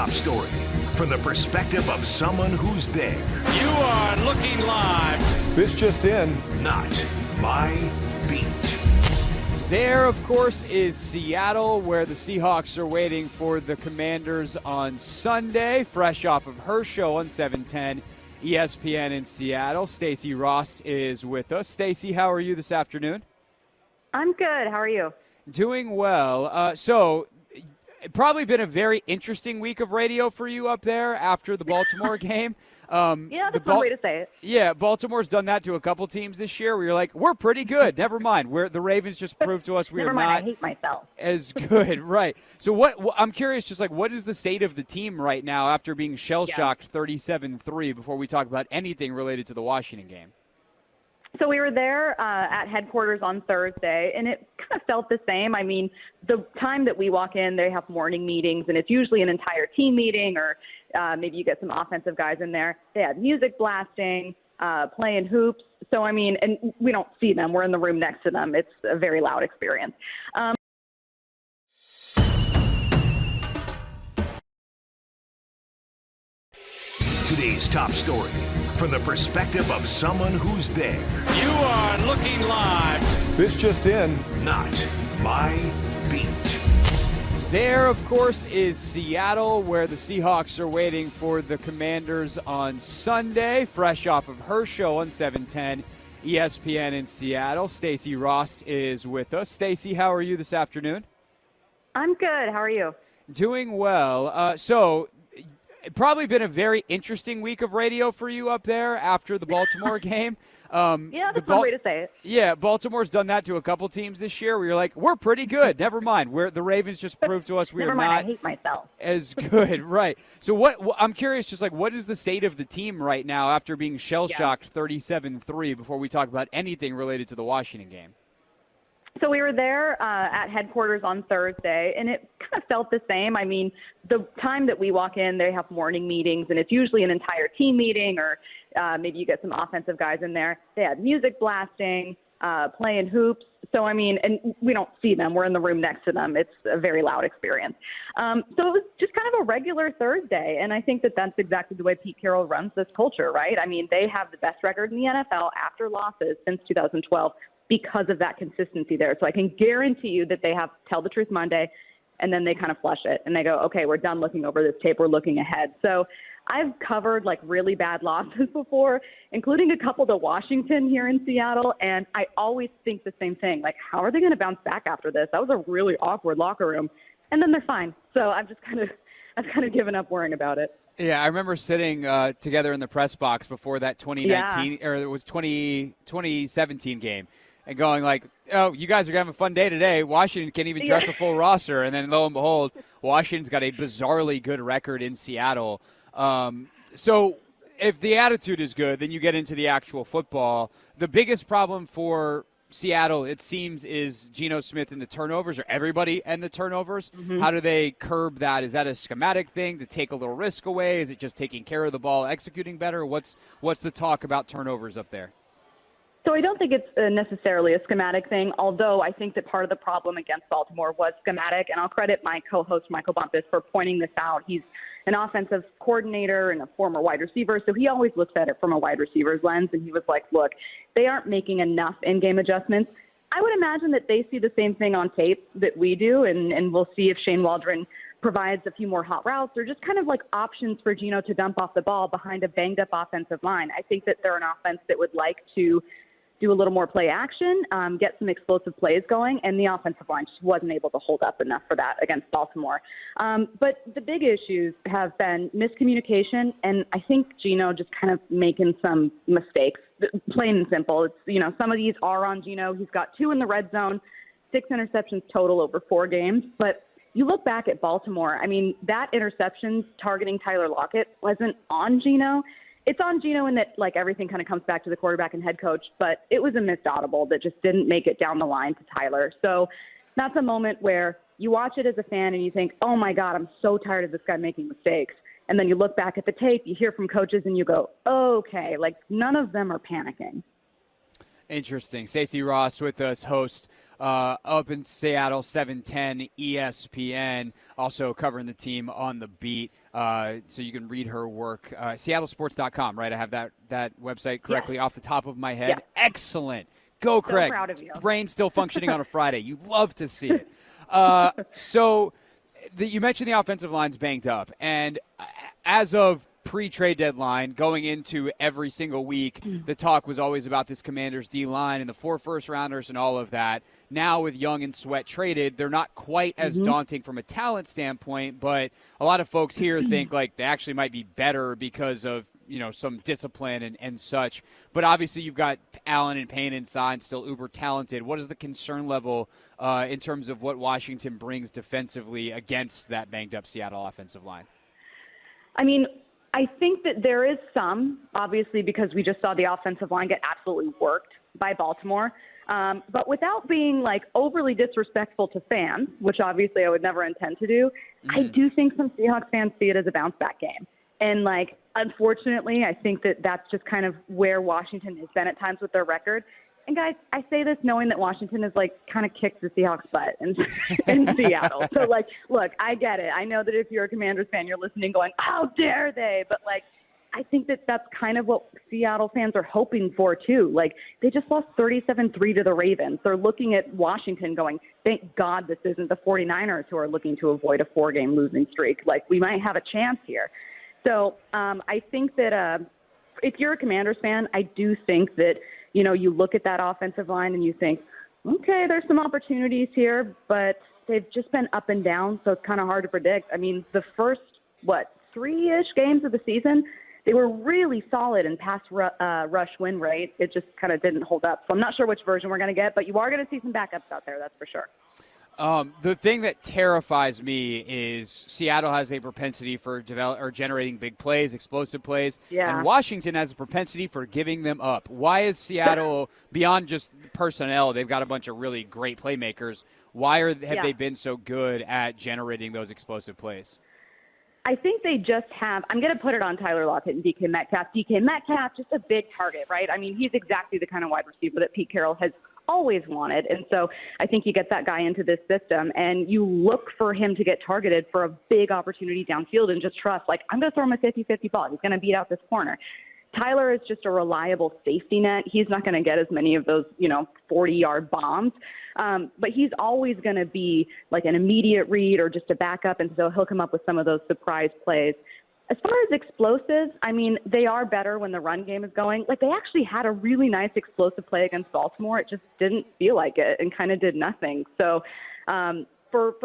top story from the perspective of someone who's there. You are looking live. This just in. Not my beat. There, of course, is Seattle, where the Seahawks are waiting for the Commanders on Sunday, fresh off of her show on 710 ESPN in Seattle. Stacey Rost is with us. Stacey, how are you this afternoon? I'm good. How are you? Doing well. So, probably been a very interesting week of radio for you up there after the Baltimore game. Yeah, that's one way to say it. Yeah, Baltimore's done that to a couple teams this year where you're like, we're pretty good. Never mind. The Ravens just proved to us we Never are mind, not I hate myself. as good. Right. So I'm curious, just like, what is the state of the team right now after being shell-shocked 37-3 before we talk about anything related to the Washington game? So we were there at headquarters on Thursday, and it kind of felt the same. I mean, the time that we walk in, they have morning meetings, and it's usually an entire team meeting, or maybe you get some offensive guys in there. They have music blasting, playing hoops. So, I mean, and we don't see them. We're in the room next to them. It's a very loud experience. Today's top story from the perspective of someone who's there. You are looking live. This just in. Not my beat. There, of course, is Seattle, where the Seahawks are waiting for the Commanders on Sunday, fresh off of her show on 710 ESPN in Seattle. Stacey Rost is with us. Stacey, how are you this afternoon? I'm good. How are you? Doing well. So, probably been a very interesting week of radio for you up there after the Baltimore game. Yeah, that's one way to say it. Yeah, Baltimore's done that to a couple teams this year where you're like, we're pretty good. Never mind. The Ravens just proved to us we Never are mind, not I hate myself. as good. Right. So I'm curious, just like, what is the state of the team right now after being shell-shocked 37-3 before we talk about anything related to the Washington game? So we were there at headquarters on Thursday, and it kind of felt the same. I mean, the time that we walk in, they have morning meetings, and it's usually an entire team meeting, or maybe you get some offensive guys in there. They had music blasting, playing hoops. So, I mean, and we don't see them. We're in the room next to them. It's a very loud experience. So it was just kind of a regular Thursday, and I think that that's exactly the way Pete Carroll runs this culture, right? I mean, they have the best record in the NFL after losses since 2012. Because of that consistency there. So I can guarantee you that they have Tell the Truth Monday, and then they kind of flush it, and they go, okay, we're done looking over this tape. We're looking ahead. So I've covered, like, really bad losses before, including a couple to Washington here in Seattle, and I always think the same thing. Like, how are they going to bounce back after this? That was a really awkward locker room. And then they're fine. So I've kind of given up worrying about it. Yeah, I remember sitting together in the press box before that 2019 or it was 2017 game. And going like, oh, you guys are going to have a fun day today. Washington can't even dress a full roster. And then lo and behold, Washington's got a bizarrely good record in Seattle. So if the attitude is good, then you get into the actual football. The biggest problem for Seattle, it seems, is Geno Smith and the turnovers, or everybody and the turnovers. Mm-hmm. How do they curb that? Is that a schematic thing to take a little risk away? Is it just taking care of the ball, executing better? What's the talk about turnovers up there? So I don't think it's necessarily a schematic thing, although I think that part of the problem against Baltimore was schematic, and I'll credit my co-host Michael Bumpus for pointing this out. He's an offensive coordinator and a former wide receiver, so he always looks at it from a wide receiver's lens, and he was like, look, they aren't making enough in-game adjustments. I would imagine that they see the same thing on tape that we do, and we'll see if Shane Waldron provides a few more hot routes or just kind of like options for Geno to dump off the ball behind a banged-up offensive line. I think that they're an offense that would like to do a little more play action, get some explosive plays going, and the offensive line just wasn't able to hold up enough for that against Baltimore. But the big issues have been miscommunication, and I think Geno just kind of making some mistakes, plain and simple. It's, some of these are on Geno. He's got 2 in the red zone, 6 interceptions total over 4 games. But you look back at Baltimore, I mean, that interception targeting Tyler Lockett wasn't on Geno. It's on Geno in that, like, everything kind of comes back to the quarterback and head coach, but it was a missed audible that just didn't make it down the line to Tyler. So that's a moment where you watch it as a fan and you think, oh, my God, I'm so tired of this guy making mistakes. And then you look back at the tape, you hear from coaches, and you go, okay, like, none of them are panicking. Interesting. Stacey Rost with us, host up in Seattle, 710 ESPN, also covering the team on the beat. So you can read her work. SeattleSports.com, right? I have that website correctly off the top of my head. Yeah. Excellent. Go, Craig. So proud of you. Brain still functioning on a Friday. You love to see it. You mentioned the offensive line's banged up. And as of pre-trade deadline, going into every single week, the talk was always about this Commanders D-line and the 4 first-rounders and all of that. Now with Young and Sweat traded, they're not quite as daunting from a talent standpoint, but a lot of folks here think like they actually might be better because of some discipline and such. But obviously you've got Allen and Payne inside, still uber talented. What is the concern level in terms of what Washington brings defensively against that banged-up Seattle offensive line? I mean, I think that there is some, obviously, because we just saw the offensive line get absolutely worked by Baltimore. But without being, like, overly disrespectful to fans, which obviously I would never intend to do, I do think some Seahawks fans see it as a bounce-back game. And, like, unfortunately, I think that that's just kind of where Washington has been at times with their record. And, guys, I say this knowing that Washington has, like, kind of kicked the Seahawks' butt in Seattle. So, like, look, I get it. I know that if you're a Commanders fan, you're listening going, how dare they? But, like, I think that that's kind of what Seattle fans are hoping for, too. Like, they just lost 37-3 to the Ravens. They're looking at Washington going, thank God this isn't the 49ers who are looking to avoid a 4-game losing streak. Like, we might have a chance here. So I think that if you're a Commanders fan, I do think that, you look at that offensive line and you think, okay, there's some opportunities here, but they've just been up and down, so it's kind of hard to predict. I mean, the first, 3-ish games of the season, they were really solid in pass rush win rate. It just kind of didn't hold up. So I'm not sure which version we're going to get, but you are going to see some backups out there, that's for sure. The thing that terrifies me is Seattle has a propensity for generating big plays, explosive plays, and Washington has a propensity for giving them up. Why is Seattle, beyond just personnel, they've got a bunch of really great playmakers, why have they been so good at generating those explosive plays? I think they just have – I'm going to put it on Tyler Lockett and DK Metcalf. DK Metcalf, just a big target, right? I mean, he's exactly the kind of wide receiver that Pete Carroll has always wanted. And so I think you get that guy into this system and you look for him to get targeted for a big opportunity downfield and just trust, like, I'm going to throw him a 50-50 ball. He's going to beat out this corner. Tyler is just a reliable safety net. He's not going to get as many of those, 40-yard bombs. But he's always going to be like an immediate read or just a backup. And so he'll come up with some of those surprise plays. As far as explosives, I mean, they are better when the run game is going. Like, they actually had a really nice explosive play against Baltimore. It just didn't feel like it and kind of did nothing. So from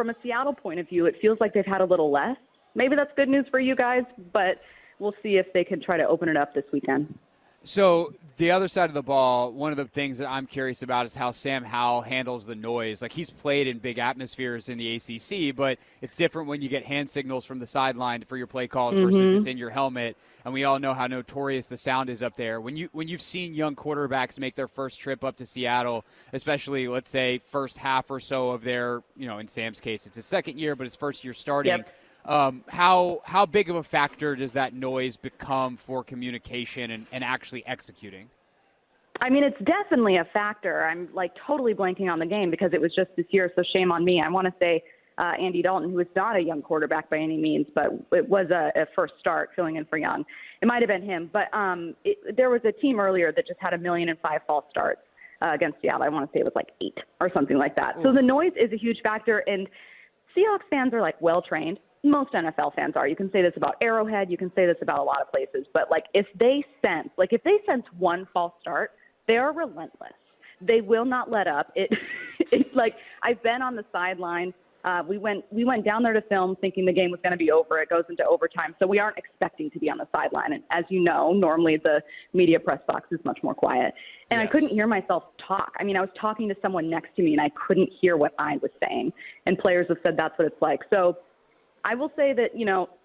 a Seattle point of view, it feels like they've had a little less. Maybe that's good news for you guys, but we'll see if they can try to open it up this weekend. So the other side of the ball, one of the things that I'm curious about is how Sam Howell handles the noise. Like, he's played in big atmospheres in the ACC, but it's different when you get hand signals from the sideline for your play calls versus it's in your helmet. And we all know how notorious the sound is up there. When you've seen young quarterbacks make their first trip up to Seattle, especially, let's say, first half or so of their, in Sam's case, it's his second year, but his first year starting. Yep. How big of a factor does that noise become for communication and actually executing? I mean, it's definitely a factor. I'm like totally blanking on the game because it was just this year, so shame on me. I want to say Andy Dalton, who is not a young quarterback by any means, but it was a first start filling in for Young. It might have been him, but there was a team earlier that just had 1,000,005 false starts against Seattle. I want to say it was like 8 or something like that. Oof. So the noise is a huge factor, and Seahawks fans are like well-trained. Most NFL fans are. You can say this about Arrowhead. You can say this about a lot of places. But, like, if they sense one false start, they are relentless. They will not let up. It's like I've been on the sideline. We went down there to film thinking the game was going to be over. It goes into overtime. So we aren't expecting to be on the sideline. And as you know, normally the media press box is much more quiet. And yes. I couldn't hear myself talk. I mean, I was talking to someone next to me, and I couldn't hear what I was saying. And players have said that's what it's like. So I will say that,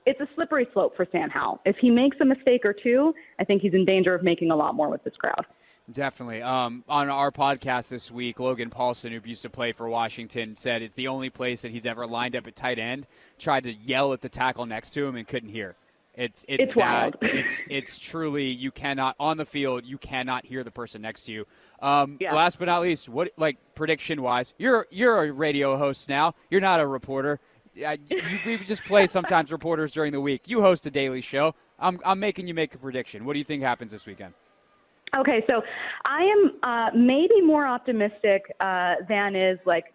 it's a slippery slope for Sam Howell. If he makes a mistake or two, I think he's in danger of making a lot more with this crowd. Definitely. On our podcast this week, Logan Paulsen, who used to play for Washington, said it's the only place that he's ever lined up at tight end, tried to yell at the tackle next to him and couldn't hear. It's wild. It's truly, you cannot, on the field, you cannot hear the person next to you. Yeah. Last but not least, what, like, prediction wise, you're a radio host now. You're not a reporter. We just play sometimes reporters during the week. You host a daily show. I'm making you make a prediction. What do you think happens this weekend? Okay, so I am maybe more optimistic than is like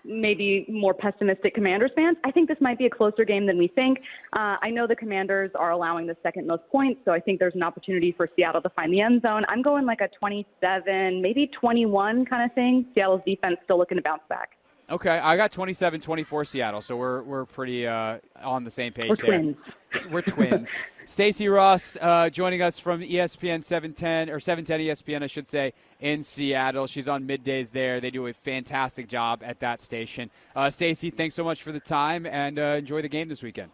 maybe more pessimistic Commanders fans. I think this might be a closer game than we think. I know the Commanders are allowing the second most points, so I think there's an opportunity for Seattle to find the end zone. I'm going like a 27, maybe 21 kind of thing. Seattle's defense still looking to bounce back. Okay, I got 27-24 Seattle, so we're pretty on the same page We're there. twins. We're twins. Stacey Ross joining us from ESPN 710, or 710 ESPN, I should say, in Seattle. She's on middays there. They do a fantastic job at that station. Stacey, thanks so much for the time, and enjoy the game this weekend.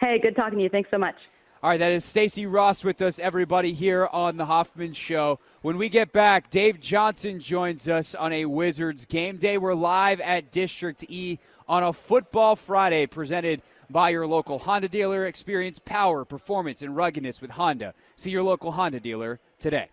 Hey, good talking to you. Thanks so much. All right, that is Stacey Ross with us, everybody, here on the Hoffman Show. When we get back, Dave Johnson joins us on a Wizards game day. We're live at District E on a Football Friday presented by your local Honda dealer. Experience power, performance, and ruggedness with Honda. See your local Honda dealer today.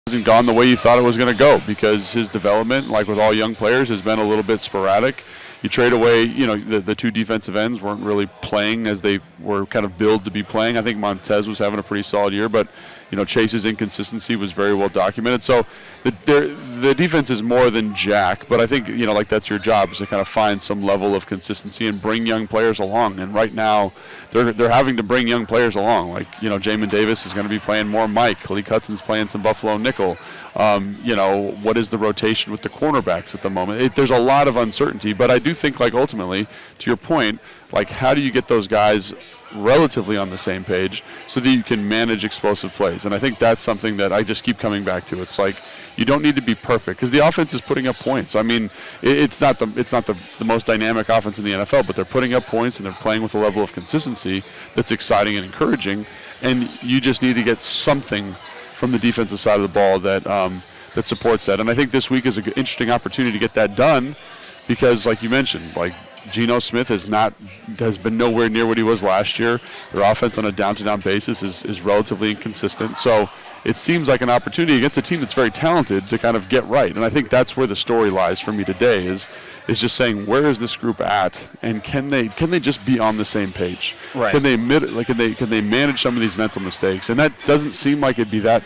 hasn't gone the way you thought it was going to go because his development, like with all young players, has been a little bit sporadic. You trade away, the two defensive ends weren't really playing as they were kind of billed to be playing. I think Montez was having a pretty solid year, but Chase's inconsistency was very well documented. So the defense is more than jack, but I think that's your job, is to kind of find some level of consistency and bring young players along. And right now, they're having to bring young players along. Like Jamin Davis is going to be playing more Mike. Lee Hudson's playing some Buffalo nickel. What is the rotation with the cornerbacks at the moment? There's a lot of uncertainty, but I do think, ultimately, to your point, how do you get those guys relatively on the same page so that you can manage explosive plays? And I think that's something that I just keep coming back to. It's you don't need to be perfect because the offense is putting up points. I mean, it's not the most dynamic offense in the NFL, but they're putting up points and they're playing with a level of consistency that's exciting and encouraging. And you just need to get something from the defensive side of the ball that supports that. And I think this week is an interesting opportunity to get that done because, like you mentioned, Geno Smith has been nowhere near what he was last year. Their offense on a down-to-down basis is relatively inconsistent. So it seems like an opportunity against a team that's very talented to kind of get right. And I think that's where the story lies for me today is just saying, where is this group at, and can they just be on the same page? Right. Can they can they manage some of these mental mistakes? And that doesn't seem like it'd be that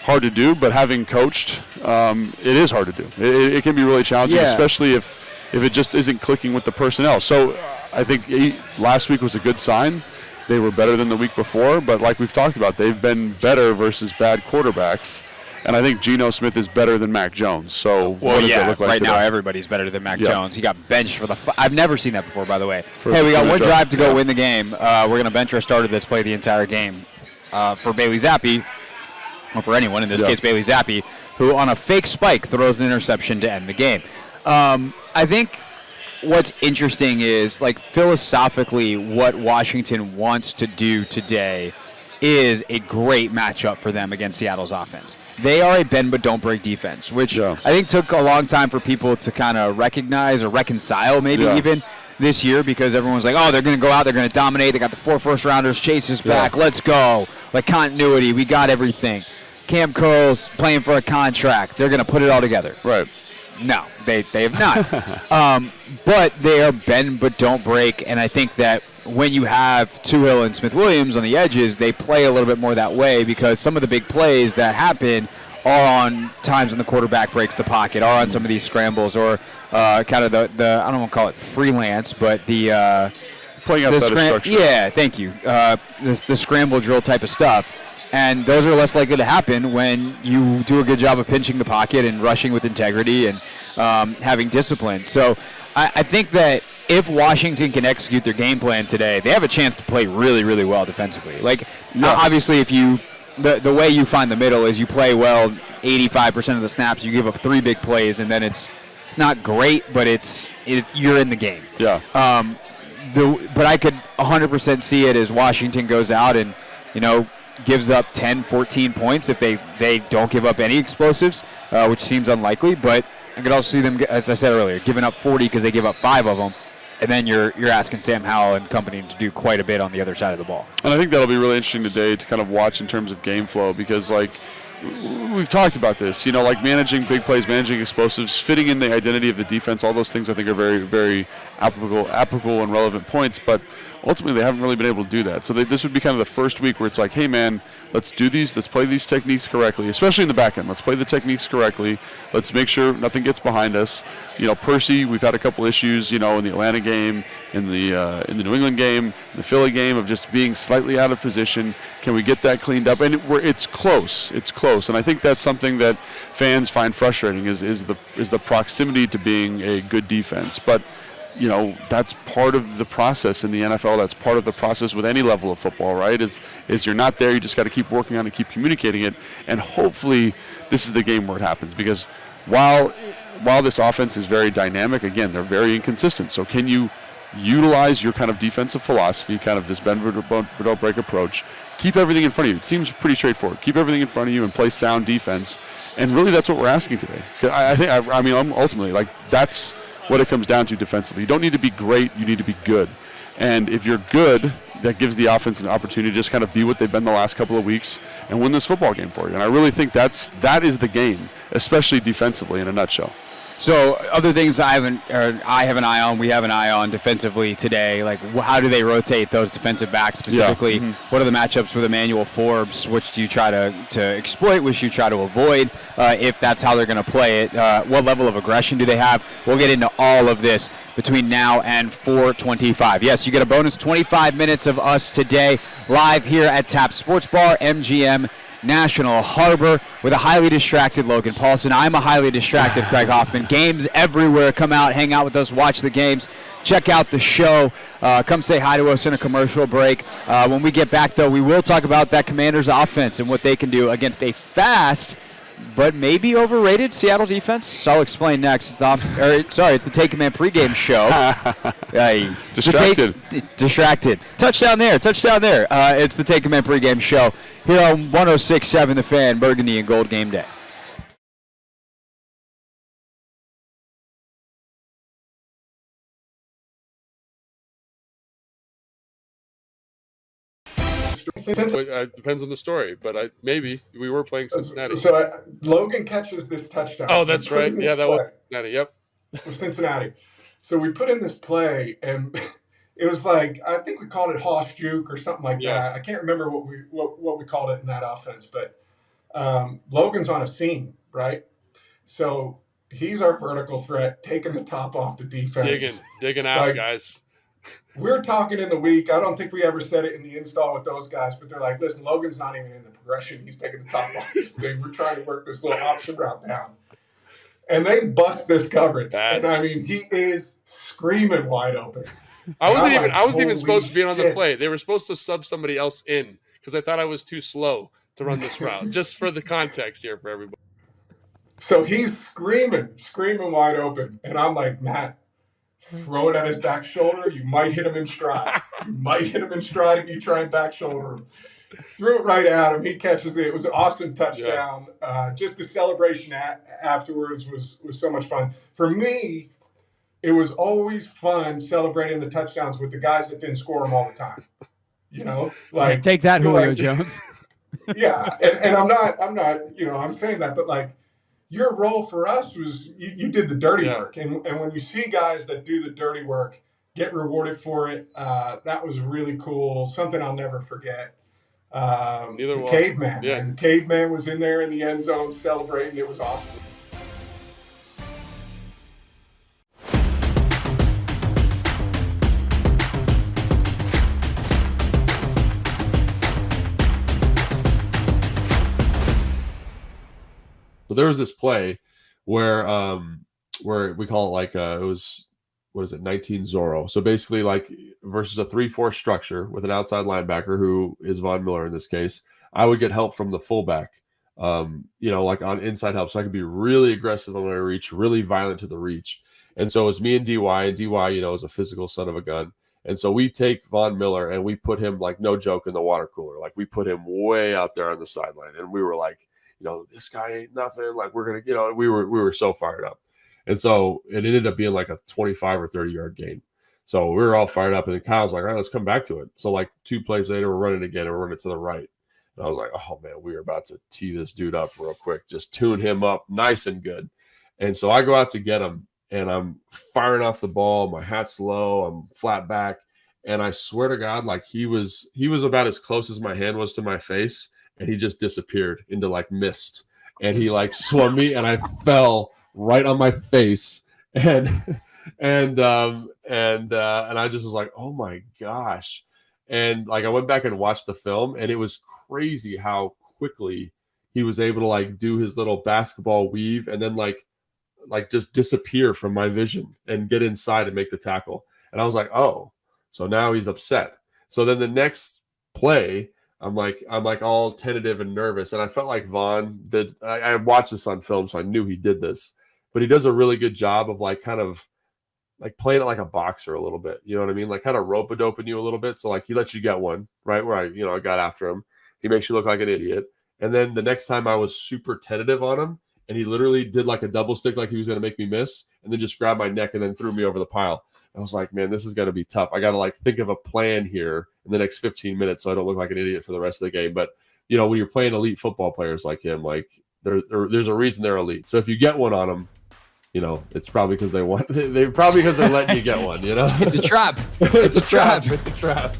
hard to do, but having coached, it is hard to do. It can be really challenging, especially if it just isn't clicking with the personnel. So I think last week was a good sign. They were better than the week before, but like we've talked about, they've been better versus bad quarterbacks. And I think Geno Smith is better than Mac Jones. So what does it look like right today? now everybody's better than Mac Jones. He got benched for I've never seen that before, by the way. We got one drive to go win the game. We're going to bench our starter that's played the entire game for Bailey Zappi, or for anyone, in this case Bailey Zappi, who on a fake spike throws an interception to end the game. I think what's interesting is, philosophically, what Washington wants to do today is a great matchup for them against Seattle's offense. They are a bend but don't break defense, which I think took a long time for people to kind of recognize or reconcile maybe even this year, because everyone's like, oh, they're going to go out, they're going to dominate, they got the 4 first-rounders, Chase is back, let's go. Continuity, we got everything. Cam Curl's playing for a contract, they're going to put it all together. Right. No, they have not. But they are bend but don't break, and I think that when you have Tuhill and Smith-Williams on the edges, they play a little bit more that way, because some of the big plays that happen are on times when the quarterback breaks the pocket, are on some of these scrambles, or kind of the I don't want to call it freelance, but the playing outside of structure. Yeah, thank you. The scramble drill type of stuff. And those are less likely to happen when you do a good job of pinching the pocket and rushing with integrity and having discipline. So I think that if Washington can execute their game plan today, they have a chance to play really, really well defensively. Obviously, if the way you find the middle is you play well 85% of the snaps, you give up 3 big plays, and then it's not great, but you're in the game. Yeah. But I could 100% see it as Washington goes out and, gives up 10, 14 points if they don't give up any explosives, which seems unlikely. But I could also see them, as I said earlier, giving up 40 because they give up 5 of them. And then you're asking Sam Howell and company to do quite a bit on the other side of the ball. And I think that'll be really interesting today to kind of watch in terms of game flow, because we've talked about this, managing big plays, managing explosives, fitting in the identity of the defense, all those things I think are very, very applicable and relevant points, but ultimately they haven't really been able to do that. So this would be kind of the first week where it's like, hey man, let's do these, let's play these techniques correctly, especially in the back end. Let's play the techniques correctly. Let's make sure nothing gets behind us. Percy, we've had a couple issues, in the Atlanta game, in the New England game, the Philly game, of just being slightly out of position. Can we get that cleaned up? And it's close. It's close. And I think that's something that fans find frustrating is the proximity to being a good defense. But that's part of the process in the NFL. That's part of the process with any level of football, right? Is you're not there. You just got to keep working on it, keep communicating it, and hopefully this is the game where it happens. Because while this offense is very dynamic, again, they're very inconsistent. So can you utilize your kind of defensive philosophy, kind of this bend but don't break approach? Keep everything in front of you. It seems pretty straightforward. Keep everything in front of you and play sound defense. And really, that's what we're asking today. I mean, ultimately, that's what it comes down to defensively. You don't need to be great, you need to be good. And if you're good, that gives the offense an opportunity to just kind of be what they've been the last couple of weeks and win this football game for you. And I really think that is the game, especially defensively in a nutshell. So other things I have an eye on, we have an eye on defensively today. Like, how do they rotate those defensive backs specifically? Yeah. What are the matchups with Emmanuel Forbes? Which do you try to exploit? Which do you try to avoid if that's how they're going to play it? What level of aggression do they have? We'll get into all of this between now and 4:25. Yes, you get a bonus 25 minutes of us today live here at Tap Sports Bar, MGM National Harbor, with a highly distracted Logan Paulsen. I'm a highly distracted Craig Hoffman. Games everywhere. Come out, hang out with us, watch the games, check out the show. Come say hi to us in a commercial break. When we get back, though, we will talk about that Commanders offense and what they can do against a fast but maybe overrated Seattle defense. I'll explain next. It's the Take Command pregame show. Distracted. Touchdown there. It's the Take Command pregame show here on 106.7 The Fan, Burgundy and Gold Game Day. It depends on the story, but maybe we were playing Cincinnati. So Logan catches this touchdown. Oh, that's right. Yeah, that was Cincinnati. Yep. It was Cincinnati. So we put in this play, and it was like, I think we called it Hoss Juke or something like that. I can't remember what we called it in that offense, but Logan's on a seam, right? So he's our vertical threat, taking the top off the defense. Digging out, guys. We're talking in the week. I don't think we ever said it in the install with those guys, but they're like, listen, Logan's not even in the progression. He's taking the top off this thing. We're trying to work this little option route down. And they bust this coverage. And I mean, he is screaming wide open. I wasn't even supposed to be on the play. They were supposed to sub somebody else in because I thought I was too slow to run this route. Just for the context here for everybody. So he's screaming wide open. And I'm like, Matt, throw it at his back shoulder. You might hit him in stride. If you try and back shoulder him. Threw it right at him. He catches it. It was an awesome touchdown. Just the celebration afterwards was so much fun. For me, it was always fun celebrating the touchdowns with the guys that didn't score them all the time. You know, like take that, Julio Jones. Yeah, and I'm not. I'm saying that, but like your role for us was you did the dirty work, and when you see guys that do the dirty work get rewarded for it, that was really cool. Something I'll never forget. The caveman. Yeah. And the caveman was in there in the end zone celebrating. It was awesome. So there was this play where we call it like it was, what is it, 19 Zorro. So basically like versus a 3-4 structure with an outside linebacker who is Von Miller in this case, I would get help from the fullback, like on inside help. So I could be really aggressive on my reach, really violent to the reach. And so it's me and DY, is a physical son of a gun. And so we take Von Miller and we put him, like, no joke, in the water cooler. Like we put him way out there on the sideline. And we were like, this guy ain't nothing. Like we're going to, we were so fired up. And so it ended up being like a 25 or 30 yard gain. So we were all fired up, and then Kyle's like, all right, let's come back to it. So like 2 plays later, we're running again, and we're running to the right. And I was like, oh man, we are about to tee this dude up real quick. Just tune him up nice and good. And so I go out to get him, and I'm firing off the ball. My hat's low. I'm flat back. And I swear to God, like he was about as close as my hand was to my face, and he just disappeared into like mist. And he like swung me, and I fell right on my face, and I just was like, oh my gosh. And like I went back and watched the film, and it was crazy how quickly he was able to like do his little basketball weave and then like just disappear from my vision and get inside and make the tackle. And I was like, oh, so now he's upset. So then the next play, I'm like all tentative and nervous, and I felt like Vaughn did. I watched this on film, so I knew he did this. But he does a really good job of like kind of like playing it like a boxer a little bit. You know what I mean? Like kind of rope-a-doping you a little bit. So like he lets you get one, right? Where I got after him. He makes you look like an idiot. And then the next time I was super tentative on him, and he literally did like a double stick like he was going to make me miss, and then just grabbed my neck and then threw me over the pile. I was like, man, this is going to be tough. I got to like think of a plan here in the next 15 minutes so I don't look like an idiot for the rest of the game. But, you know, when you're playing elite football players like him, like there's a reason they're elite. So if you get one on them, you know, it's probably because they want. They probably because they're letting you get one. You know, it's a trap. It's a trap. It's a trap.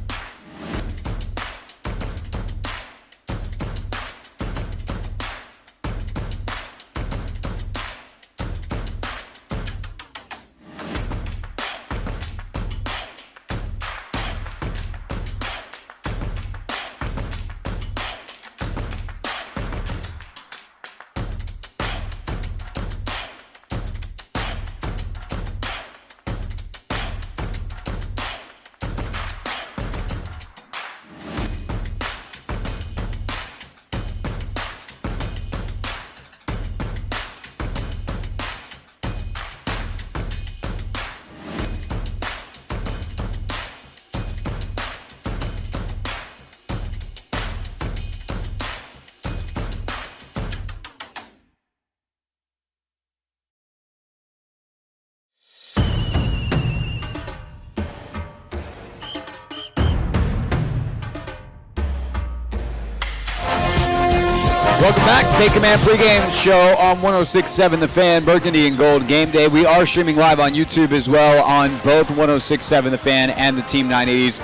Welcome back. Take Command pregame show on 106.7 The Fan, Burgundy and Gold Game Day. We are streaming live on YouTube as well on both 106.7 The Fan and the Team 980's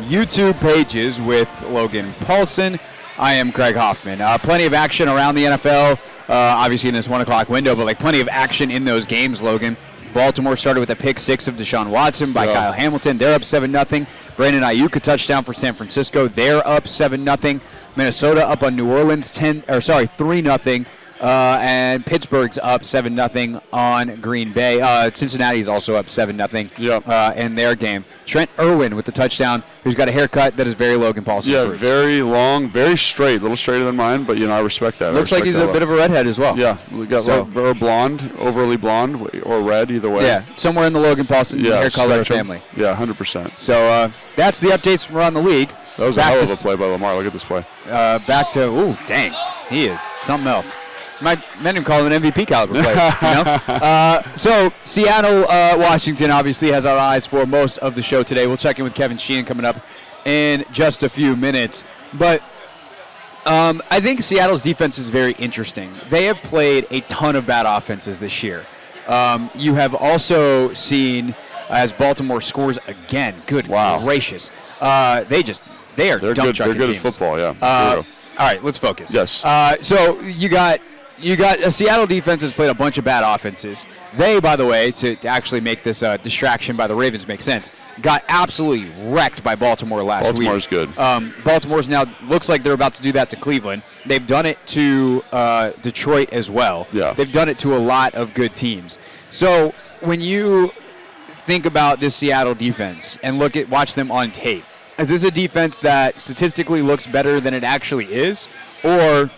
YouTube pages with Logan Paulsen. I am Craig Hoffman. Plenty of action around the NFL, obviously in this 1 o'clock window, but like plenty of action in those games, Logan. Baltimore started with a pick six of Deshaun Watson by Kyle Hamilton. They're up 7-0. Brandon Ayuk, a touchdown for San Francisco. They're up 7-0. Minnesota up on New Orleans 3-0. And Pittsburgh's up 7-0 on Green Bay. Cincinnati's also up 7-0 in their game. Trent Irwin with the touchdown, who's got a haircut that is very Logan Paulsen. Yeah, proof. very long, very straight, a little straighter than mine, but I respect that. Looks like he's a bit of a redhead as well. Yeah, we got or blonde, overly blonde, or red, either way. Yeah, somewhere in the Logan Paulsen hair color family. Yeah, 100%. So that's the updates from around the league. That was a hell of a play by Lamar. Look at this play. Back to, ooh, dang, he is something else. Might even call him an MVP caliber player. So Seattle, Washington obviously has our eyes for most of the show today. We'll check in with Kevin Sheehan coming up in just a few minutes. But I think Seattle's defense is very interesting. They have played a ton of bad offenses this year. You have also seen as Baltimore scores again. Good gracious. They're dump good. trucking They're good teams. at football, yeah. All right, let's focus. Yes. So you got a Seattle defense has played a bunch of bad offenses. They, by the way, to actually make this distraction by the Ravens make sense, got absolutely wrecked by Baltimore last week. Baltimore's good. Baltimore's now looks like they're about to do that to Cleveland. They've done it to Detroit as well. Yeah. They've done it to a lot of good teams. So when you think about this Seattle defense and watch them on tape, is this a defense that statistically looks better than it actually is, or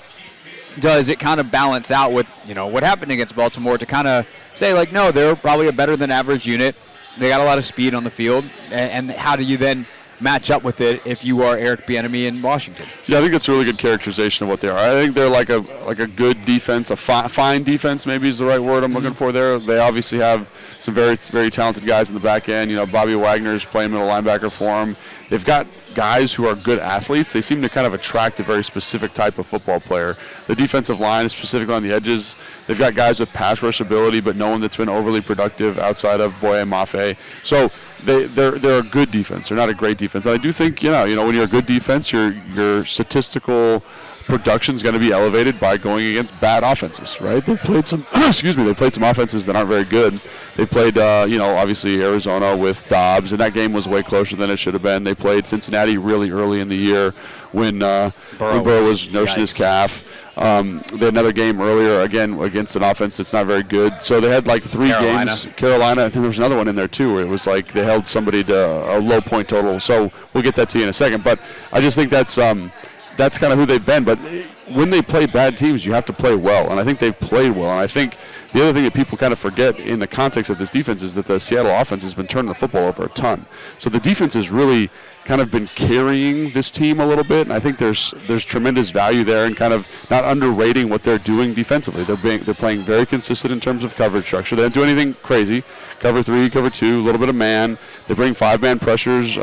does it kind of balance out with what happened against Baltimore to kind of say like, no, they're probably a better than average unit. They got a lot of speed on the field, and how do you then match up with it if you are Eric Bieniemy in Washington? Yeah, I think it's a really good characterization of what they are. I think they're like a good defense, a fine defense maybe is the right word I'm looking for there. They obviously have some very, very talented guys in the back end. Bobby Wagner's playing middle linebacker for them. They've got guys who are good athletes. They seem to kind of attract a very specific type of football player. The defensive line is specifically on the edges. They've got guys with pass rush ability, but no one that's been overly productive outside of Boye Mafe. So they're a good defense. They're not a great defense. And I do think when you're a good defense, your statistical production is going to be elevated by going against bad offenses, right? They've played some They played some offenses that aren't very good. They played obviously Arizona with Dobbs, and that game was way closer than it should have been. They played Cincinnati really early in the year when Burrow was nursing his calf. They had another game earlier, again, against an offense that's not very good. So they had like three games. Carolina, I think there was another one in there too where it was like they held somebody to a low point total. So we'll get that to you in a second. But I just think that's kind of who they've been. But when they play bad teams, you have to play well. And I think they've played well. And I think the other thing that people kind of forget in the context of this defense is that the Seattle offense has been turning the football over a ton. So the defense has really kind of been carrying this team a little bit, and I think there's tremendous value there and kind of not underrating what they're doing defensively. They're playing very consistent in terms of coverage structure. They don't do anything crazy. Cover 3, cover 2, a little bit of man. They bring 5-man pressures.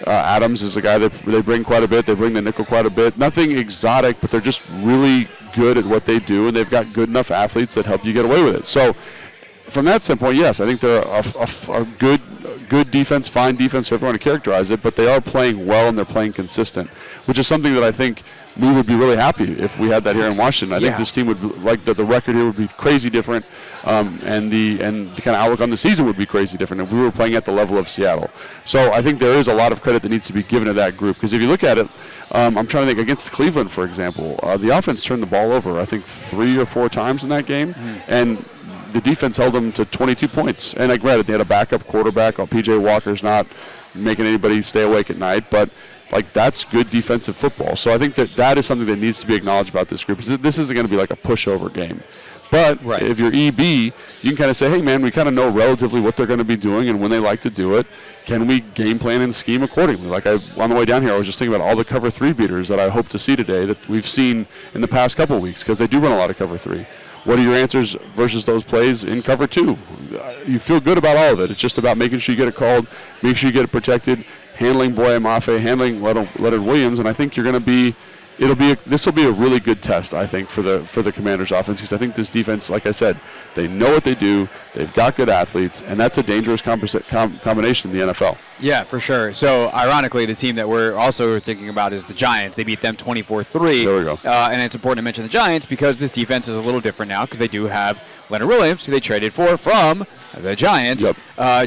Adams is a guy that they bring quite a bit. They bring the nickel quite a bit. Nothing exotic, but they're just really good at what they do, and they've got good enough athletes that help you get away with it. So from that standpoint, yes, I think they're a good defense, fine defense, however you want to characterize it, but they are playing well and they're playing consistent, which is something that I think we would be really happy if we had that here in Washington. I think this team would like the record here would be crazy different, and the kind of outlook on the season would be crazy different if we were playing at the level of Seattle. So I think there is a lot of credit that needs to be given to that group, because if you look at it, I'm trying to think, against Cleveland, for example, the offense turned the ball over, I think, 3 or 4 times in that game, and the defense held them to 22 points. And granted, they had a backup quarterback. P.J. Walker's not making anybody stay awake at night, but that's good defensive football. So I think that is something that needs to be acknowledged about this group. This isn't going to be like a pushover game. But if you're EB, you can kind of say, hey, man, we kind of know relatively what they're going to be doing and when they like to do it. Can we game plan and scheme accordingly? On the way down here, I was just thinking about all the cover 3 beaters that I hope to see today that we've seen in the past couple of weeks, because they do run a lot of cover 3. What are your answers versus those plays in cover 2? You feel good about all of it. It's just about making sure you get it called, make sure you get it protected, handling Boye Mafe, handling Leonard Williams, and I think you're going to be. This will be a really good test, I think, for the Commanders' offense, because I think this defense, like I said, they know what they do. They've got good athletes, and that's a dangerous combination in the NFL. Yeah, for sure. So, ironically, the team that we're also thinking about is the Giants. They beat them 24-3. There we go. And it's important to mention the Giants because this defense is a little different now, because they do have Leonard Williams, who they traded from the Giants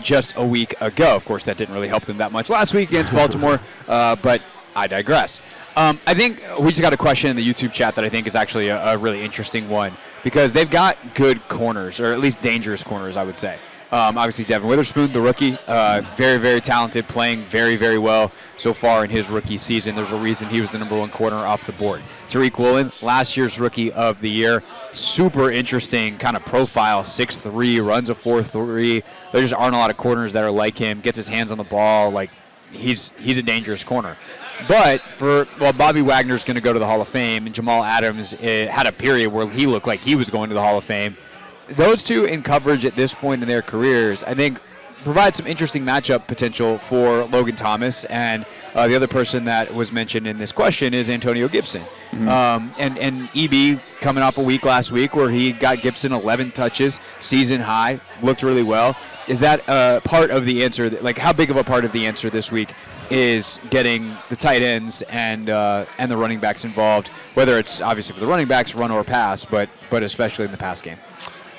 just a week ago. Of course, that didn't really help them that much last week against Baltimore, but I digress. I think we just got a question in the YouTube chat that I think is actually a really interesting one, because they've got good corners, or at least dangerous corners, I would say. Obviously, Devin Witherspoon, the rookie, very, very talented, playing very, very well so far in his rookie season. There's a reason he was the number 1 corner off the board. Tariq Woolen, last year's rookie of the year, super interesting kind of profile, 6'3", runs a 4.3. There just aren't a lot of corners that are like him, gets his hands on the ball. He's a dangerous corner. But Bobby Wagner's going to go to the Hall of Fame, and Jamal Adams had a period where he looked like he was going to the Hall of Fame. Those two in coverage at this point in their careers, I think, provide some interesting matchup potential for Logan Thomas. And the other person that was mentioned in this question is Antonio Gibson. And EB coming off a week last week where he got Gibson 11 touches, season high, looked really well. Is that part of the answer? How big of a part of the answer this week is getting the tight ends and the running backs involved, whether it's obviously for the running backs, run or pass, but especially in the pass game?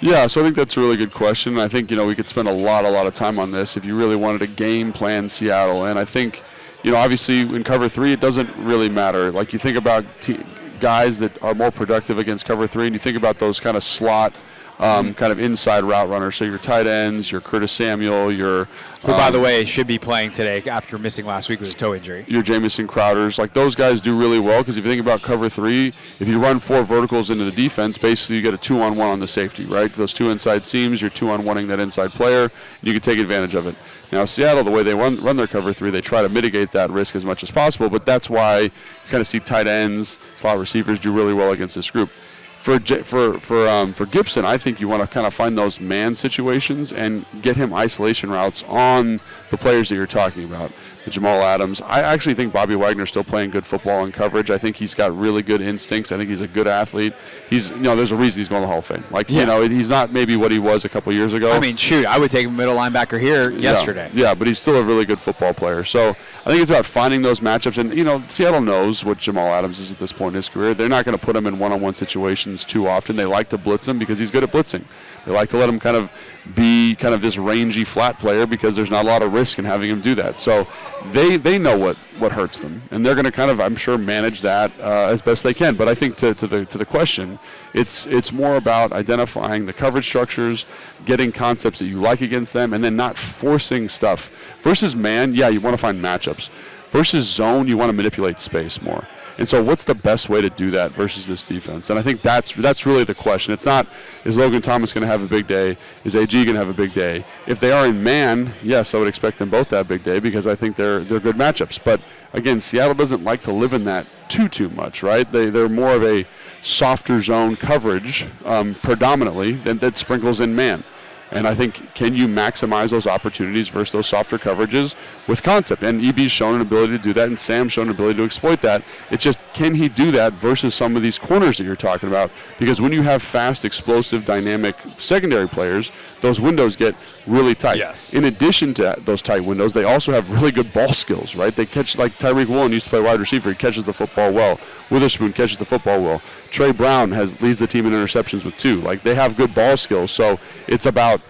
Yeah, so I think that's a really good question. I think, we could spend a lot of time on this if you really wanted to game plan Seattle. And I think, obviously in cover 3, it doesn't really matter. You think about guys that are more productive against cover 3, and you think about those kind of slot, kind of inside route runners. So your tight ends, your Curtis Samuel, who, by the way, should be playing today after missing last week with a toe injury. Your Jamison Crowders. Those guys do really well, because if you think about cover 3, if you run 4 verticals into the defense, basically you get a 2-on-1 on the safety, right? Those 2 inside seams, you're 2-on-1ing that inside player, and you can take advantage of it. Now, Seattle, the way they run their cover 3, they try to mitigate that risk as much as possible, but that's why you kind of see tight ends, slot receivers do really well against this group. For Gibson, I think you want to kind of find those man situations and get him isolation routes on the players that you're talking about. Jamal Adams. I actually think Bobby Wagner's still playing good football in coverage. I think he's got really good instincts. I think he's a good athlete. He's, there's a reason he's going to the Hall of Fame. He's not maybe what he was a couple years ago. I mean, shoot, I would take him middle linebacker here yesterday. Yeah, but he's still a really good football player. So I think it's about finding those matchups. And, Seattle knows what Jamal Adams is at this point in his career. They're not going to put him in one-on-one situations too often. They like to blitz him because he's good at blitzing. They like to let him kind of be kind of this rangy flat player because there's not a lot of risk in having him do that. So they know what hurts them, and they're going to kind of, I'm sure, manage that as best they can. But I think to the question, it's more about identifying the coverage structures, getting concepts that you like against them, and then not forcing stuff. Versus man, you want to find matchups. Versus zone, you want to manipulate space more. And so what's the best way to do that versus this defense? And I think that's really the question. It's not, is Logan Thomas going to have a big day? Is AG going to have a big day? If they are in man, yes, I would expect them both to have a big day because I think they're good matchups. But again, Seattle doesn't like to live in that too much, right? They're more of a softer zone coverage predominantly that sprinkles in man. And I think, can you maximize those opportunities versus those softer coverages with concept? And EB's shown an ability to do that, and Sam's shown an ability to exploit that. It's just, can he do that versus some of these corners that you're talking about? Because when you have fast, explosive, dynamic secondary players, those windows get really tight. Yes. In addition to those tight windows, they also have really good ball skills, right? They catch, like Tyreek Woolen used to play wide receiver. He catches the football well. Witherspoon catches the football well. Trey Brown leads the team in interceptions with 2. Like, they have good ball skills. So it's about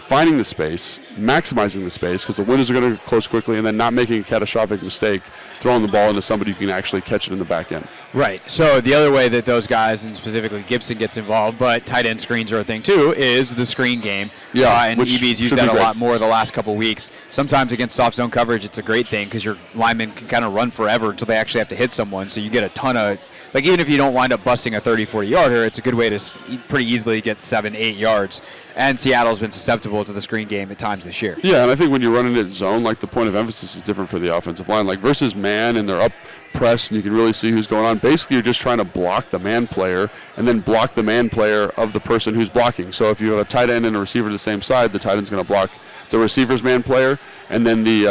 finding the space, maximizing the space, because the windows are going to close quickly, and then not making a catastrophic mistake, throwing the ball into somebody who can actually catch it in the back end. Right. So the other way that those guys, and specifically Gibson, gets involved, but tight end screens are a thing too, is the screen game. Yeah, and EB's used that a lot more the last couple weeks. Sometimes against soft zone coverage, it's a great thing because your linemen can kind of run forever until they actually have to hit someone. So you get a ton of, like, even if you don't wind up busting a 30, 40-yarder, it's a good way to pretty easily get 7, 8 yards. And Seattle's been susceptible to the screen game at times this year. Yeah, and I think when you're running it zone, like, the point of emphasis is different for the offensive line. Like, versus man, and they're up press, and you can really see who's going on. Basically, you're just trying to block the man player and then block the man player of the person who's blocking. So if you have a tight end and a receiver to the same side, the tight end's going to block the receiver's man player, and then the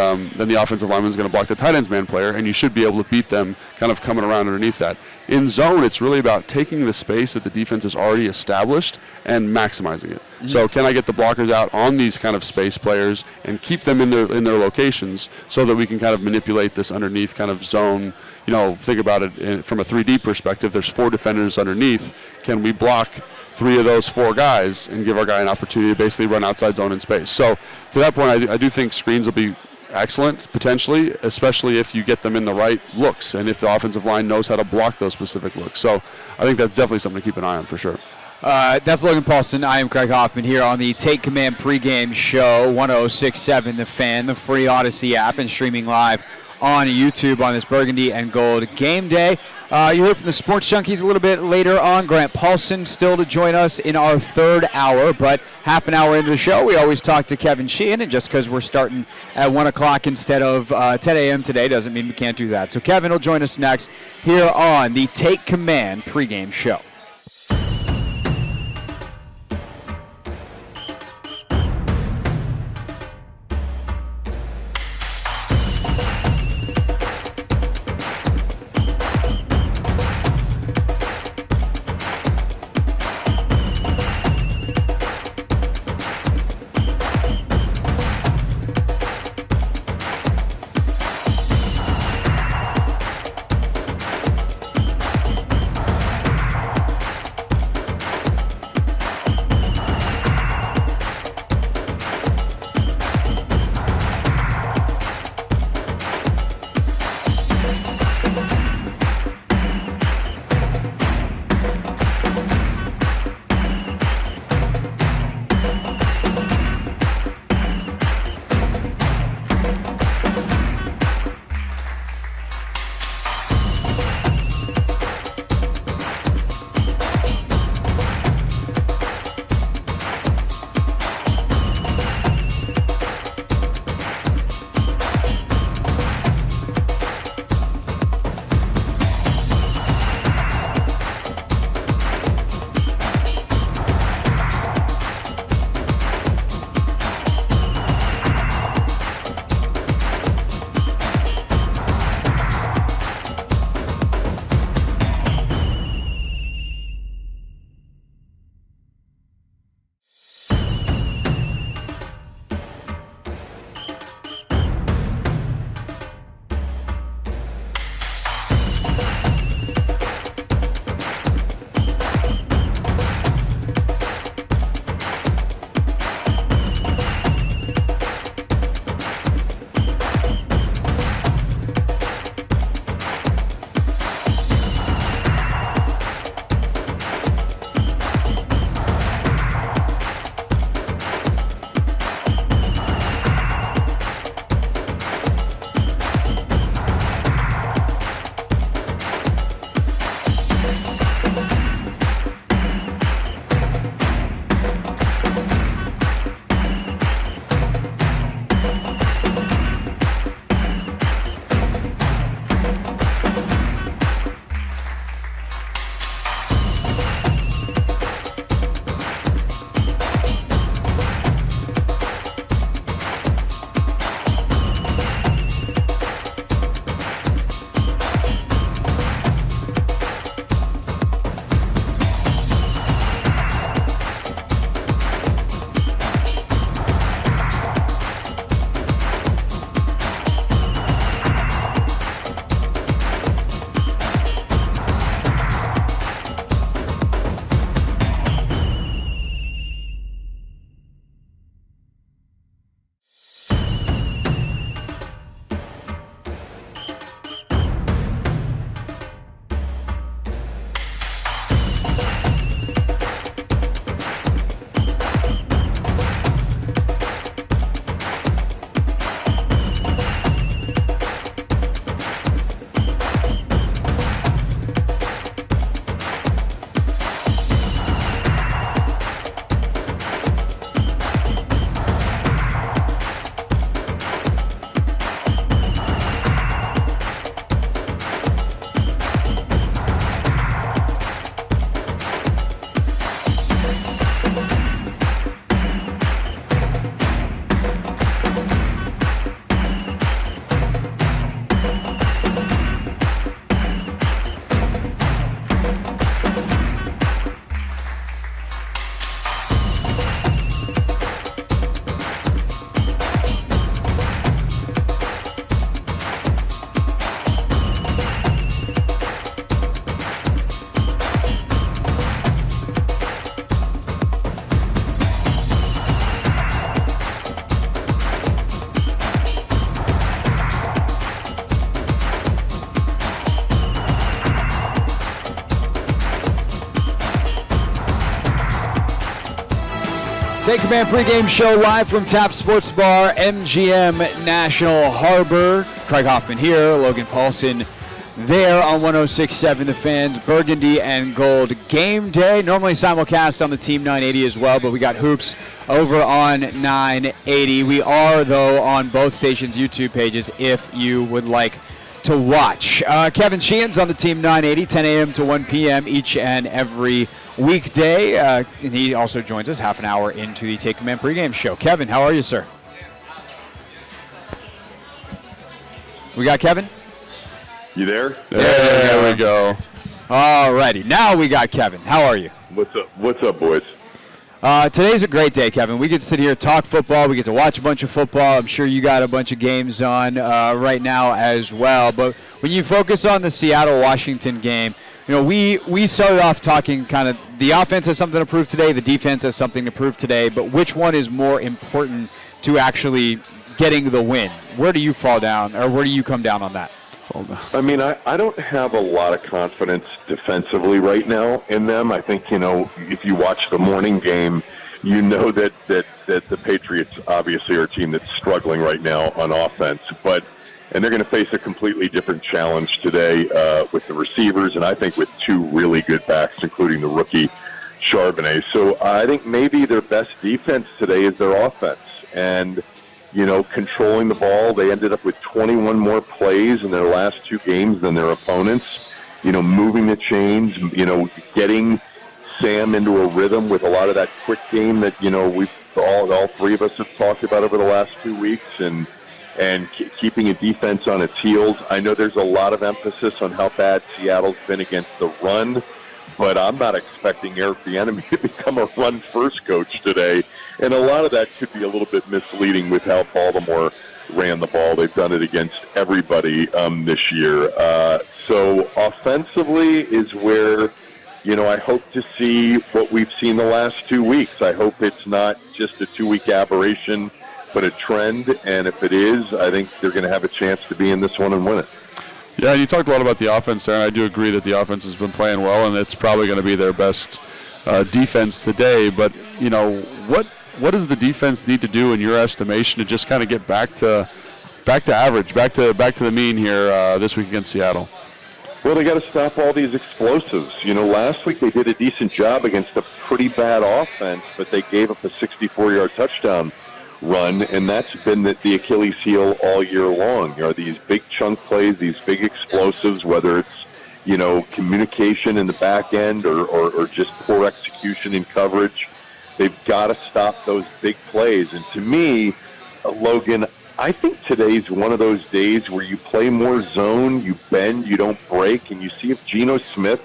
offensive lineman is going to block the tight end's man player, and you should be able to beat them kind of coming around underneath that. In zone, it's really about taking the space that the defense has already established and maximizing it. Mm-hmm. So can I get the blockers out on these kind of space players and keep them in their locations so that we can kind of manipulate this underneath kind of zone? You know, think about it from a 3D perspective. There's 4 defenders underneath. Can we block 3 of those 4 guys and give our guy an opportunity to basically run outside zone in space? So to that point, I do think screens will be excellent, potentially, especially if you get them in the right looks and if the offensive line knows how to block those specific looks. So I think that's definitely something to keep an eye on for sure. That's Logan Paulsen. I am Craig Hoffman here on the Take Command pregame show, 106.7 The Fan, the free Odyssey app, and streaming live on YouTube on this Burgundy and Gold game day. You heard from the Sports Junkies a little bit later on. Grant Paulsen still to join us in our 3rd hour, but half an hour into the show, we always talk to Kevin Sheehan, and just because we're starting at 1 o'clock instead of 10 a.m. today doesn't mean we can't do that. So Kevin will join us next here on the Take Command pregame show. Take Command pregame show live from Tap Sports Bar, MGM National Harbor. Craig Hoffman here, Logan Paulsen there on 106.7 The Fans, Burgundy and Gold game day. Normally simulcast on the Team 980 as well, but we got hoops over on 980. We are, though, on both stations' YouTube pages if you would like to watch. Kevin Sheehan's on the Team 980, 10 a.m. to 1 p.m. each and every weekday. And he also joins us half an hour into the Take Command pregame show. Kevin, how are you, sir? We got Kevin? You there? There we go. All righty. Now we got Kevin. How are you? What's up, boys? Today's a great day, Kevin. We get to sit here, talk football. We get to watch a bunch of football. I'm sure you got a bunch of games on right now as well. But when you focus on the Seattle-Washington game, you know, we started off talking kind of the offense has something to prove today, the defense has something to prove today, but which one is more important to actually getting the win? Where do you fall down, or where do you come down on that? I mean, I don't have a lot of confidence defensively right now in them. I think, you know, if you watch the morning game, you know that the Patriots obviously are a team that's struggling right now on offense. And they're going to face a completely different challenge today with the receivers, and I think with two really good backs, including the rookie Charbonnet. So I think maybe their best defense today is their offense. And you know, controlling the ball. They ended up with 21 more plays in their last two games than their opponents. You know, moving the chains, you know, getting Sam into a rhythm with a lot of that quick game that, you know, we've all three of us have talked about over the last 2 weeks, and keeping a defense on its heels. I know there's a lot of emphasis on how bad Seattle's been against the run, but I'm not expecting Eric Bieniemy to become a run-first coach today. And a lot of that could be a little bit misleading with how Baltimore ran the ball. They've done it against everybody this year. So offensively is where, you know, I hope to see what we've seen the last 2 weeks. I hope it's not just a 2-week aberration, but a trend. And if it is, I think they're going to have a chance to be in this one and win it. Yeah, you talked a lot about the offense there, and I do agree that the offense has been playing well, and it's probably going to be their best defense today. But, you know, what does the defense need to do in your estimation to just kind of get back to average, back to the mean here this week against Seattle? Well, they got to stop all these explosives. You know, last week they did a decent job against a pretty bad offense, but they gave up a 64-yard touchdown run, and that's been the Achilles heel all year long. You know, these big chunk plays, these big explosives, whether it's, you know, communication in the back end or just poor execution in coverage. They've got to stop those big plays. And to me, Logan, I think today's one of those days where you play more zone, you bend, you don't break, and you see if Geno Smith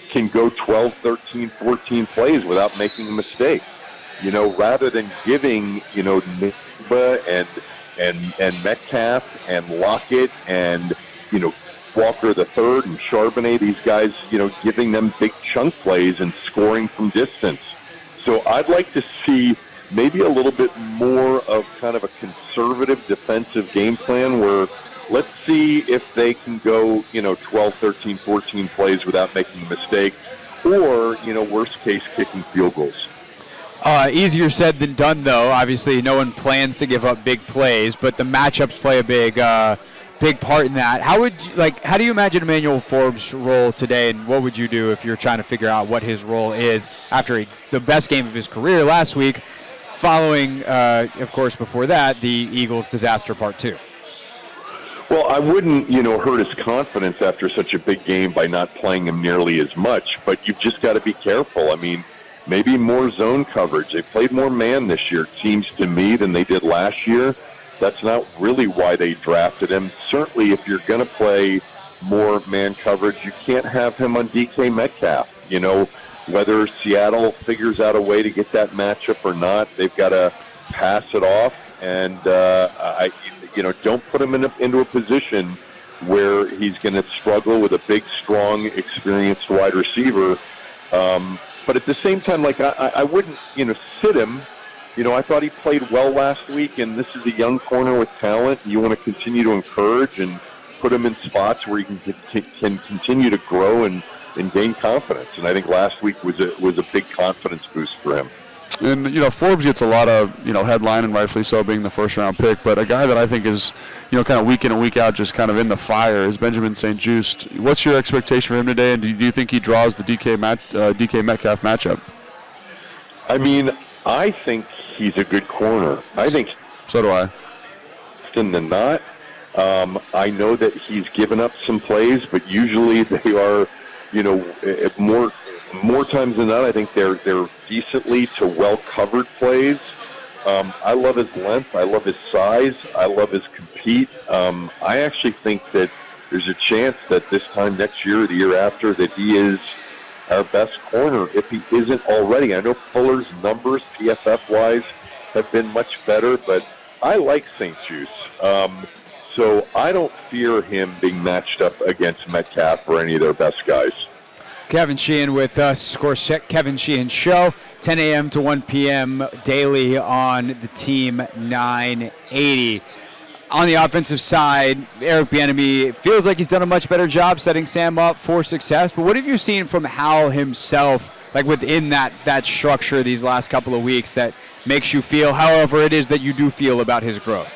can go 12, 13, 14 plays without making a mistake. You know, rather than giving, you know, Nigba and Metcalf and Lockett and, you know, Walker the third and Charbonnet, these guys, you know, giving them big chunk plays and scoring from distance. So I'd like to see maybe a little bit more of kind of a conservative defensive game plan where let's see if they can go, you know, 12, 13, 14 plays without making a mistake, or, you know, worst case, kicking field goals. Easier said than done, though. Obviously, no one plans to give up big plays, but the matchups play a big part in that. How do you imagine Emmanuel Forbes' role today, and what would you do if you're trying to figure out what his role is after the best game of his career last week, following, of course, before that, the Eagles' disaster part 2? Well, I wouldn't, you know, hurt his confidence after such a big game by not playing him nearly as much, but you've just got to be careful. I mean, maybe more zone coverage. They played more man this year, it seems to me, than they did last year. That's not really why they drafted him. Certainly, if you're going to play more man coverage, you can't have him on DK Metcalf. You know, whether Seattle figures out a way to get that matchup or not, they've got to pass it off. And, don't put him into a position where he's going to struggle with a big, strong, experienced wide receiver. But at the same time, like, I wouldn't, sit him. I thought he played well last week, and this is a young corner with talent. You want to continue to encourage and put him in spots where he can continue to grow and gain confidence. And I think last week was a big confidence boost for him. And, Forbes gets a lot of, headline, and rightfully so, being the first-round pick. But a guy that I think is, kind of week in and week out just kind of in the fire is Benjamin St-Juste. What's your expectation for him today, and do you think he draws the DK Metcalf matchup? I mean, I think he's a good corner. I think so do I. Than not. I know that he's given up some plays, but usually they are, more times than not, I think they're decently to well-covered plays. I love his length. I love his size. I love his compete. I actually think that there's a chance that this time next year or the year after that he is our best corner, if he isn't already. I know Fuller's numbers, PFF-wise, have been much better, but I like St-Juste. So I don't fear him being matched up against Metcalf or any of their best guys. Kevin Sheehan with us, of course, Kevin Sheehan Show, 10 a.m. to 1 p.m. daily on the Team 980. On the offensive side, Eric Bieniemy feels like he's done a much better job setting Sam up for success. But what have you seen from Howell himself, like within that structure these last couple of weeks, that makes you feel, however it is that you do feel about his growth?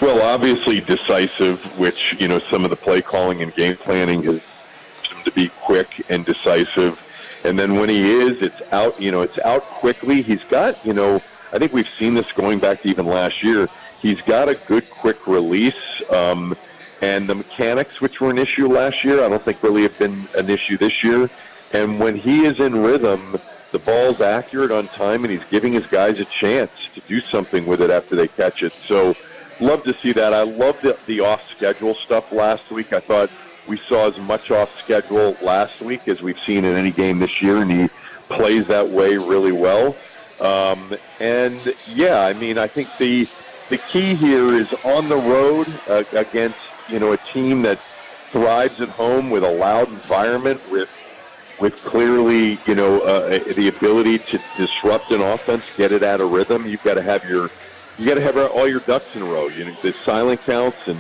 Well, obviously decisive, which, some of the play calling and game planning has to be quick and decisive. And then when he is, it's out quickly. He's got, I think we've seen this going back to even last year. He's got a good quick release. And the mechanics, which were an issue last year, I don't think really have been an issue this year. And when he is in rhythm, the ball's accurate on time, and he's giving his guys a chance to do something with it after they catch it. So love to see that. I loved the off-schedule stuff last week. I thought we saw as much off-schedule last week as we've seen in any game this year, and he plays that way really well. And, yeah, I mean, I think the key here is on the road against, a team that thrives at home with a loud environment, with clearly, the ability to disrupt an offense, get it out of rhythm. You've got to have all your ducks in a row. The silent counts and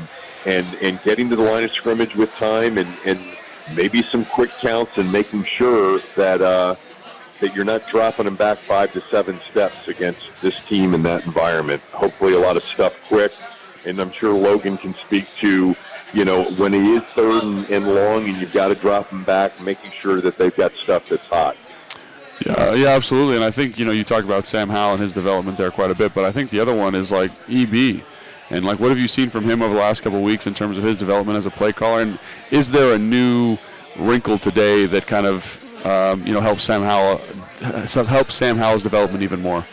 getting to the line of scrimmage with time and maybe some quick counts and making sure that you're not dropping them back 5 to 7 steps against this team in that environment. Hopefully a lot of stuff quick, and I'm sure Logan can speak to, when he is third and long and you've got to drop them back, making sure that they've got stuff that's hot. Yeah, absolutely. And I think, you talk about Sam Howell and his development there quite a bit, but I think the other one is like EB. And like, what have you seen from him over the last couple of weeks in terms of his development as a play caller? And is there a new wrinkle today that kind of, helps Sam Howell's development even more?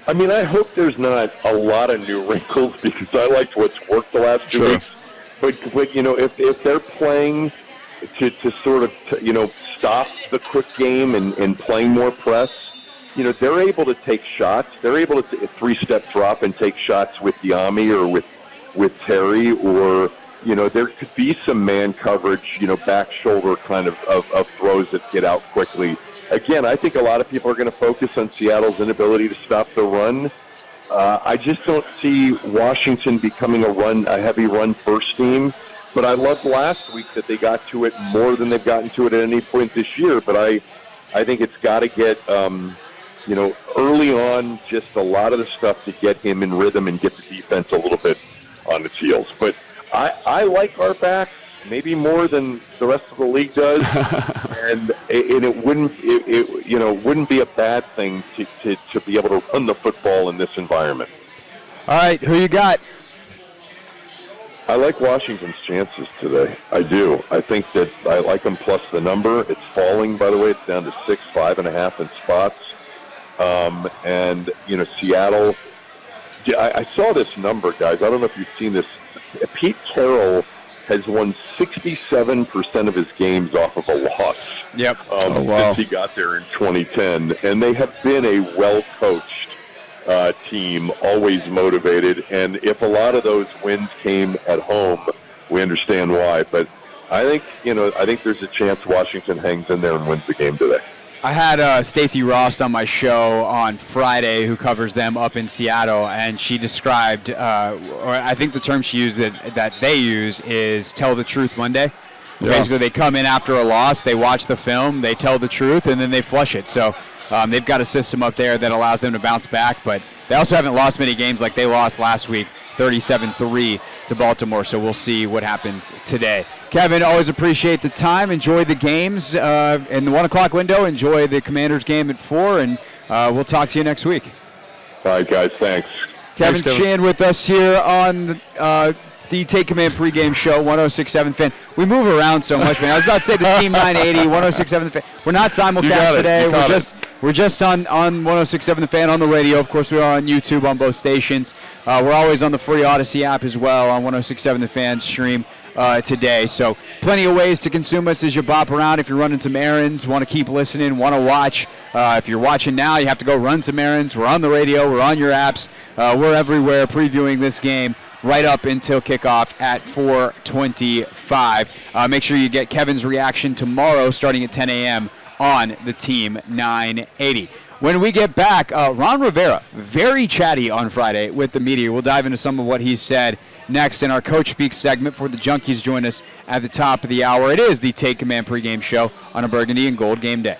I mean, I hope there's not a lot of new wrinkles because I liked what's worked the last 2 weeks. But if they're playing to sort of, stop the quick game and playing more press, they're able to take shots. They're able to three-step drop and take shots with Diami or with Terry, or, there could be some man coverage, back shoulder kind of throws that get out quickly. Again, I think a lot of people are going to focus on Seattle's inability to stop the run. I just don't see Washington becoming a heavy run-first team. But I loved last week that they got to it more than they've gotten to it at any point this year. But I think it's got to get, early on, just a lot of the stuff to get him in rhythm and get the defense a little bit on its heels. But I like our backs maybe more than the rest of the league does, and it wouldn't be a bad thing to be able to run the football in this environment. All right, who you got? I like Washington's chances today. I do. I think that I like them plus the number. It's falling, by the way. It's down to 5.5 in spots. And, Seattle, I saw this number, guys. I don't know if you've seen this. Pete Carroll has won 67% of his games off of a loss. Yep. Since he got there in 2010. And they have been a well-coached team, always motivated, and if a lot of those wins came at home, we understand why. But I think there's a chance Washington hangs in there and wins the game today. I had Stacey Rost on my show on Friday, who covers them up in Seattle, and she described, or I think the term she used that they use is "tell the truth Monday." Yeah. Basically, they come in after a loss, they watch the film, they tell the truth, and then they flush it. So They've got a system up there that allows them to bounce back, but they also haven't lost many games like they lost last week, 37-3 to Baltimore, so we'll see what happens today. Kevin, always appreciate the time. Enjoy the games in the 1 o'clock window. Enjoy the Commanders game at 4, and we'll talk to you next week. All right, guys, thanks. Kevin Sheehan with us here on the Take Command pregame show, 106.7 Fan. We move around so much, man. I was about to say the Team 980, 106.7 The Fan. We're not simulcast today. We're just on 106.7 The Fan on the radio. Of course, we are on YouTube on both stations. We're always on the free Odyssey app as well on 106.7 The Fan stream today. So plenty of ways to consume us as you bop around. If you're running some errands, want to keep listening, want to watch. If you're watching now, you have to go run some errands. We're on the radio. We're on your apps. We're everywhere previewing this game right up until kickoff at 4:25. Make sure you get Kevin's reaction tomorrow starting at 10 a.m. on the Team 980. When we get back, Ron Rivera, very chatty on Friday with the media. We'll dive into some of what he said next in our Coach Speaks segment for the Junkies. Join us at the top of the hour. It is the Take Command pregame show on a Burgundy and Gold game day.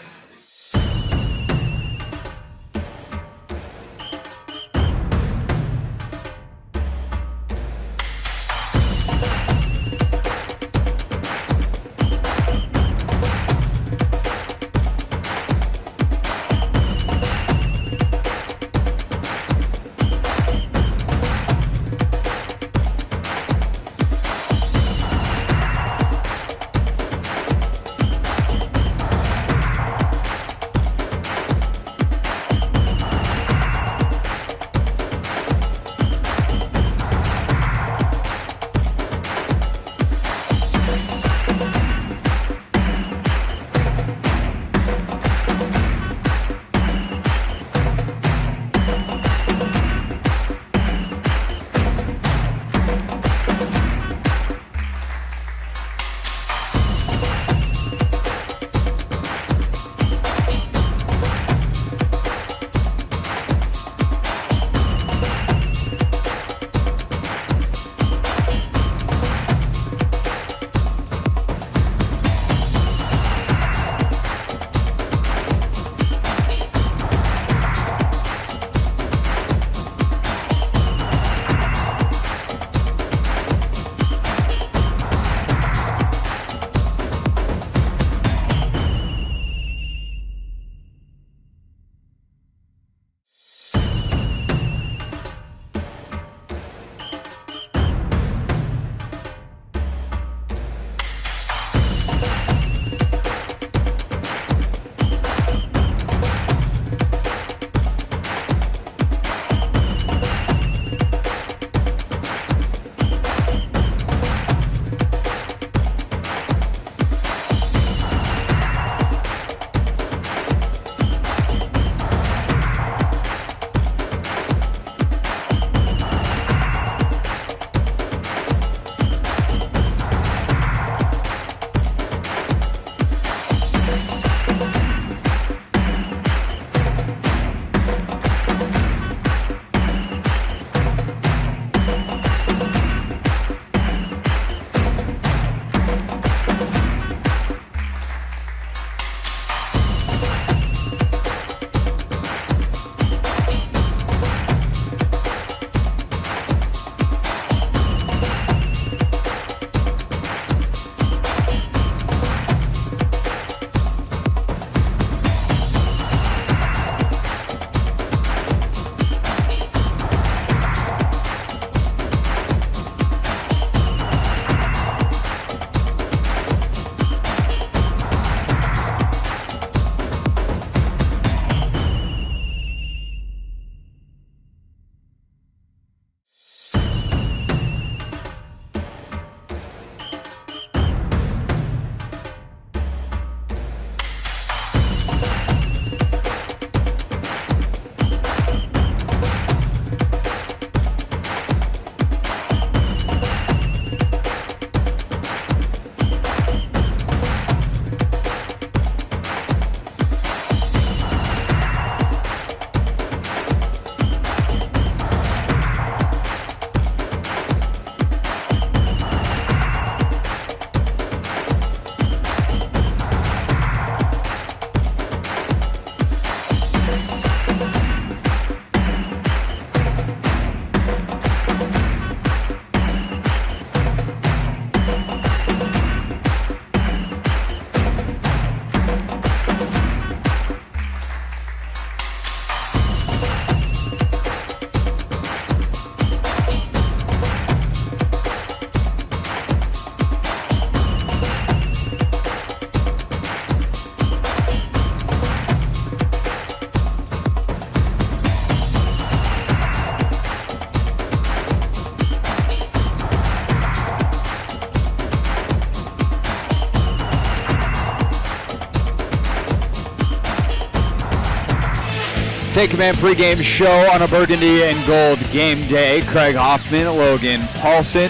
Take Command pregame show on a burgundy and gold game day. Craig Hoffman, Logan Paulsen.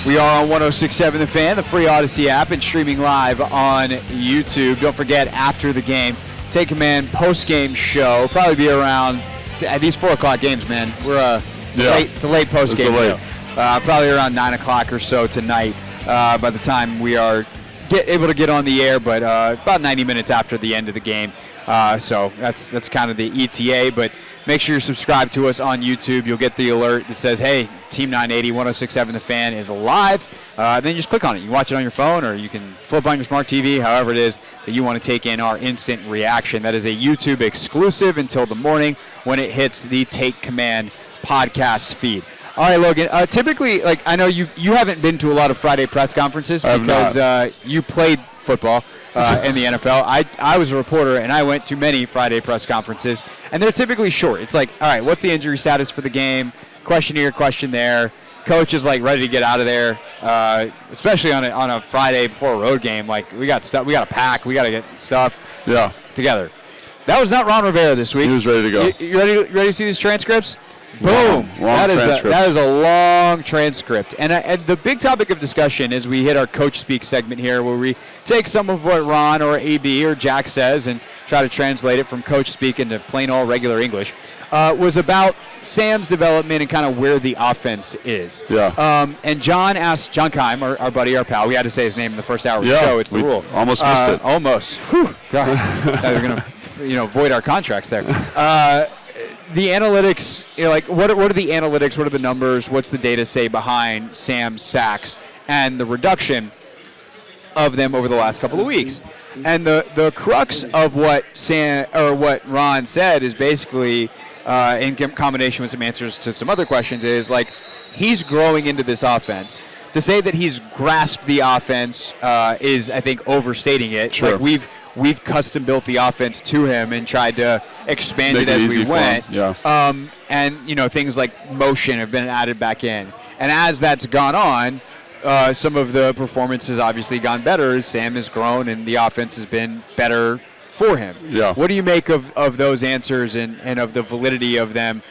We are on 106.7 The Fan, the free Odyssey app, and streaming live on YouTube. Don't forget, after the game, Take Command postgame show. Probably be around at these 4 o'clock games, man. We're it's a late postgame show. Probably around 9 o'clock or so tonight by the time we are able to get on the air, but about 90 minutes after the end of the game. So that's kind of the ETA, but make sure you're subscribed to us on YouTube. You'll get the alert that says, hey, Team 980, 106.7 The Fan is live. Then you just click on it. You can watch it on your phone, or you can flip on your smart TV, however it is that you want to take in our instant reaction. That is a YouTube exclusive until the morning when it hits the Take Command podcast feed. All right, Logan. Typically, I know you haven't been to a lot of Friday press conferences because you played football in the NFL. I was a reporter, and I went to many Friday press conferences, and they're typically short. It's like, all right, what's the injury status for the game? Question here, question there. Coach is ready to get out of there, especially on a Friday before a road game. We got stuff, we got to pack, we got to get stuff together. That was not Ron Rivera this week. He was ready to go. You ready to see these transcripts? Boom! Long transcript. That is a long transcript. And the big topic of discussion as we hit our Coach Speak segment here, where we take some of what Ron or AB or Jack says and try to translate it from Coach Speak into plain old regular English, was about Sam's development and kind of where the offense is. Yeah. And John Keim, our buddy, our pal, we had to say his name in the first hour of the show. It's the rule. Almost missed it. Almost. Whew. God. They're going to void our contracts there. The analytics, what are the analytics? What are the numbers? What's the data say behind Sam's sacks and the reduction of them over the last couple of weeks? And the crux of what Ron said is basically, in combination with some answers to some other questions, is he's growing into this offense. To say that he's grasped the offense is, I think, overstating it. Sure. We've custom built the offense to him and tried to expand it as we went. Yeah. And things like motion have been added back in. And as that's gone on, some of the performances obviously gone better as Sam has grown and the offense has been better for him. Yeah. What do you make of those answers and of the validity of them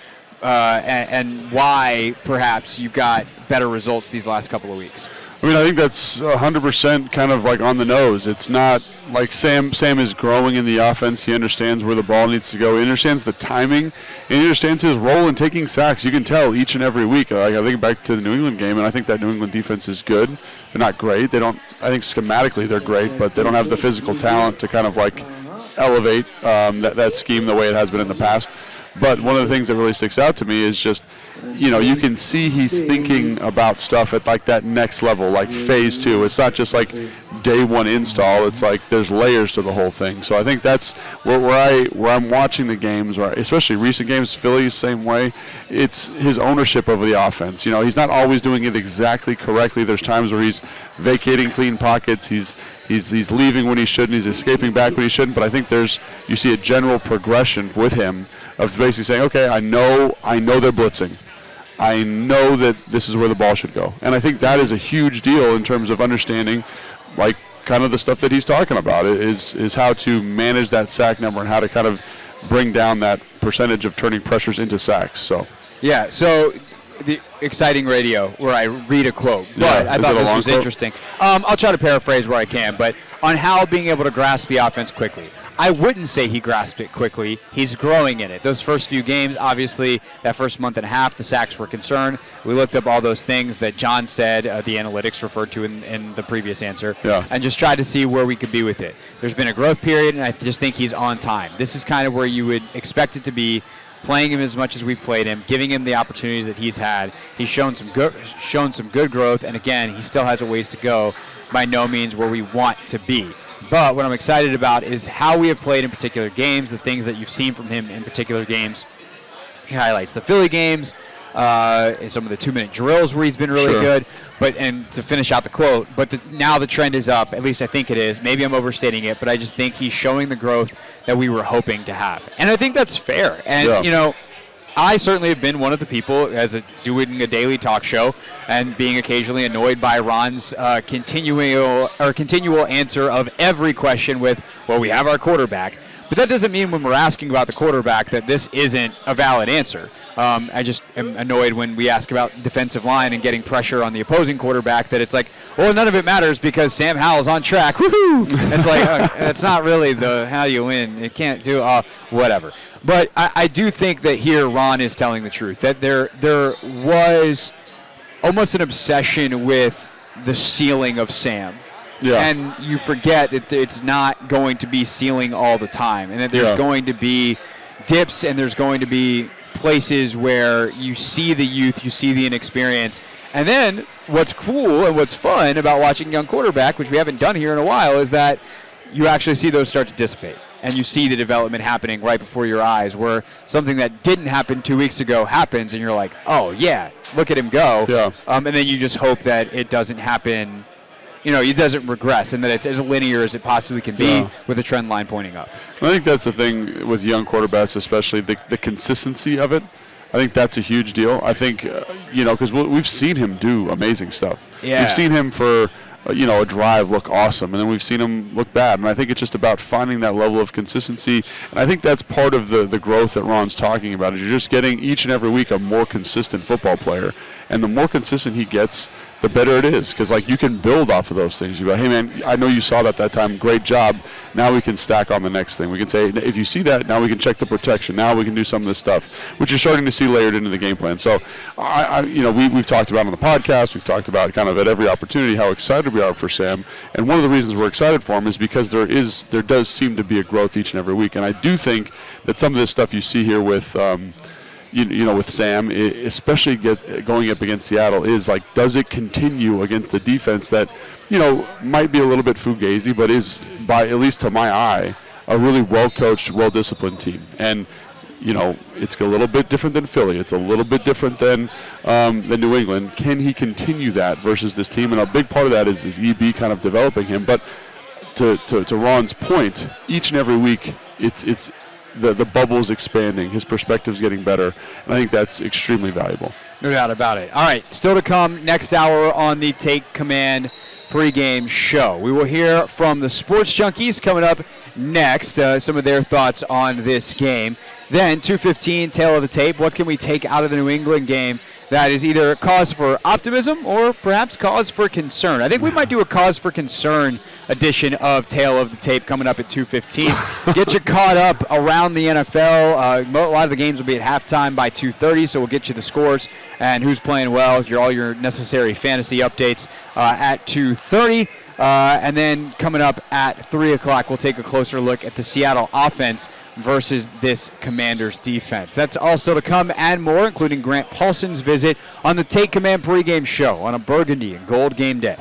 and why perhaps you've got better results these last couple of weeks? I mean, I think that's 100% kind of on the nose. It's not like Sam is growing in the offense. He understands where the ball needs to go. He understands the timing, and he understands his role in taking sacks. You can tell each and every week. I think back to the New England game, and I think that New England defense is good. They're not great. I think schematically they're great, but they don't have the physical talent to kind of elevate that scheme the way it has been in the past. But one of the things that really sticks out to me is just, you can see he's thinking about stuff at that next level, phase 2. It's not just day 1 install. It's there's layers to the whole thing. So I think that's where I'm watching the games, especially recent games, Philly, same way. It's his ownership over the offense. He's not always doing it exactly correctly. There's times where he's vacating clean pockets. He's leaving when he shouldn't. He's escaping back when he shouldn't. But I think you see a general progression with him of basically saying, okay, I know they're blitzing. I know that this is where the ball should go. And I think that is a huge deal in terms of understanding, kind of the stuff that he's talking about is how to manage that sack number and how to kind of bring down that percentage of turning pressures into sacks. So the exciting radio where I read a quote, but I thought this was interesting. I'll try to paraphrase where I can, but on how being able to grasp the offense quickly. I wouldn't say he grasped it quickly. He's growing in it. Those first few games, obviously, that first month and a half, the sacks were concerned. We looked up all those things that John said, the analytics referred to in the previous answer, and just tried to see where we could be with it. There's been a growth period, and I just think he's on time. This is kind of where you would expect it to be, playing him as much as we've played him, giving him the opportunities that he's had. He's shown some good growth, and again, he still has a ways to go. By no means where we want to be. But what I'm excited about is how we have played in particular games, the things that you've seen from him in particular games. He highlights the Philly games, and some of the 2-minute drills where he's been really good. And to finish out the quote, now the trend is up, at least I think it is. Maybe I'm overstating it, but I just think he's showing the growth that we were hoping to have. And I think that's fair. And, I certainly have been one of the people, doing a daily talk show and being occasionally annoyed by Ron's continual answer of every question with, well, we have our quarterback. But that doesn't mean when we're asking about the quarterback that this isn't a valid answer. I just am annoyed when we ask about defensive line and getting pressure on the opposing quarterback that it's like, well, none of it matters because Sam Howell's on track. Woohoo! It's like, it's not really the how you win. It can't do whatever. But I do think that here Ron is telling the truth, that there was almost an obsession with the ceiling of Sam. Yeah. And you forget that it's not going to be ceiling all the time, and that there's going to be dips and there's going to be places where you see the youth, you see the inexperience. And then what's cool and what's fun about watching young quarterback, which we haven't done here in a while, is that you actually see those start to dissipate. And you see the development happening right before your eyes, where something that didn't happen 2 weeks ago happens, and you're like, oh, yeah, look at him go. Yeah. And then you just hope that it doesn't happen, it doesn't regress, and that it's as linear as it possibly can be with a trend line pointing up. I think that's the thing with young quarterbacks, especially the consistency of it. I think that's a huge deal. I think, because we've seen him do amazing stuff. Yeah. We've seen him for a drive look awesome, and then we've seen him look bad. And I think it's just about finding that level of consistency. And I think that's part of the growth that Ron's talking about, is you're just getting each and every week a more consistent football player. And the more consistent he gets, the better it is, because you can build off of those things. You go, hey man, I know you saw that time, great job. Now we can stack on the next thing. We can say, if you see that, now we can check the protection. Now we can do some of this stuff, which you're starting to see layered into the game plan. So, we've talked about on the podcast, we've talked about kind of at every opportunity how excited we are for Sam. And one of the reasons we're excited for him is because there does seem to be a growth each and every week. And I do think that some of this stuff you see here with with Sam, especially going up against Seattle, is like, does it continue against the defense that, might be a little bit fugazi, but is, by at least to my eye, a really well-coached, well-disciplined team. And, it's a little bit different than Philly. It's a little bit different than New England. Can he continue that versus this team? And a big part of that is EB kind of developing him. But to Ron's point, each and every week, it's the bubble's expanding, his perspective's getting better, and I think that's extremely valuable. No doubt about it. All right, still to come next hour on the Take Command pregame show. We will hear from the Sports Junkies coming up next, some of their thoughts on this game. Then 2:15, tail of the tape. What can we take out of the New England game that is either cause for optimism or perhaps cause for concern? I think we might do a cause for concern edition of Tail of the Tape coming up at 2:15. Get you caught up around the NFL. A lot of the games will be at halftime by 2:30, so we'll get you the scores and who's playing well, all your necessary fantasy updates at 2:30. And then coming up at 3 o'clock, we'll take a closer look at the Seattle offense versus this Commanders defense. That's all still to come and more, including Grant Paulsen's visit on the Take Command pregame show on a Burgundy and Gold game day.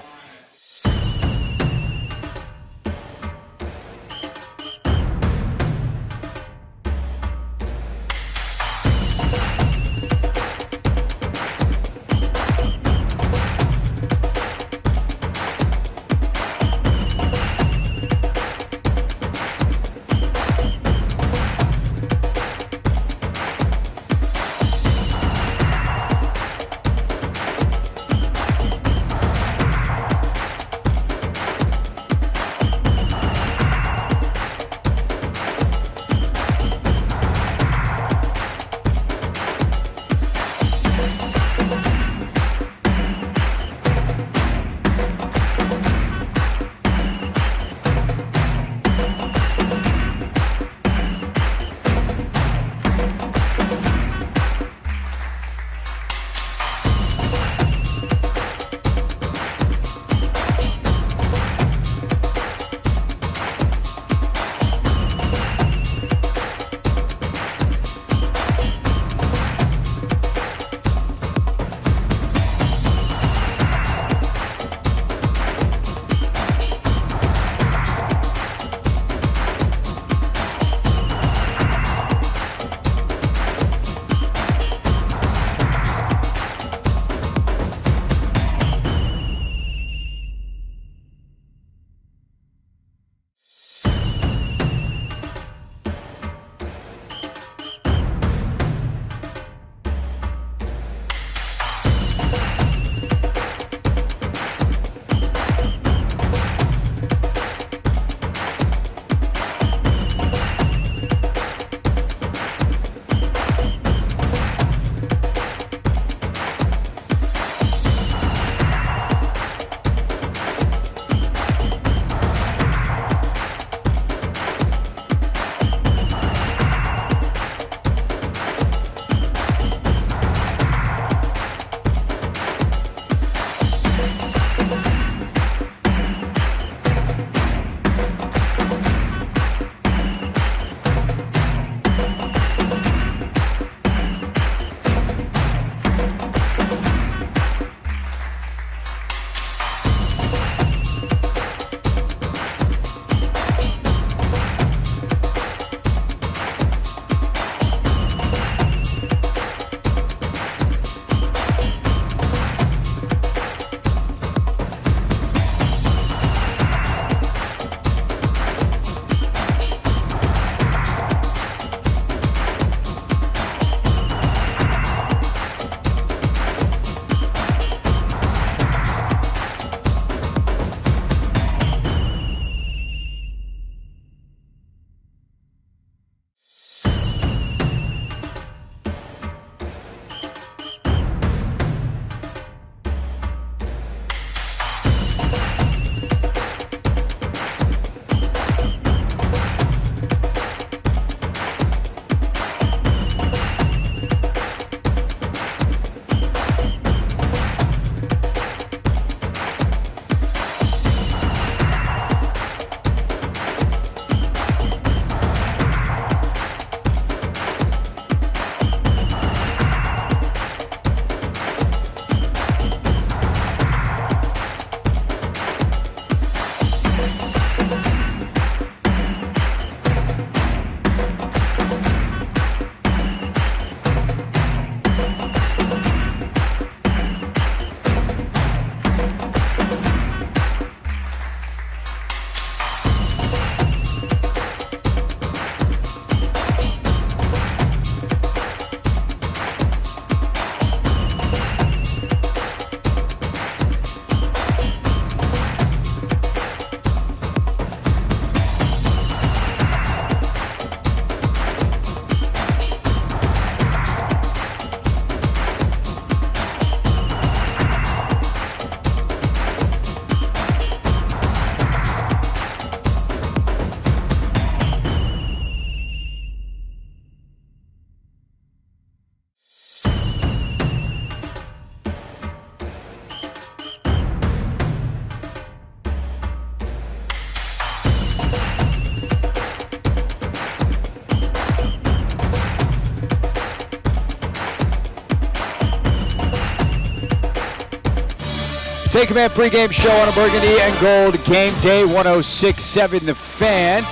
Take Command pregame show on a Burgundy and Gold game day 106.7 The Fan.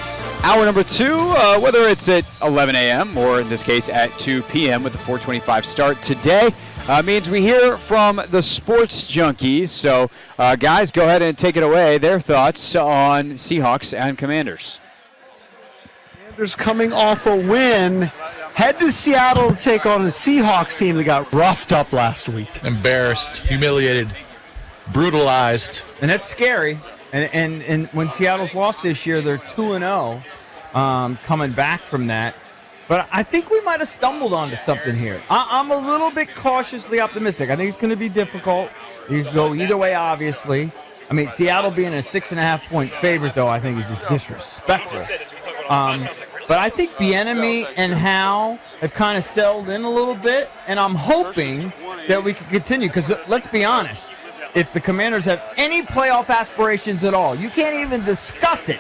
Hour number 2, whether it's at 11 a.m. or in this case at 2 p.m. with the 4:25 start today, means we hear from the sports junkies. So, guys, go ahead and take it away. Their thoughts on Seahawks and Commanders. Commanders coming off a win. Head to Seattle to take on a Seahawks team that got roughed up last week. Embarrassed, humiliated, brutalized. And that's scary. And when Seattle's lost this year, they're 2-0 coming back from that. But I think we might have stumbled onto something here. I'm a little bit cautiously optimistic. I think it's going to be difficult. You can go either way, obviously. I mean, Seattle being a 6.5-point favorite, though, I think is just disrespectful. But I think Bieniemy and Howell have kind of settled in a little bit, and I'm hoping that we can continue. Because let's be honest, if the Commanders have any playoff aspirations at all, you can't even discuss it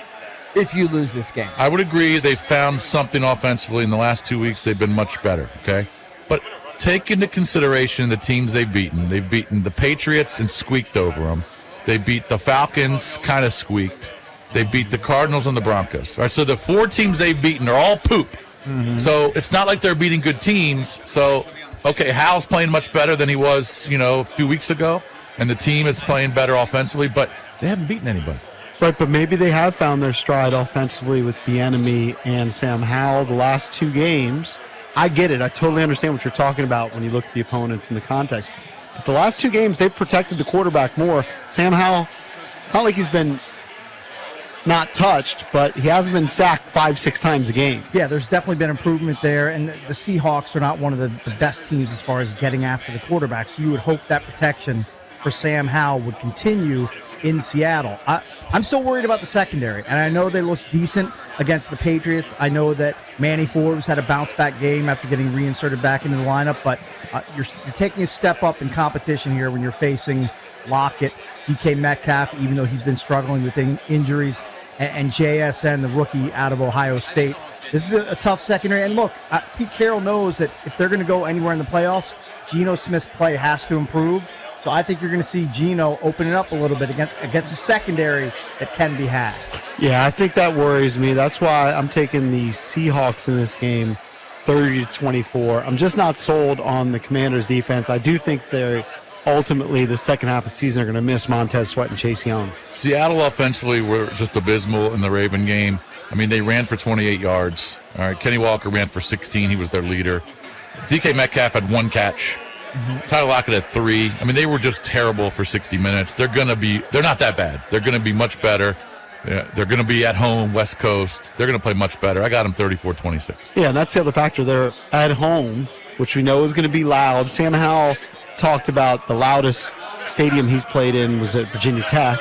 if you lose this game. I would agree they found something offensively in the last 2 weeks. They've been much better, okay? But take into consideration the teams they've beaten. They've beaten the Patriots and squeaked over them. They beat the Falcons, kind of squeaked. They beat the Cardinals and the Broncos. All right, so the 4 teams they've beaten are all poop. Mm-hmm. So it's not like they're beating good teams. So, okay, Howell's playing much better than he was, a few weeks ago. And the team is playing better offensively, but they haven't beaten anybody. Right, but maybe they have found their stride offensively with Bieniemy and Sam Howell the last 2 games. I get it. I totally understand what you're talking about when you look at the opponents in the context. But the last 2 games, they've protected the quarterback more. Sam Howell, it's not like he's been not touched, but he hasn't been sacked 5-6 times a game. Yeah, there's definitely been improvement there, and the Seahawks are not one of the best teams as far as getting after the quarterback, so you would hope that protection for Sam Howell would continue in Seattle. I'm still worried about the secondary, and I know they look decent against the Patriots. I know that Manny Forbes had a bounce-back game after getting reinserted back into the lineup, but you're taking a step up in competition here when you're facing Lockett, DK Metcalf, even though he's been struggling with injuries, and JSN, the rookie out of Ohio State. This is a tough secondary, and look, Pete Carroll knows that if they're going to go anywhere in the playoffs, Geno Smith's play has to improve. So I think you're going to see Geno open it up a little bit against a secondary that can be had. Yeah, I think that worries me. That's why I'm taking the Seahawks in this game, 30-24. I'm just not sold on the Commanders' defense. I do think they're ultimately the second half of the season are going to miss Montez Sweat and Chase Young. Seattle offensively were just abysmal in the Raven game. I mean, they ran for 28 yards. All right, Kenny Walker ran for 16. He was their leader. DK Metcalf had 1 catch. Mm-hmm. Tyler Lockett had 3. I mean, they were just terrible for 60 minutes. They're not that bad. They're going to be much better. They're going to be at home, West Coast. They're going to play much better. I got them 34-26. Yeah, and that's the other factor. They're at home, which we know is going to be loud. Sam Howell talked about the loudest stadium he's played in was at Virginia Tech.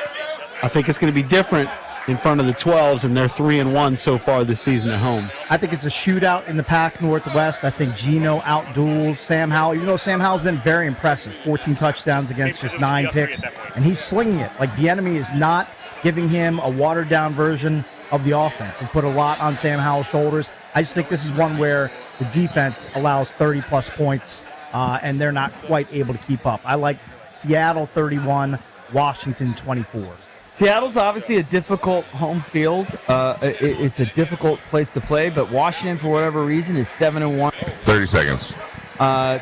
I think it's going to be different in front of the 12s, and they're 3-1 so far this season at home. I think it's a shootout in the Pac Northwest. I think Geno outduels Sam Howell. Even though Sam Howell's been very impressive, 14 touchdowns against just 9 picks, and he's slinging it. Like, Bieniemy is not giving him a watered-down version of the offense and put a lot on Sam Howell's shoulders. I just think this is one where the defense allows 30-plus points, and they're not quite able to keep up. I like Seattle 31, Washington 24. Seattle's obviously a difficult home field. It's a difficult place to play, but Washington, for whatever reason, is 7-1. 30 seconds.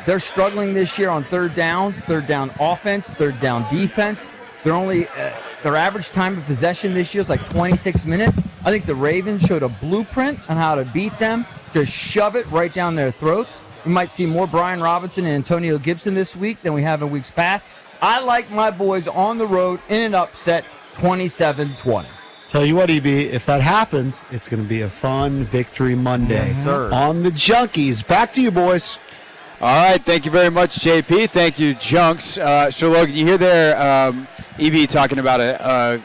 They're struggling this year on third downs, third down offense, third down defense. Their average time of possession this year is like 26 minutes. I think the Ravens showed a blueprint on how to beat them, just shove it right down their throats. We might see more Brian Robinson and Antonio Gibson this week than we have in weeks past. I like my boys on the road in an upset, 27-20. Tell you what, EB, if that happens, it's going to be a fun Victory Monday on the Junkies. Back to you, boys. All right, thank you very much, JP. Thank you, Junks. So, Logan, you hear there EB talking about a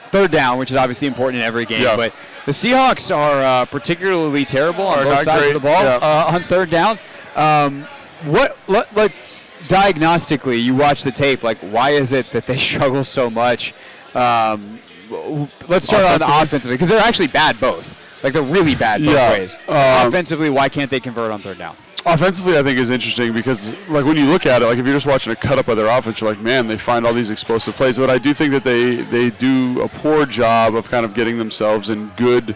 third down, which is obviously important in every game. Yeah. But the Seahawks are particularly terrible on both sides of the ball on third down. Like diagnostically, you watch the tape. Like, why is it that they struggle so much? Let's start on the offensively, because they're actually bad both. Like, they're really bad both ways. Offensively, why can't they convert on third down? Offensively, I think is interesting because, like, when you look at it, like if you're just watching a cut up of their offense, you're like, man, they find all these explosive plays. But I do think that they do a poor job of kind of getting themselves in good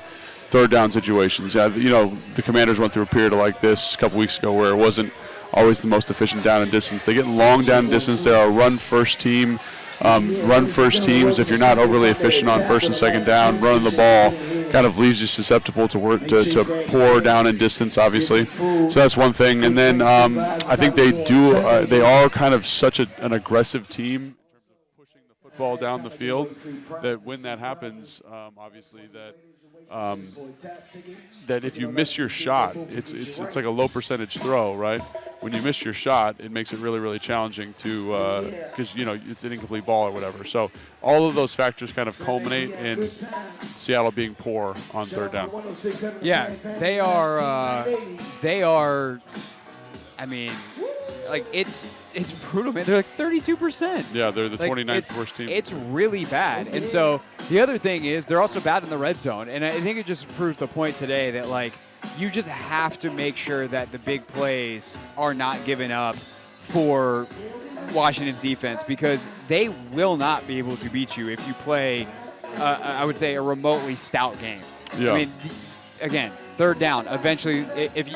third down situations. Yeah, the Commanders went through a period like this a couple weeks ago where it wasn't always the most efficient down and distance. They get long down and distance. They're a run-first team. Run-first teams, if you're not overly efficient on first and second down, running the ball kind of leaves you susceptible to poor down and distance, obviously. So that's one thing. And then I think they are kind of such an aggressive team in terms of pushing the football down the field that when that happens, obviously that if you miss your shot, it's like a low percentage throw, right? When you miss your shot, it makes it really, really challenging to because it's an incomplete ball or whatever. So all of those factors kind of culminate in Seattle being poor on third down. Yeah, they are. I mean, like it's brutal, man. They're like 32%. Yeah, they're the 29th worst team. It's really bad. And so the other thing is they're also bad in the red zone. And I think it just proves the point today that, like, you just have to make sure that the big plays are not given up for Washington's defense, because they will not be able to beat you if you play, I would say, a remotely stout game. Yeah. I mean, again, third down. Eventually,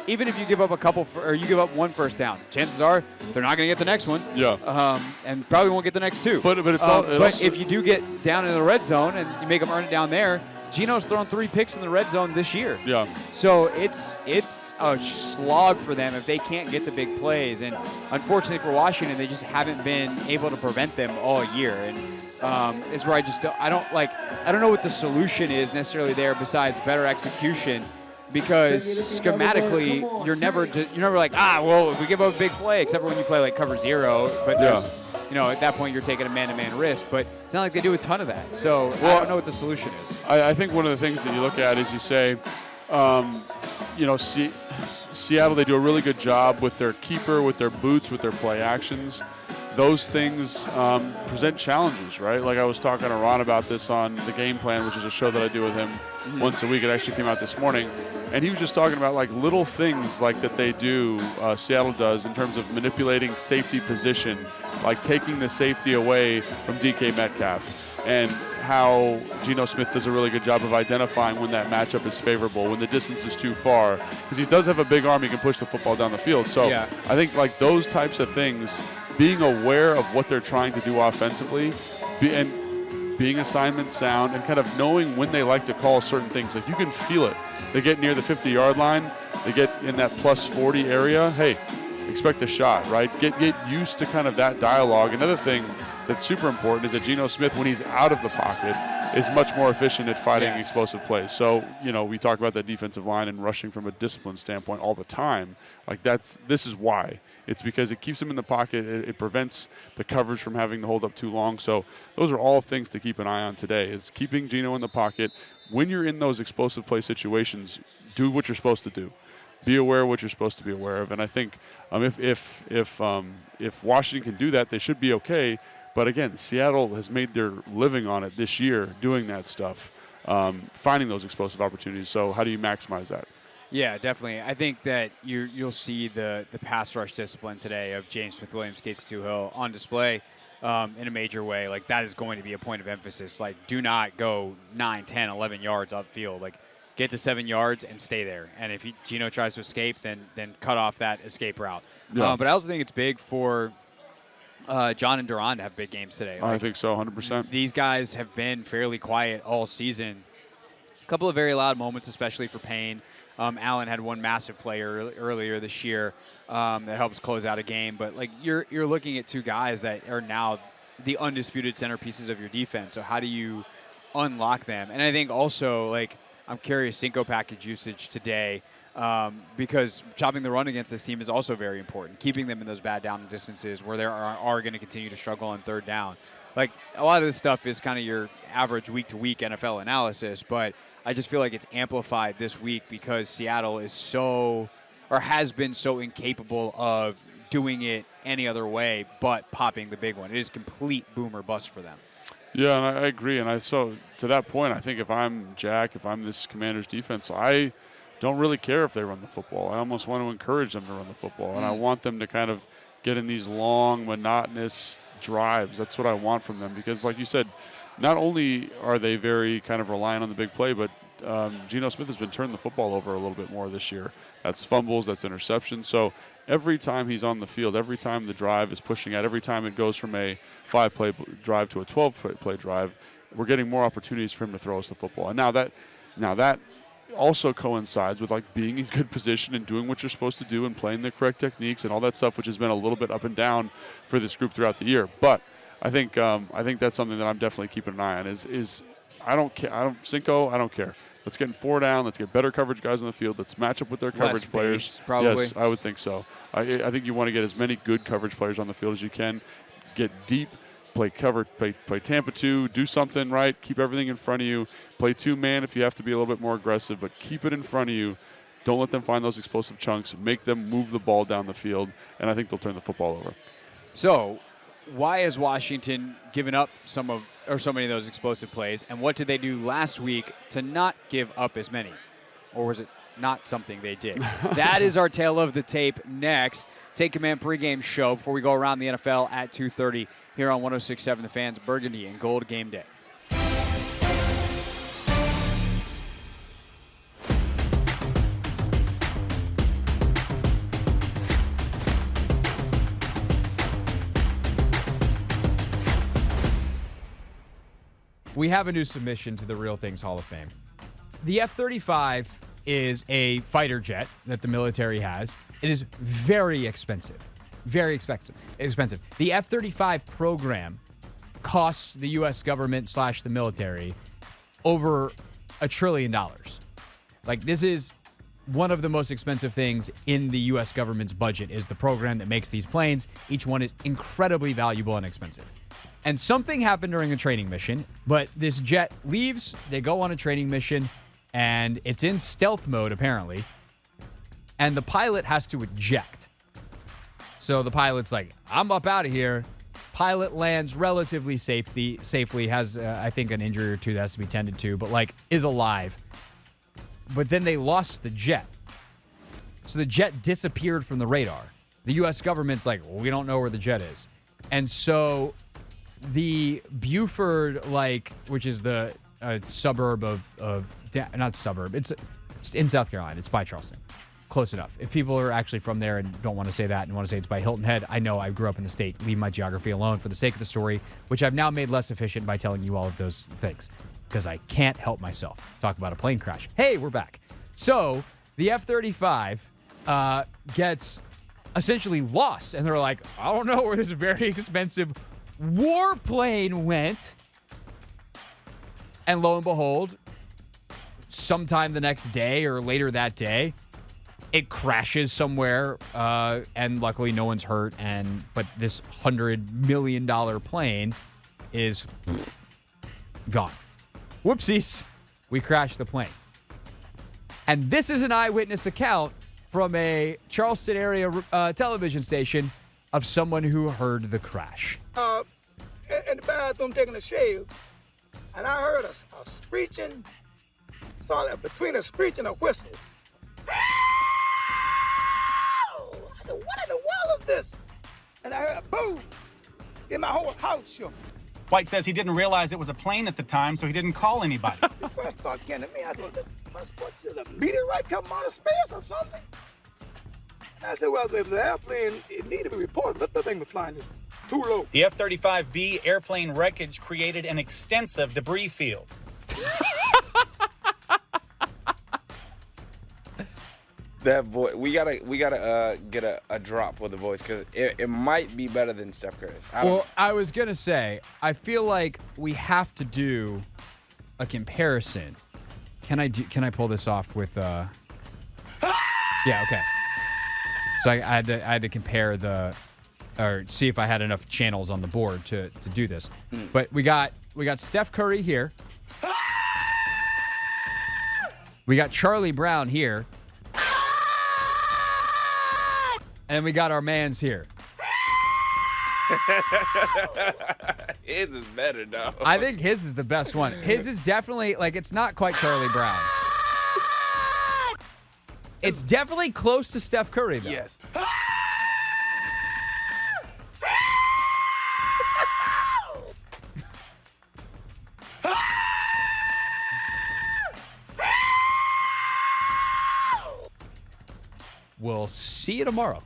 even if you give up you give up one first down, chances are they're not going to get the next one. Yeah. And probably won't get the next two. But it's all. But if you do get down in the red zone and you make them earn it down there, Geno's thrown 3 picks in the red zone this year. Yeah. So it's a slog for them if they can't get the big plays. And unfortunately for Washington, they just haven't been able to prevent them all year. And it's where I don't know what the solution is necessarily there besides better execution. Because schematically, you're never like, well, if we give up a big play, except for when you play like cover zero. But there's, at that point, you're taking a man-to-man risk. But it's not like they do a ton of that. So I don't know what the solution is. I think one of the things that you look at is you say, Seattle, they do a really good job with their keeper, with their boots, with their play actions. Those things present challenges, right? Like I was talking to Ron about this on The Game Plan, which is a show that I do with him once a week. It actually came out this morning. And he was just talking about like little things like that they do, Seattle does, in terms of manipulating safety position, like taking the safety away from DK Metcalf, and how Geno Smith does a really good job of identifying when that matchup is favorable, when the distance is too far. Because he does have a big arm, he can push the football down the field. So I think like those types of things, being aware of what they're trying to do offensively, and being assignment sound, and kind of knowing when they like to call certain things. Like you can feel it. They get near the 50-yard line, they get in that plus 40 area. Hey, expect a shot, right? Get used to kind of that dialogue. Another thing that's super important is that Geno Smith, when he's out of the pocket, is much more efficient at fighting explosive plays. So, we talk about that defensive line and rushing from a discipline standpoint all the time. Like this is why. It's because it keeps him in the pocket. It prevents the coverage from having to hold up too long. So those are all things to keep an eye on today, is keeping Geno in the pocket. When you're in those explosive play situations, do what you're supposed to do. Be aware of what you're supposed to be aware of. And I think if Washington can do that, they should be okay. But again, Seattle has made their living on it this year, doing that stuff, finding those explosive opportunities. So how do you maximize that? Yeah, definitely. I think that you'll see the pass rush discipline today of James Smith-Williams, Gates Hill on display in a major way. Like, that is going to be a point of emphasis. Like, do not go 9, 10, 11 yards upfield. Like, get to 7 yards and stay there. And if Geno tries to escape, then cut off that escape route. Yeah. But I also think it's big for John and Duran to have big games today. I think so, 100%. These guys have been fairly quiet all season. A couple of very loud moments, especially for Payne. Allen had one massive play earlier this year that helps close out a game. But like you're looking at two guys that are now the undisputed centerpieces of your defense. So how do you unlock them? And I think also, like, I'm curious Cinco package usage today because chopping the run against this team is also very important. Keeping them in those bad down distances where they are going to continue to struggle on third down. Like, a lot of this stuff is kind of your average week-to-week NFL analysis, but I just feel like it's amplified this week because Seattle is has been so incapable of doing it any other way but popping the big one. It is complete boom or bust for them. Yeah, and I agree. And so to that point, I think if I'm Jack, if I'm this Commander's defense, I don't really care if they run the football. I almost want to encourage them to run the football, and I want them to kind of get in these long, monotonous drives. That's what I want from them because, like you said, not only are they very kind of reliant on the big play, but Geno Smith has been turning the football over a little bit more this year. That's fumbles, that's interceptions. So every time he's on the field, every time the drive is pushing out, every time it goes from a 5-play drive to a 12-play drive, we're getting more opportunities for him to throw us the football. And now that also coincides with like being in good position and doing what you're supposed to do and playing the correct techniques and all that stuff, which has been a little bit up and down for this group throughout the year. But I think that's something that I'm definitely keeping an eye on. Is I don't care. Cinco, I don't care. Let's get in 4 down. Let's get better coverage guys on the field. Let's match up with their coverage players. Probably. Yes, I would think so. I think you want to get as many good coverage players on the field as you can. Get deep. Play cover, play Tampa 2, do something right, keep everything in front of you. Play 2-man if you have to be a little bit more aggressive, but keep it in front of you. Don't let them find those explosive chunks. Make them move the ball down the field, and I think they'll turn the football over. So, why has Washington given up so many of those explosive plays, and what did they do last week to not give up as many? Or was it not something they did? That is our tale of the tape next. Take Command pregame show before we go around the NFL at 2:30 here on 106.7 The Fans, Burgundy and Gold Game Day. We have a new submission to the Real Things Hall of Fame. The F-35 is a fighter jet that the military has. It is very expensive. Very expensive. The F-35 program costs the U.S. government / the military over $1 trillion. Like, this is one of the most expensive things in the U.S. government's budget is the program that makes these planes. Each one is incredibly valuable and expensive. And something happened during a training mission, but this jet leaves, they go on a training mission, and it's in stealth mode, apparently, and the pilot has to eject. So the pilot's like, I'm up out of here. Pilot lands relatively safely, has, I think, an injury or two that has to be tended to, but, like, is alive. But then they lost the jet. So the jet disappeared from the radar. The U.S. government's like, well, we don't know where the jet is. And so the Buford, which is the suburb not suburb, it's in South Carolina. It's by Charleston. Close enough. If people are actually from there and don't want to say that and want to say it's by Hilton Head, I know I grew up in the state. Leave my geography alone for the sake of the story, which I've now made less efficient by telling you all of those things because I can't help myself. Talk about a plane crash. Hey, we're back. So the F-35 gets essentially lost, and they're like, I don't know where this very expensive warplane went. And lo and behold, sometime the next day or later that day, it crashes somewhere, and luckily no one's hurt. But this $100 million plane is gone. Whoopsies, we crashed the plane. And this is an eyewitness account from a Charleston area television station of someone who heard the crash. In the bathroom taking a shave, and I heard a screeching, between a screech and a whistle. I said, what in the world is this? And I heard a boom. Then my whole house shook. White says he didn't realize it was a plane at the time, so he didn't call anybody. The first thought came to me, I said, what's it, a meteorite coming out of space or something? And I said, well, if the airplane, it needed to be reported, but the thing was flying just too low. The F-35B airplane wreckage created an extensive debris field. That voice, we gotta get a drop for the voice because it might be better than Steph Curry's. I was gonna say, I feel like we have to do a comparison. Can I pull this off with? Yeah, okay. So I had to compare or see if I had enough channels on the board to do this. But we got Steph Curry here. We got Charlie Brown here. And we got our mans here. His is better, though. I think his is the best one. His is definitely, it's not quite Charlie Brown. It's definitely close to Steph Curry, though. Yes. We'll see you tomorrow.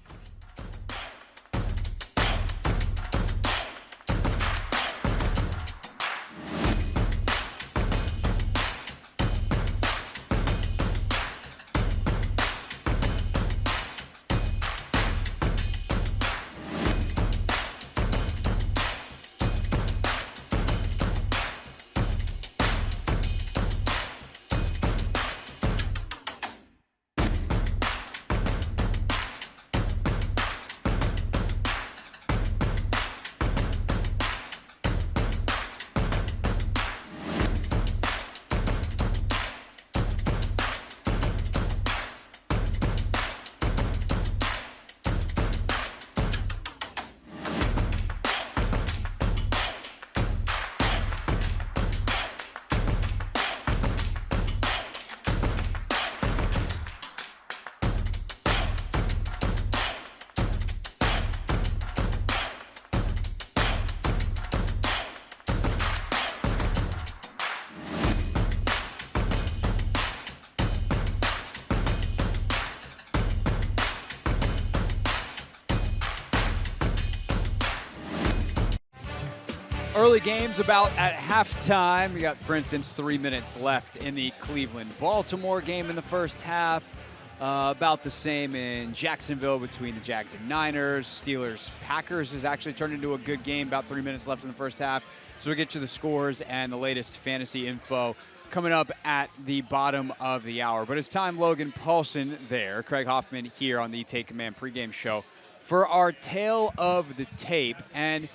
Early games about at halftime. We got, for instance, 3 minutes left in the Cleveland-Baltimore game in the first half. About the same in Jacksonville between the Jags and Niners. Steelers-Packers has actually turned into a good game. About 3 minutes left in the first half. So we'll get to the scores and the latest fantasy info coming up at the bottom of the hour. But it's time, Logan Paulsen there. Craig Hoffman here on the Take Command pregame show for our Tale of the Tape. And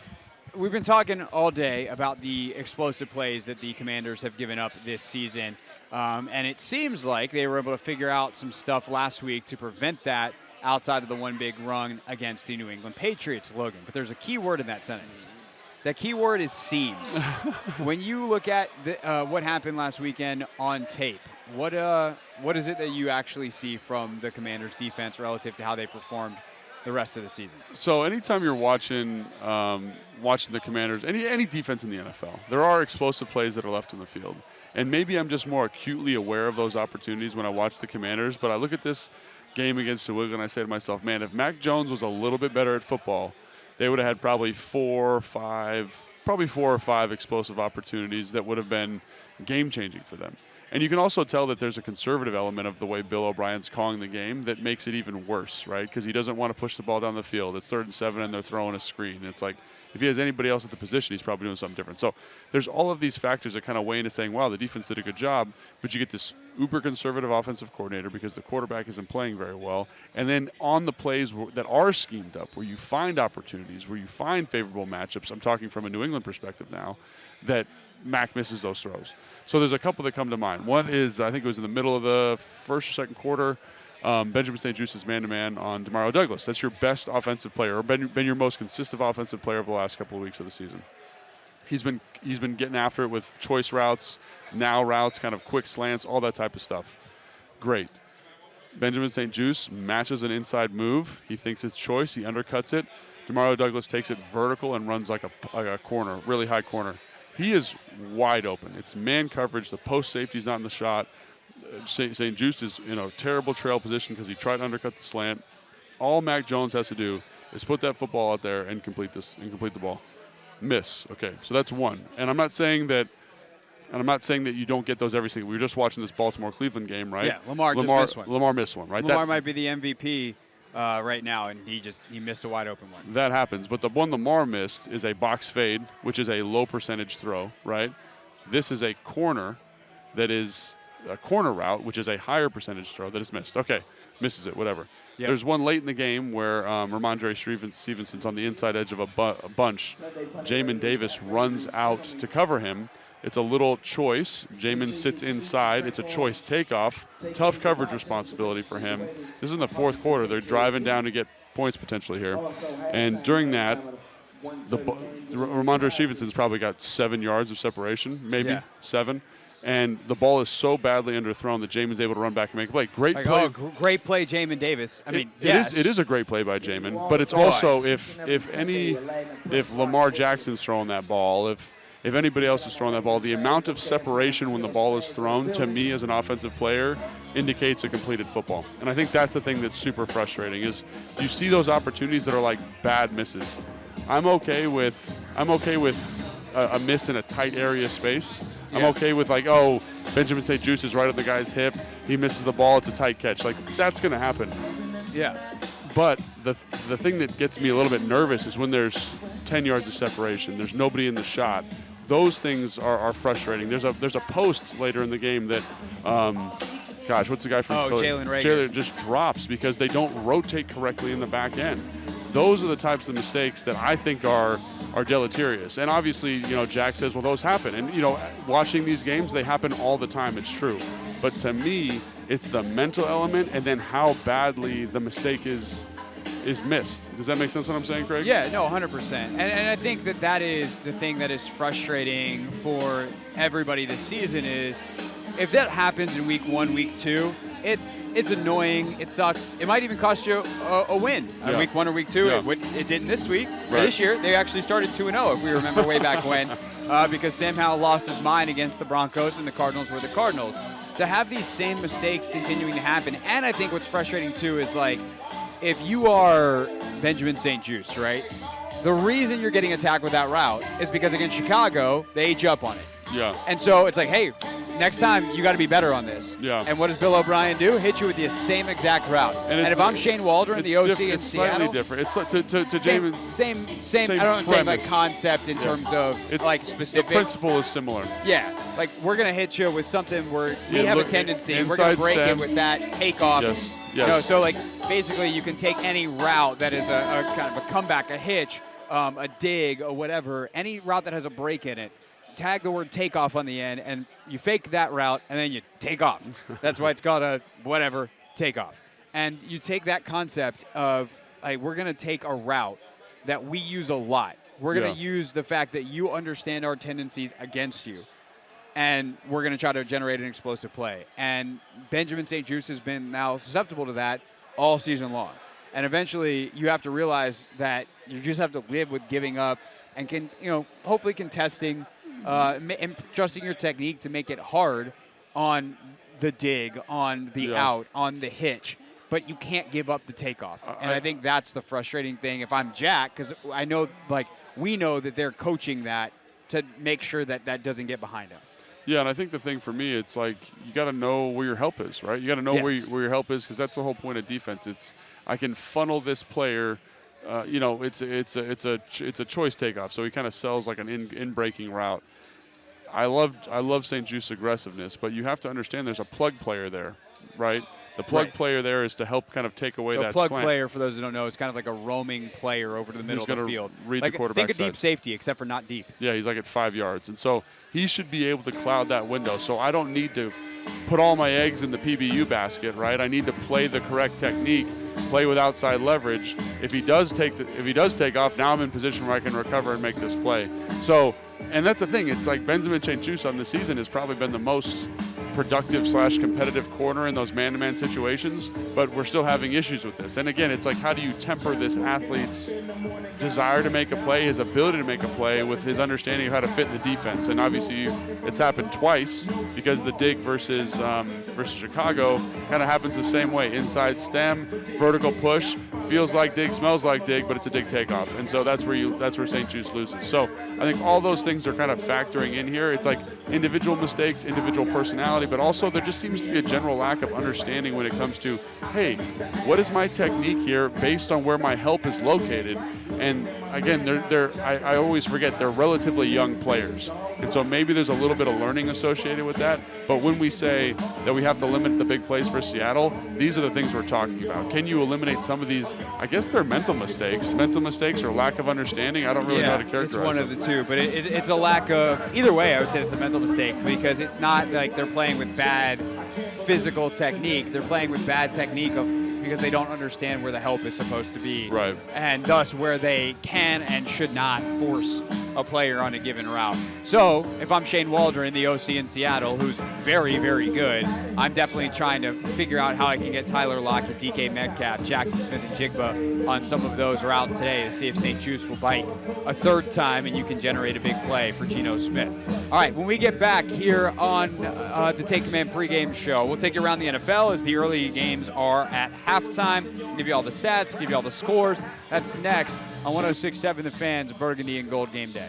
we've been talking all day about the explosive plays that the Commanders have given up this season. And it seems like they were able to figure out some stuff last week to prevent that outside of the one big run against the New England Patriots, Logan. But there's a key word in that sentence. That key word is seems. When you look at what happened last weekend on tape, what is it that you actually see from the Commanders' defense relative to how they performed the rest of the season? So anytime you're watching the Commanders, any defense in the NFL, there are explosive plays that are left in the field. And maybe I'm just more acutely aware of those opportunities when I watch the Commanders, but I look at this game against New England and I say to myself, man, if Mac Jones was a little bit better at football, they would have had probably four or five explosive opportunities that would have been game-changing for them. And you can also tell that there's a conservative element of the way Bill O'Brien's calling the game that makes it even worse, right? Because he doesn't want to push the ball down the field. It's 3rd and 7, and they're throwing a screen. It's like if he has anybody else at the position, he's probably doing something different. So there's all of these factors that kind of weigh into saying, wow, the defense did a good job, but you get this uber-conservative offensive coordinator because the quarterback isn't playing very well. And then on the plays that are schemed up, where you find opportunities, where you find favorable matchups, I'm talking from a New England perspective now, that Mac misses those throws. So there's a couple that come to mind. One is, I think it was in the middle of the first or second quarter, Benjamin St. Juice's man-to-man on Demario Douglas. That's your best offensive player, or been your most consistent offensive player of the last couple of weeks of the season. He's been getting after it with choice routes, now routes, kind of quick slants, all that type of stuff. Great. Benjamin St. Juice matches an inside move. He thinks it's choice. He undercuts it. Demario Douglas takes it vertical and runs like a corner, really high corner. He is wide open. It's man coverage. The post safety's not in the shot. St. Juice is in a terrible trail position because he tried to undercut the slant. All Mac Jones has to do is put that football out there and complete the ball. Miss. Okay, so that's one. And I'm not saying that you don't get those every single. We were just watching this Baltimore-Cleveland game, right? Yeah, Lamar just missed one. Lamar missed one, right? Lamar might be the MVP right now, and he missed a wide open one. That happens, but the one Lamar missed is a box fade, which is a low percentage throw, right? This is a corner that is a corner route, which is a higher percentage throw that is missed. Okay, misses it, whatever. Yep. There's one late in the game where Ramondre Stevenson's on the inside edge of a bunch. Jamin Davis runs out to cover him. It's a little choice. Jamin sits inside. It's a choice takeoff. Tough coverage responsibility for him. This is in the fourth quarter. They're driving down to get points potentially here. And during that, Ramondre Stevenson's probably got 7 yards of separation, maybe 7. and the ball is so badly underthrown that Jamin's able to run back and make a play. Great play. Oh, great play, Jamin Davis. I mean, it is a great play by Jamin, but it's also if Lamar Jackson's throwing that ball, if anybody else is throwing that ball, the amount of separation when the ball is thrown, to me as an offensive player, indicates a completed football. And I think that's the thing that's super frustrating is you see those opportunities that are like bad misses. I'm okay with a miss in a tight area space. I'm okay with Benjamin St. Juste is right at the guy's hip. He misses the ball. It's a tight catch. Like, that's going to happen. Yeah. But the thing that gets me a little bit nervous is when there's 10 yards of separation. There's nobody in the shot. Those things are frustrating. There's a post later in the game that, what's the guy from Philly? Jalen Reagor. Jalen just drops because they don't rotate correctly in the back end. Those are the types of mistakes that I think are deleterious. And obviously, Jack says, well, those happen. And, watching these games, they happen all the time. It's true. But to me, it's the mental element and then how badly the mistake is missed. Does that make sense what I'm saying, Craig? Yeah, no, 100%. And I think that is the thing that is frustrating for everybody this season is if that happens in week 1, week 2, it's annoying. It sucks. It might even cost you a win on week 1 or week 2. Yeah. It didn't this week. Right. This year, they actually started 2-0, if we remember way back when, because Sam Howell lost his mind against the Broncos and the Cardinals were the Cardinals. To have these same mistakes continuing to happen, and I think what's frustrating too is if you are Benjamin St. Juste, right, the reason you're getting attacked with that route is because against Chicago, they ate you up on it. Yeah. And so it's like, hey, next time you got to be better on this. Yeah. And what does Bill O'Brien do? Hit you with the same exact route. And if I'm Shane Waldron, the OC in it's Seattle, slightly different. It's to same. I don't say premise. concept in terms of specific. The principle is similar. Yeah, we're gonna hit you with something where we have a tendency. We're gonna break it with that takeoff. Yes. So basically you can take any route that is a kind of a comeback, a hitch, a dig, or whatever. Any route that has a break in it. Tag the word takeoff on the end, and you fake that route, and then you take off. That's why it's called a whatever takeoff. And you take that concept of we're gonna take a route that we use a lot. We're gonna use the fact that you understand our tendencies against you. And we're going to try to generate an explosive play. And Benjamin St. Juste has been now susceptible to that all season long. And eventually you have to realize that you just have to live with giving up and hopefully contesting and trusting your technique to make it hard on the dig, on the out, on the hitch. But you can't give up the takeoff. And I think that's the frustrating thing if I'm Jack, because I know, we know that they're coaching that to make sure that doesn't get behind him. Yeah, and I think the thing for me, it's you got to know where your help is, right? You got to know where your help is because that's the whole point of defense. It's I can funnel this player. It's a choice takeoff, so he kind of sells like an in breaking route. I love St. Juste's aggressiveness, but you have to understand there's a plug player there, right? The plug player there is to help kind of take away that plug slant. player, for those who don't know, is kind of like a roaming player over to the middle of the field. Read the quarterback think of deep safety, except for not deep. Yeah, he's at 5 yards. And so he should be able to cloud that window. So I don't need to put all my eggs in the PBU basket, right? I need to play the correct technique, play with outside leverage. If he does take off, now I'm in position where I can recover and make this play. So, and that's the thing. It's Benjamin St. Juste on the season has probably been the most productive / competitive corner in those man-to-man situations, but we're still having issues with this. And again, it's how do you temper this athlete's desire to make a play, his ability to make a play, with his understanding of how to fit in the defense. And obviously it's happened twice because the dig versus Chicago kind of happens the same way. Inside stem, vertical push, feels like dig, smells like dig, but it's a dig takeoff. And so that's where St. Juste loses. So I think all those things are kind of factoring in here. It's individual mistakes, individual personality, but also there just seems to be a general lack of understanding when it comes to, hey, what is my technique here based on where my help is located? And again, I always forget they're relatively young players. And so maybe there's a little bit of learning associated with that. But when we say that we have to limit the big plays for Seattle, these are the things we're talking about. Can you eliminate some of these? I guess they're mental mistakes or lack of understanding. I don't really know how to characterize it's one of the two. But it's a lack of, either way, I would say it's a mental mistake because it's not like they're playing with bad physical technique. They're playing with bad technique because they don't understand where the help is supposed to be. Right. And thus where they can and should not force a player on a given route. So if I'm Shane Waldron, the OC in Seattle, who's very, very good, I'm definitely trying to figure out how I can get Tyler Lockett, DK Metcalf, Jackson Smith, and Jigba on some of those routes today to see if St. Juice will bite a third time and you can generate a big play for Geno Smith. All right, when we get back here on the Take Command pregame show, we'll take you around the NFL as the early games are at halftime, give you all the stats, give you all the scores. That's next on 106.7 The Fans, Burgundy and Gold Game Day.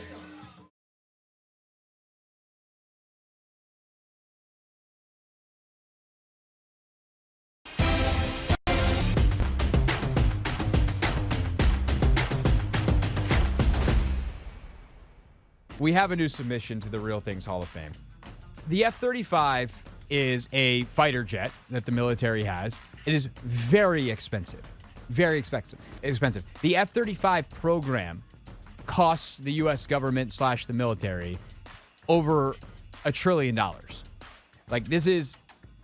We have a new submission to the Real Things Hall of Fame. The F-35 is a fighter jet that the military has. It is very expensive. Very expensive. The F-35 program costs the U.S. government / the military over $1 trillion. Like, this is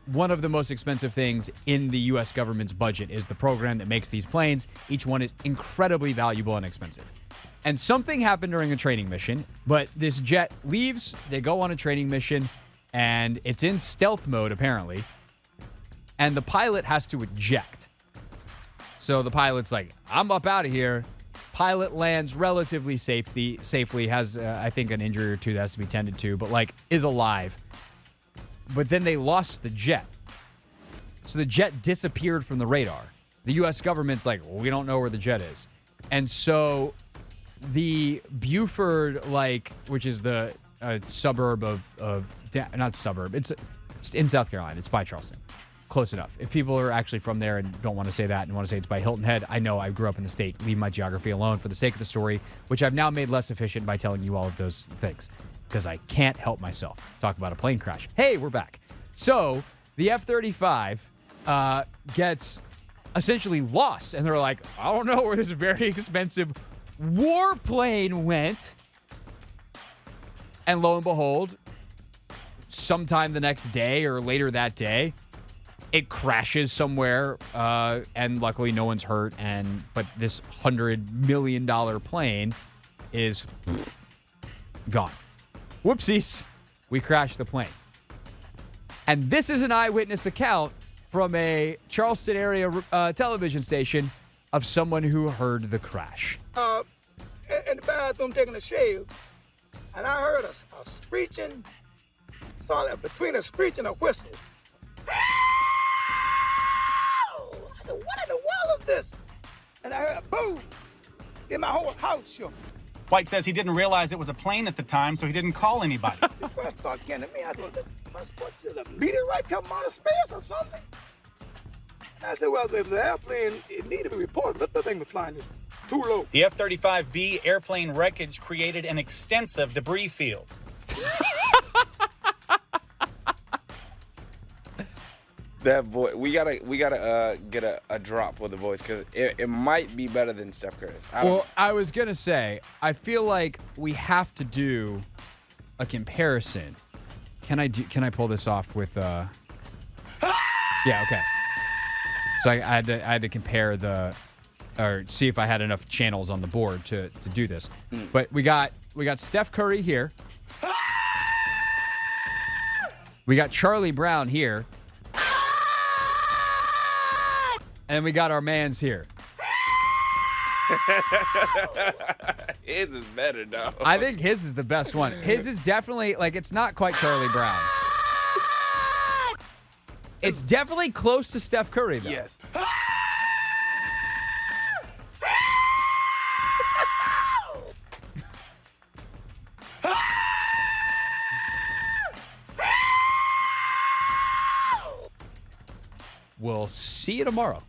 one of the most expensive things in the U.S. government's budget is the program that makes these planes. Each one is incredibly valuable and expensive. And something happened during a training mission, but this jet leaves, they go on a training mission, and it's in stealth mode, apparently, and the pilot has to eject. So the pilot's like, I'm up out of here. Pilot lands relatively safely, has, I think, an injury or two that has to be tended to, but, like, is alive. But then they lost the jet. So the jet disappeared from the radar. The U.S. government's like, well, we don't know where the jet is. And so the Buford, which is the suburb not suburb, it's in South Carolina. It's by Charleston. Close enough. If people are actually from there and don't want to say that and want to say it's by Hilton Head, I know I grew up in the state. Leave my geography alone for the sake of the story, which I've now made less efficient by telling you all of those things because I can't help myself. Talk about a plane crash. Hey, we're back. So the F-35 gets essentially lost, and they're like, I don't know where this very expensive warplane went. And lo and behold, sometime the next day or later that day, it crashes somewhere, and luckily no one's hurt. But this $100 million plane is gone. Whoopsies, we crashed the plane. And this is an eyewitness account from a Charleston area television station of someone who heard the crash. In the bathroom taking a shave, and I heard a screeching, saw that between a screech and a whistle. I said, what in the world is this? And I heard a boom. Then my whole house shook. White says he didn't realize it was a plane at the time, so he didn't call anybody. The first thought came to me, I said, what's it, a meteorite come out of space or something? And I said, well, if the airplane, it needed to be reported, but the thing was flying is too low. The F-35B airplane wreckage created an extensive debris field. That boy, we gotta get a drop for the voice because it might be better than Steph Curry. I was gonna say, I feel like we have to do a comparison. Can I pull this off with? Yeah, okay. So I had to compare or see if I had enough channels on the board to do this. But we got Steph Curry here. We got Charlie Brown here. And we got our mans here. His is better, though. I think his is the best one. His is definitely, it's not quite Charlie Brown. It's definitely close to Steph Curry, though. Yes. We'll see you tomorrow.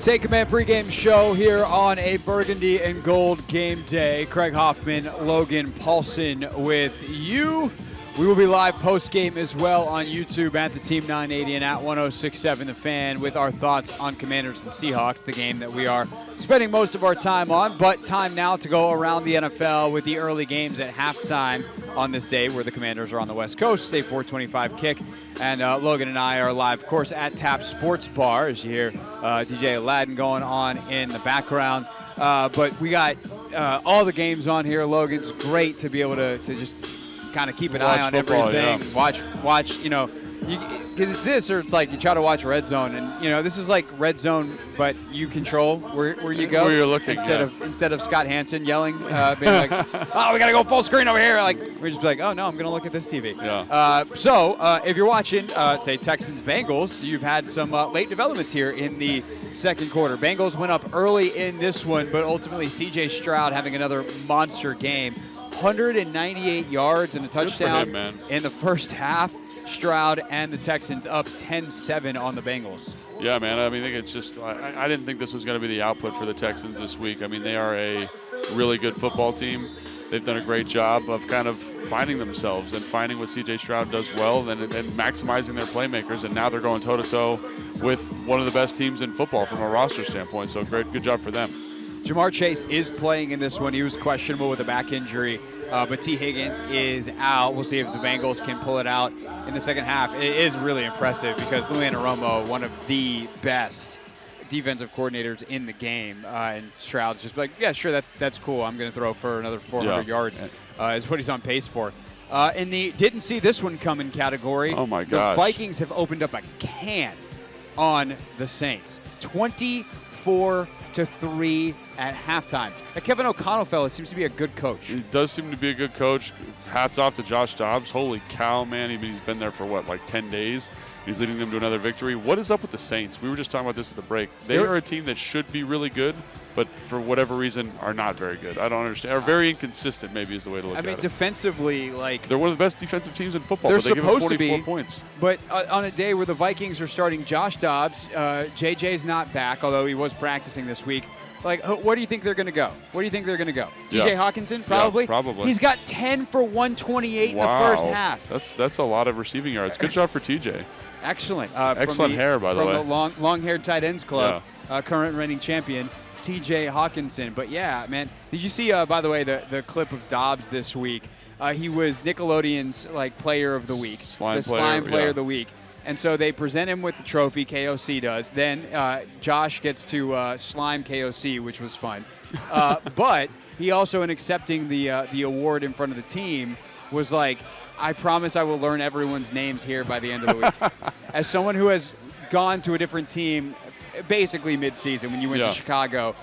Take Command pregame show here on a burgundy and gold game day. Craig Hoffman, Logan Paulsen with you. We will be live post-game as well on YouTube at the Team 980 and at 106.7 The Fan with our thoughts on Commanders and Seahawks, the game that we are spending most of our time on. But time now to go around the NFL with the early games at halftime on this day where the Commanders are on the West Coast, a 4:25 kick. And Logan and I are live, of course, at Tap Sports Bar, as you hear DJ Aladdin going on in the background. But we got all the games on here. Logan's great to be able to just kind of keep an eye on football, everything. Yeah. Watch, you know, because it's this or it's like you try to watch Red Zone, and you know this is like Red Zone, but you control where you go. Where you're looking, instead of Scott Hansen yelling, being like, "Oh, we gotta go full screen over here." Like we just be like, "Oh no, I'm gonna look at this TV." Yeah. So if you're watching, say Texans Bengals, you've had some late developments here in the second quarter. Bengals went up early in this one, but ultimately C.J. Stroud having another monster game. 198 yards and a touchdown in the first half. Stroud and the Texans up 10-7 on the Bengals. Yeah, man. I mean, I think it's just I didn't think this was going to be the output for the Texans this week. I mean, they are a really good football team. They've done a great job of kind of finding themselves and finding what C.J. Stroud does well and maximizing their playmakers. And now they're going toe-to-toe with one of the best teams in football from a roster standpoint. So good job for them. Jamar Chase is playing in this one. He was questionable with a back injury, but T. Higgins is out. We'll see if the Bengals can pull it out in the second half. It is really impressive because Lou Anarumo, one of the best defensive coordinators in the game, and Stroud's just like, yeah, sure, that's cool. I'm going to throw for another 400 yards is what he's on pace for. In the didn't see this one coming category, oh my gosh, the Vikings have opened up a can on the Saints. 24-3 at halftime. That Kevin O'Connell fella seems to be a good coach. He does seem to be a good coach. Hats off to Josh Dobbs. Holy cow, man. He's been there for, what, like 10 days? He's leading them to another victory. What is up with the Saints? We were just talking about this at the break. They are a team that should be really good, but for whatever reason are not very good. I don't understand. Or very inconsistent, maybe, is the way to look at it. I mean, defensively, like... They're one of the best defensive teams in football, they're but they give them 44 supposed to be, points. But on a day where the Vikings are starting Josh Dobbs, JJ's not back, although he was practicing this week. Like, where do you think they're going to go? Where do you think they're going to go? TJ Hawkinson, probably? Yeah, probably. He's got 10 for 128 in the first half. That's a lot of receiving yards. Good job for TJ. Excellent. Excellent hair, by the way. From the long-haired tight ends club, current reigning champion, TJ Hawkinson. But, yeah, man, did you see, by the way, the clip of Dobbs this week? He was Nickelodeon's, player of the week. Slime player of the week. And so they present him with the trophy, KOC does. Then Josh gets to slime KOC, which was fun. But he also, in accepting the award in front of the team, was like, I promise I will learn everyone's names here by the end of the week. As someone who has gone to a different team basically mid-season when you went to Chicago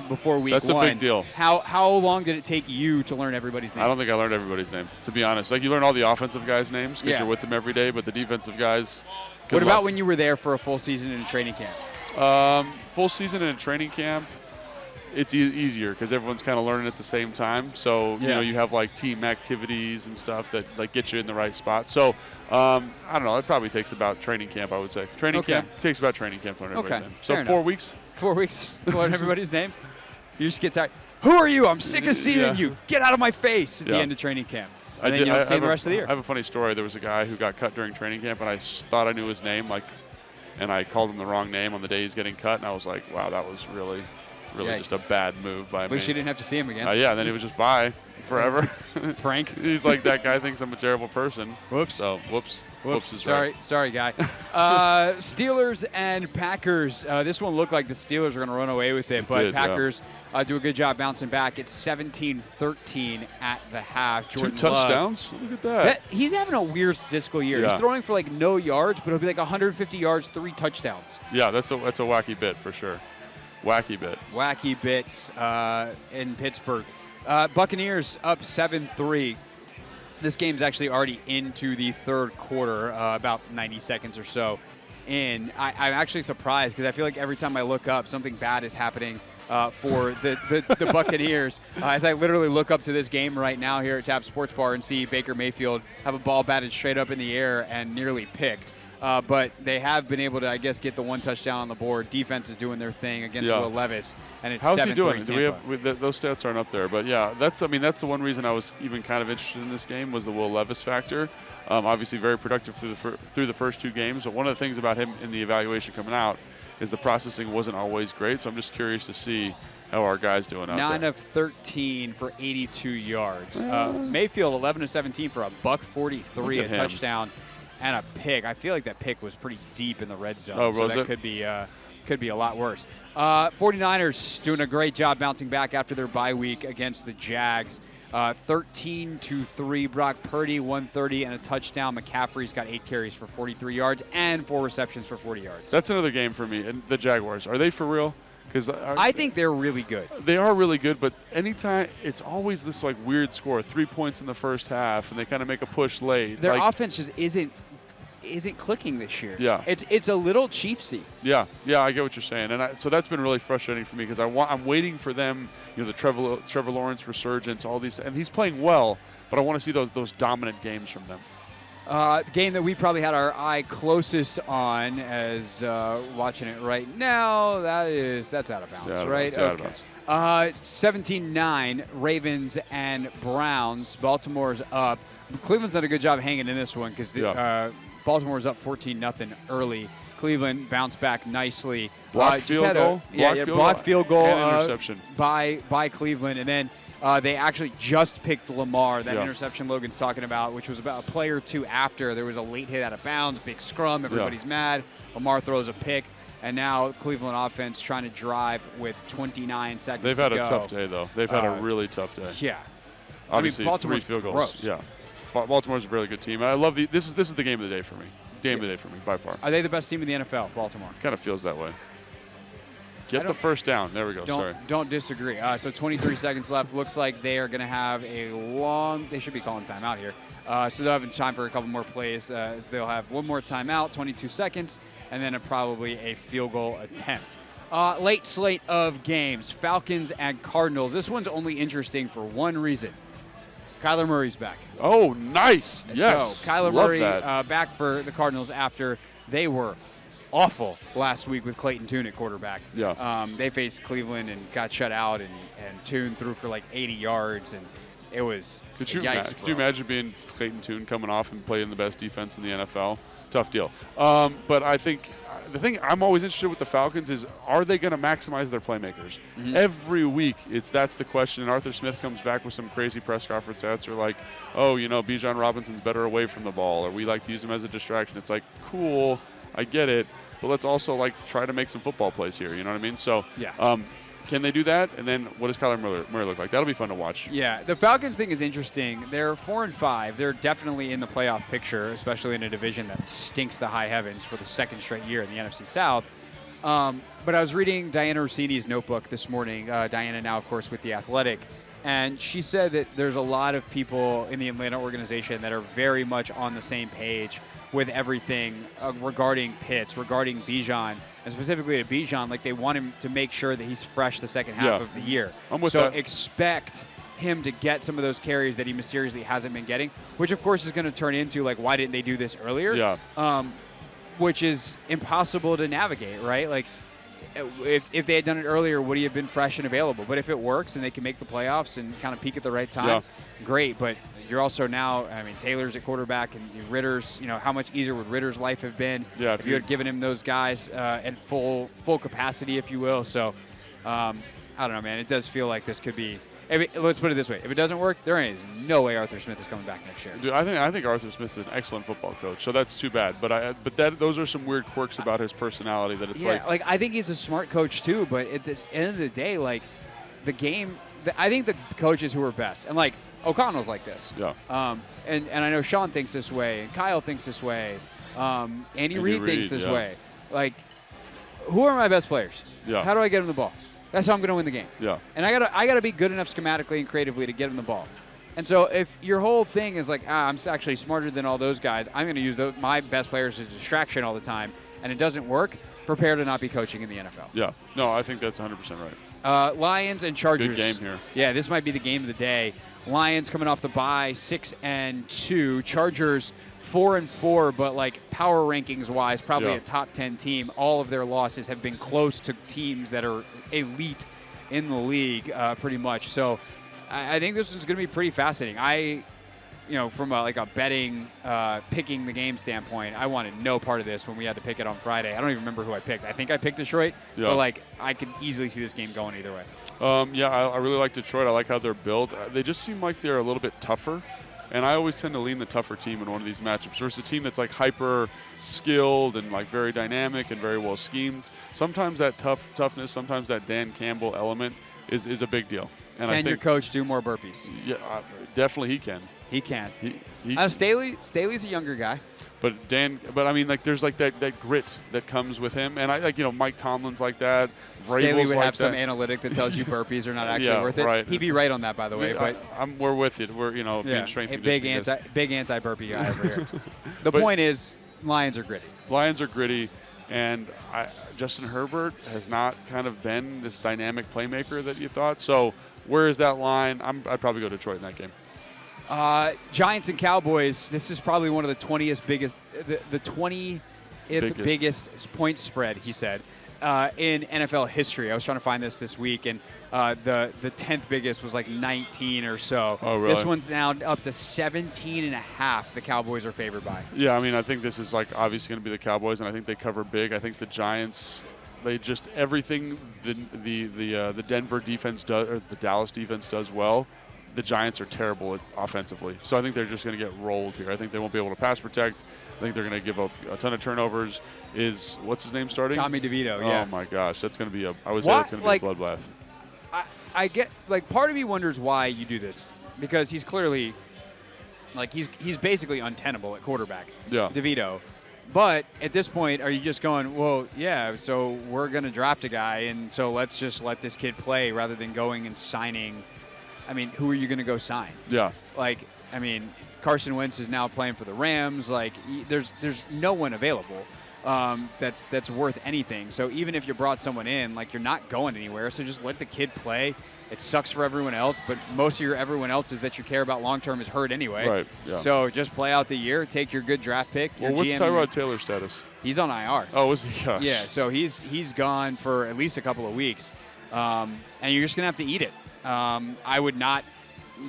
before week one. That's a big deal. How long did it take you to learn everybody's name? I don't think I learned everybody's name, to be honest. Like, you learn all the offensive guys' names because you're with them every day, but the defensive guys, what about when you were there for a full season in a training camp? Full season in a training camp, it's easier because everyone's kind of learning at the same time. So, you know, you have, team activities and stuff that, get you in the right spot. So, I don't know. It probably takes about training camp, I would say. Training camp takes about training camp to learn everybody's name. So, 4 weeks? 4 weeks to learn everybody's name? You just get tired. Who are you? I'm sick of seeing you. Get out of my face at the end of training camp. And then you'll see him the rest of the year. I have a funny story. There was a guy who got cut during training camp, and I thought I knew his name, and I called him the wrong name on the day he's getting cut, and I was like, wow, that was really just a bad move by me. At least you didn't have to see him again. And then he was just bye forever. Frank. He's like, that guy thinks I'm a terrible person. Whoops. So, whoops is sorry, right. Sorry, guy. Steelers and Packers. This one looked like the Steelers were going to run away with it, but Packers do a good job bouncing back. It's 17-13 at the half. Jordan 2 touchdowns? Love, look at that. He's having a weird statistical year. He's throwing for no yards, but it'll be 150 yards, 3 touchdowns. Yeah, that's a wacky bit for sure. Wacky bits in Pittsburgh. Buccaneers up 7-3. This game's actually already into the third quarter, about 90 seconds or so in. I'm actually surprised because I feel like every time I look up, something bad is happening for the Buccaneers. As I literally look up to this game right now here at Tap Sports Bar and see Baker Mayfield have a ball batted straight up in the air and nearly picked. But they have been able to, I guess, get the one touchdown on the board. Defense is doing their thing against Will Levis, and it's How's he doing? Those stats aren't up there, but yeah, that's the one reason I was even kind of interested in this game was the Will Levis factor. Obviously, very productive through the first 2 games. But one of the things about him in the evaluation coming out is the processing wasn't always great. So I'm just curious to see how our guys doing out there. 9 of 13 for 82 yards. Mayfield 11 of 17 for $143, a touchdown and a pick. I feel like that pick was pretty deep in the red zone, so that could be a lot worse. 49ers doing a great job bouncing back after their bye week against the Jags. 13-3. Brock Purdy 130 and a touchdown. McCaffrey's got 8 carries for 43 yards and 4 receptions for 40 yards. That's another game for me. And the Jaguars, are they for real? Because I think they're really good. They are really good, but anytime it's always this like weird score, 3 points in the first half, and they kind of make a push late. Their offense just isn't clicking this year. Yeah, it's a little Chiefsy. Yeah, I get what you're saying, and so that's been really frustrating for me because I'm waiting for them, the Trevor Lawrence resurgence, all these, and he's playing well, but I want to see those dominant games from them. The game that we probably had our eye closest on as watching it right now, that's out of bounds, right? Out of bounds. 17-9, Ravens and Browns. Baltimore's up. Cleveland's done a good job hanging in this one because Baltimore's up 14-0 early. Cleveland bounced back nicely. Blocked field goal. Blocked field goal. And interception. By Cleveland. And then they actually just picked Lamar, that interception Logan's talking about, which was about a play or 2 after. There was a late hit out of bounds, big scrum, everybody's mad. Lamar throws a pick, and now Cleveland offense trying to drive with 29 seconds to go. They've had a tough day, though. They've had a really tough day. Yeah. Obviously, Baltimore's 3 field goals. Gross. Yeah. Baltimore's a really good team. I love this is the game of the day for me. Game of the day for me, by far. Are they the best team in the NFL, Baltimore? Kind of feels that way. Get the first down. There we go. Don't disagree. So 23 seconds left. Looks like they are going to have a long – they should be calling timeout here. So they'll have time for a couple more plays. They'll have one more timeout, 22 seconds, and then probably a field goal attempt. Late slate of games, Falcons and Cardinals. This one's only interesting for one reason. Kyler Murray's back. Oh, nice. Yes. So Kyler Murray back for the Cardinals after they were awful last week with Clayton Tune at quarterback. Yeah. They faced Cleveland and got shut out, and Tune threw for like 80 yards, and it was Could you yikes, imagine being Clayton Tune coming off and playing the best defense in the NFL? Tough deal. But I think the thing I'm always interested with the Falcons is, are they going to maximize their playmakers? Mm-hmm. Every week, that's the question. And Arthur Smith comes back with some crazy press conference answer like, Bijan Robinson's better away from the ball, or we like to use him as a distraction. It's like, cool, I get it, but let's also try to make some football plays here. You know what I mean? So, can they do that? And then what does Kyler Murray look like? That'll be fun to watch. Yeah, the Falcons thing is interesting. They're 4-5. They're definitely in the playoff picture, especially in a division that stinks the high heavens for the second straight year in the NFC South. But I was reading Diana Rossini's notebook this morning. Diana now, of course, with The Athletic. And she said that there's a lot of people in the Atlanta organization that are very much on the same page with everything regarding Pitts, regarding Bijan, and specifically to Bijan. Like, they want him to make sure that he's fresh the second half of the year. I'm with so that. Expect him to get some of those carries that he mysteriously hasn't been getting, which, of course, is going to turn into, why didn't they do this earlier? Yeah. Which is impossible to navigate, right? Like, if they had done it earlier, would he have been fresh and available? But if it works and they can make the playoffs and kind of peak at the right time, great. But you're also now, Taylor's at quarterback and Ritter's, how much easier would Ritter's life have been if you had given him those guys at full capacity, if you will. So, I don't know, man. It does feel like this could be. Let's put it this way: if it doesn't work, there is no way Arthur Smith is coming back next year. Dude, I think Arthur Smith is an excellent football coach, so that's too bad. But those are some weird quirks about his personality that it's I think he's a smart coach too. But at the end of the day, the game, I think the coaches who are best, and O'Connell's like this. Yeah. And I know Sean thinks this way, and Kyle thinks this way, Andy Reid thinks this way. Who are my best players? Yeah. How do I get them the ball? That's how I'm going to win the game. Yeah. And I gotta be good enough schematically and creatively to get him the ball. And so if your whole thing is I'm actually smarter than all those guys, I'm going to use my best players as a distraction all the time, and it doesn't work, prepare to not be coaching in the NFL. Yeah. No, I think that's 100% right. Lions and Chargers. Good game here. Yeah, this might be the game of the day. Lions coming off the bye, 6-2. Chargers 4-4, but like power rankings wise, probably Yeah. a top 10 team. All of their losses have been close to teams that are elite in the league, pretty much. So I think this is going to be pretty fascinating. From a betting, picking the game standpoint, I wanted no part of this when we had to pick it on Friday. I don't even remember who I picked. I think I picked Detroit, Yeah. but I could easily see this game going either way. I really like Detroit. I like how they're built. They just seem like they're a little bit tougher, and I always tend to lean the tougher team in one of these matchups versus a team that's like hyper skilled and like very dynamic and very well schemed. Sometimes that toughness, sometimes that Dan Campbell element is a big deal. And Can your coach do more burpees? Yeah, definitely he can. He can. He Staley's a younger guy. But I mean, like, there's like that grit that comes with him, and I like, Mike Tomlin's like that. Staley would like have some that. analytic that tells you burpees are not actually worth it. Right. He'd be right on that, by the way. But we're with you. We're being strength and big conditioning. anti burpee guy over here. The point is, Lions are gritty. Lions are gritty, and Justin Herbert has not kind of been this dynamic playmaker that you thought. So where is that line? I'd probably go Detroit in that game. Giants and Cowboys. This is probably one of the 20th biggest point spread, he said, in NFL history. I was trying to find this week, and the 10th biggest was like 19 or so. Oh, really? This one's now up to 17.5. The Cowboys are favored by. Yeah, I mean, I think this is like obviously going to be the Cowboys, and I think they cover big. I think the Giants, they just everything the Denver defense does, or the Dallas defense does well. The Giants are terrible offensively. So I think they're just going to get rolled here. I think they won't be able to pass protect. I think they're going to give up a ton of turnovers. What's his name starting? Tommy DeVito, yeah. Oh, my gosh. That's going to be I would say that's going to be a bloodbath. I get, part of me wonders why you do this. Because he's clearly, he's basically untenable at quarterback. Yeah. DeVito. But at this point, are you just going, well, yeah, so we're going to draft a guy, and so let's just let this kid play rather than going and signing. I mean, who are you going to go sign? Yeah. Carson Wentz is now playing for the Rams. There's no one available that's worth anything. So even if you brought someone in, you're not going anywhere. So just let the kid play. It sucks for everyone else, but most of your everyone else is that you care about long-term is hurt anyway. Right, yeah. So just play out the year, take your good draft pick. Well, what's Tyrod Taylor's status? He's on IR. Oh, is he? Gosh. Yeah, so he's gone for at least a couple of weeks. And you're just going to have to eat it. I would not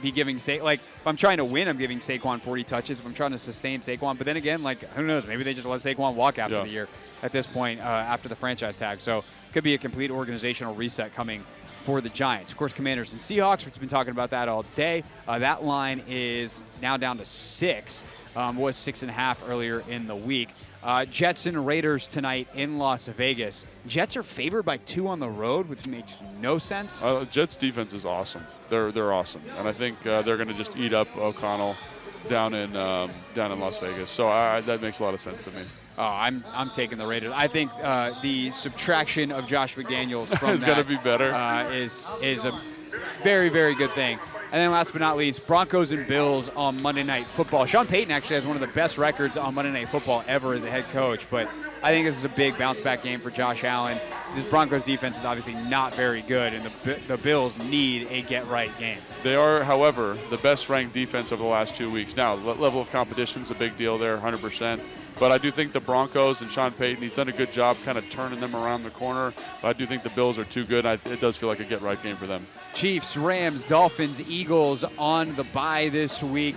be giving if I'm trying to win, I'm giving Saquon 40 touches. If I'm trying to sustain Saquon, but then again, who knows? Maybe they just let Saquon walk after the year at this point, after the franchise tag. So could be a complete organizational reset coming for the Giants. Of course, Commanders and Seahawks, we've been talking about that all day. That line is now down to 6. Was 6.5 earlier in the week. Jets and Raiders tonight in Las Vegas. Jets are favored by 2 on the road, which makes no sense. Jets defense is awesome. They're awesome, and I think they're going to just eat up O'Connell down in Las Vegas. So that makes a lot of sense to me. Oh, I'm taking the Raiders. I think the subtraction of Josh McDaniels from is going to be better. Is a very, very good thing. And then last but not least, Broncos and Bills on Monday Night Football. Sean Payton actually has one of the best records on Monday Night Football ever as a head coach, but I think this is a big bounce-back game for Josh Allen. This Broncos defense is obviously not very good, and the Bills need a get-right game. They are, however, the best-ranked defense over the last 2 weeks. Now, the level of competition is a big deal there, 100%. But I do think the Broncos and Sean Payton, he's done a good job kind of turning them around the corner. But I do think the Bills are too good. It does feel like a get-right game for them. Chiefs, Rams, Dolphins, Eagles on the bye this week.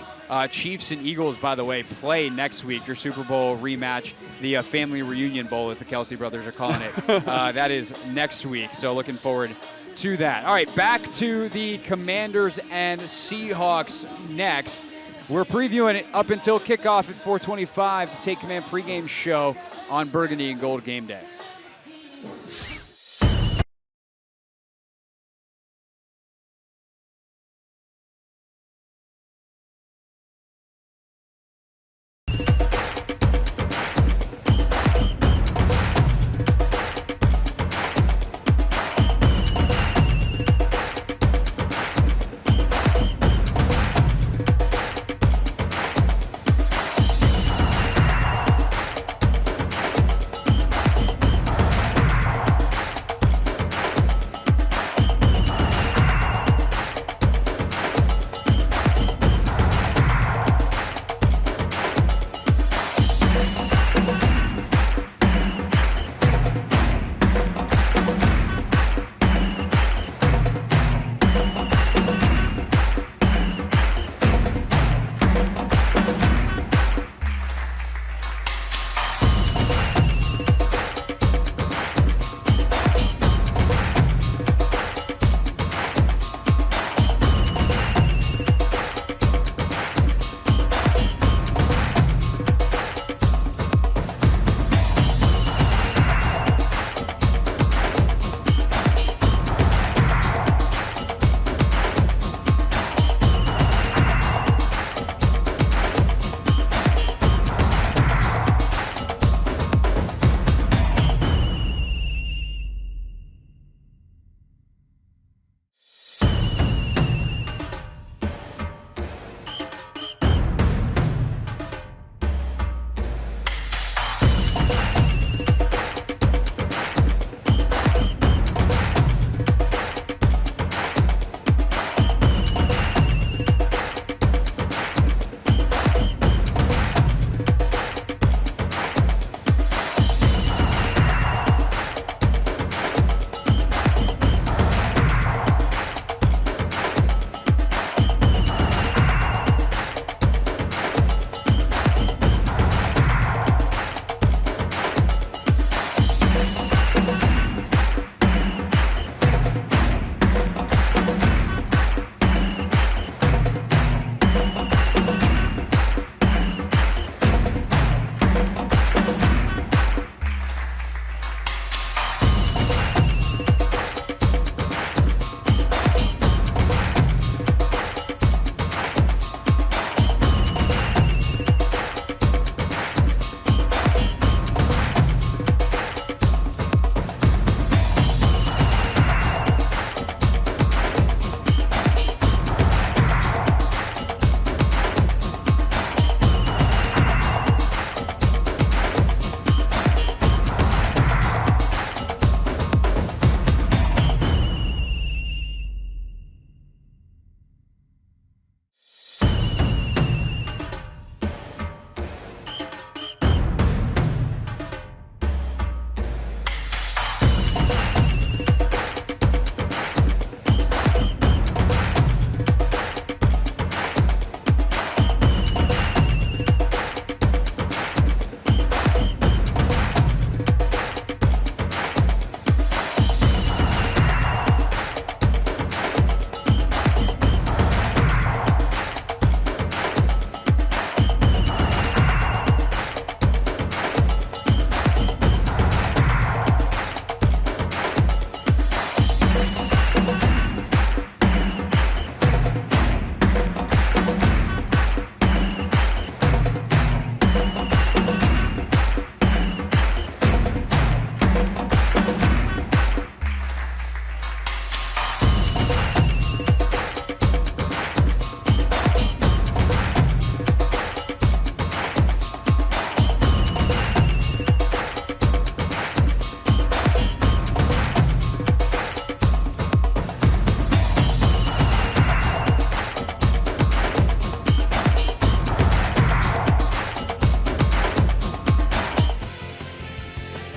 Chiefs and Eagles, by the way, play next week, your Super Bowl rematch. The Family Reunion Bowl, as the Kelsey brothers are calling it. That is next week, so looking forward to that. All right, back to the Commanders and Seahawks next. We're previewing it up until kickoff at 4:25, the Take Command pregame show on Burgundy and Gold Game Day.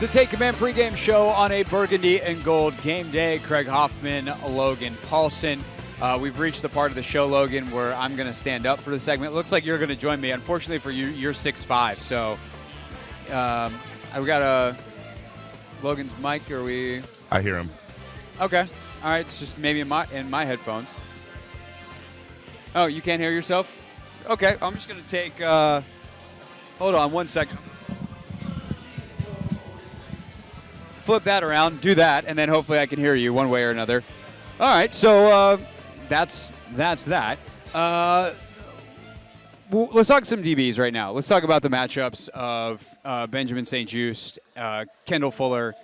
the Take Command pregame show on a burgundy and gold game day. Craig Hoffman, Logan Paulsen. We've reached the part of the show, Logan, where I'm going to stand up for the segment. It looks like you're going to join me. Unfortunately for you, you're 6'5", so we got Logan's mic. Are we? I hear him. Okay. All right. It's just maybe in my headphones. Oh, you can't hear yourself? Okay. I'm just going to take. Hold on 1 second. Flip that around, do that, and then hopefully I can hear you one way or another. All right, so that's that. Let's talk some DBs right now. Let's talk about the matchups of Benjamin St-Juste, Kendall Fuller,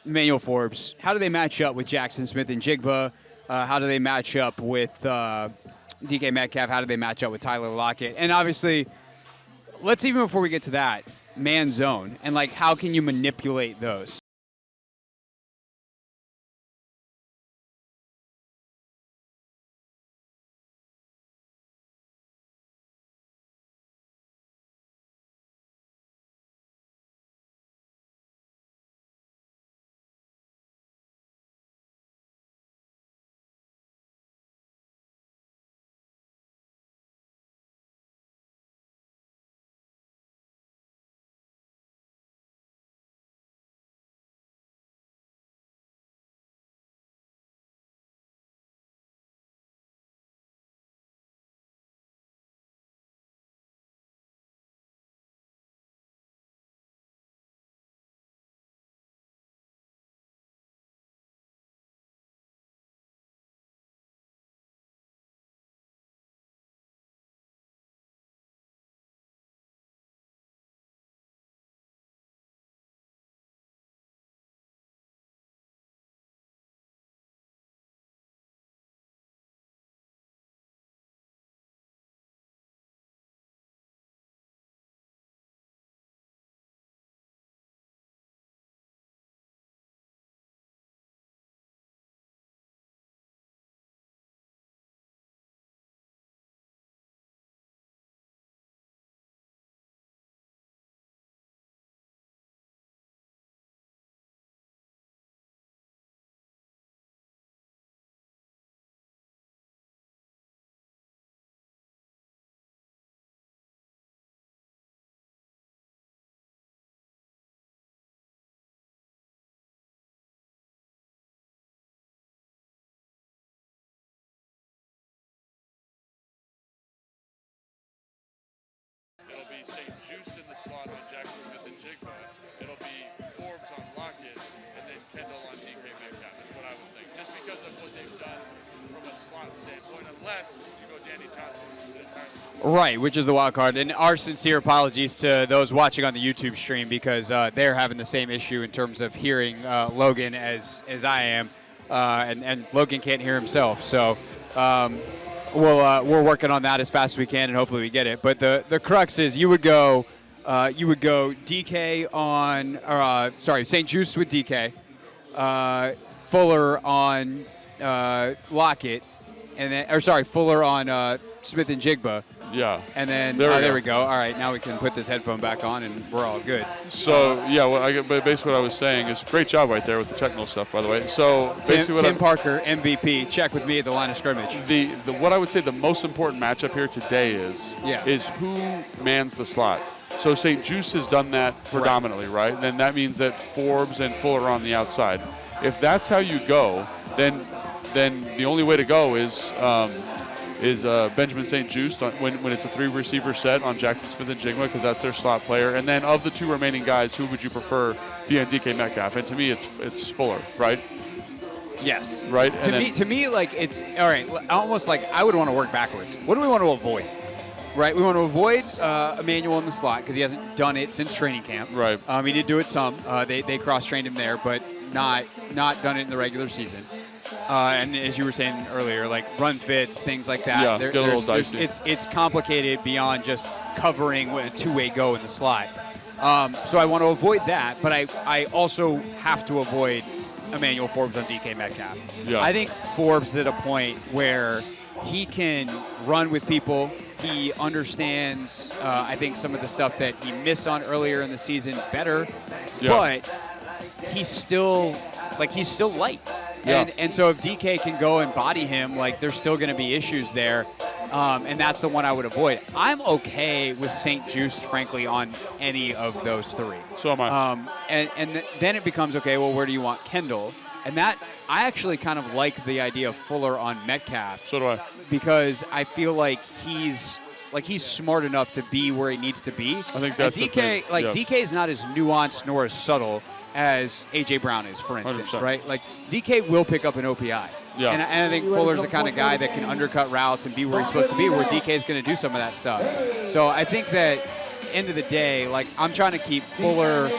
Emmanuel Forbes. How do they match up with Jackson Smith and Jigba? How do they match up with DK Metcalf? How do they match up with Tyler Lockett? And obviously, let's even before we get to that, man zone, and like how can you manipulate those? It'll be St-Juste in the slot on Jackson Smith and Jigba. It'll be Forbes on Lockett, and then Kendall on DK Metcalf. That's what I would think. Just because of what they've done from a slot standpoint, unless you go Danny Johnson. Right, which is the wild card. And our sincere apologies to those watching on the YouTube stream because they're having the same issue in terms of hearing Logan as I am, and Logan can't hear himself. So. We're working on that as fast as we can, and hopefully we get it. But the crux is you would go DK on, St-Juste with DK, Fuller on Lockett, and then Fuller on Smith and Jigba. Yeah. And then there we go. All right, now we can put this headphone back on, and we're all good. So but basically what I was saying is great job right there with the technical stuff, by the way. So basically Tim Parker, MVP, check with me at the line of scrimmage. What I would say the most important matchup here today is who mans the slot. So St-Juste has done that predominantly, right? And then that means that Forbes and Fuller are on the outside. If that's how you go, then the only way to go is Benjamin St-Juste when it's a 3-receiver set on Jackson Smith and Jigba because that's their slot player. And then of the 2 remaining guys, who would you prefer be on DK Metcalf? And to me, it's Fuller, right? Yes. Right. To me, like it's all right. Almost like I would want to work backwards. What do we want to avoid? Right. We want to avoid Emmanuel in the slot because he hasn't done it since training camp. Right. He did do it some. They cross-trained him there, but not done it in the regular season. And as you were saying earlier, like run fits, things like that. Yeah, get a little dicey. It's complicated beyond just covering with a two-way go in the slot. So I want to avoid that, but I also have to avoid Emmanuel Forbes on DK Metcalf. Yeah. I think Forbes is at a point where he can run with people. He understands, I think, some of the stuff that he missed on earlier in the season better but he's still light. And so if DK can go and body him, like there's still going to be issues there. And that's the one I would avoid. I'm okay with St. Juste, frankly, on any of those three. So am I. And then it becomes, okay, well, where do you want Kendall? And that, I actually kind of like the idea of Fuller on Metcalf. So do I. Because I feel like he's smart enough to be where he needs to be. I think that's DK, DK is not as nuanced nor as subtle as A.J. Brown is, for instance, 100%. right? Like, DK will pick up an OPI. Yeah. And I think Fuller's the kind of guy that can undercut routes and be where he's supposed to be, where DK is going to do some of that stuff. So I think that, end of the day, like, I'm trying to keep Fuller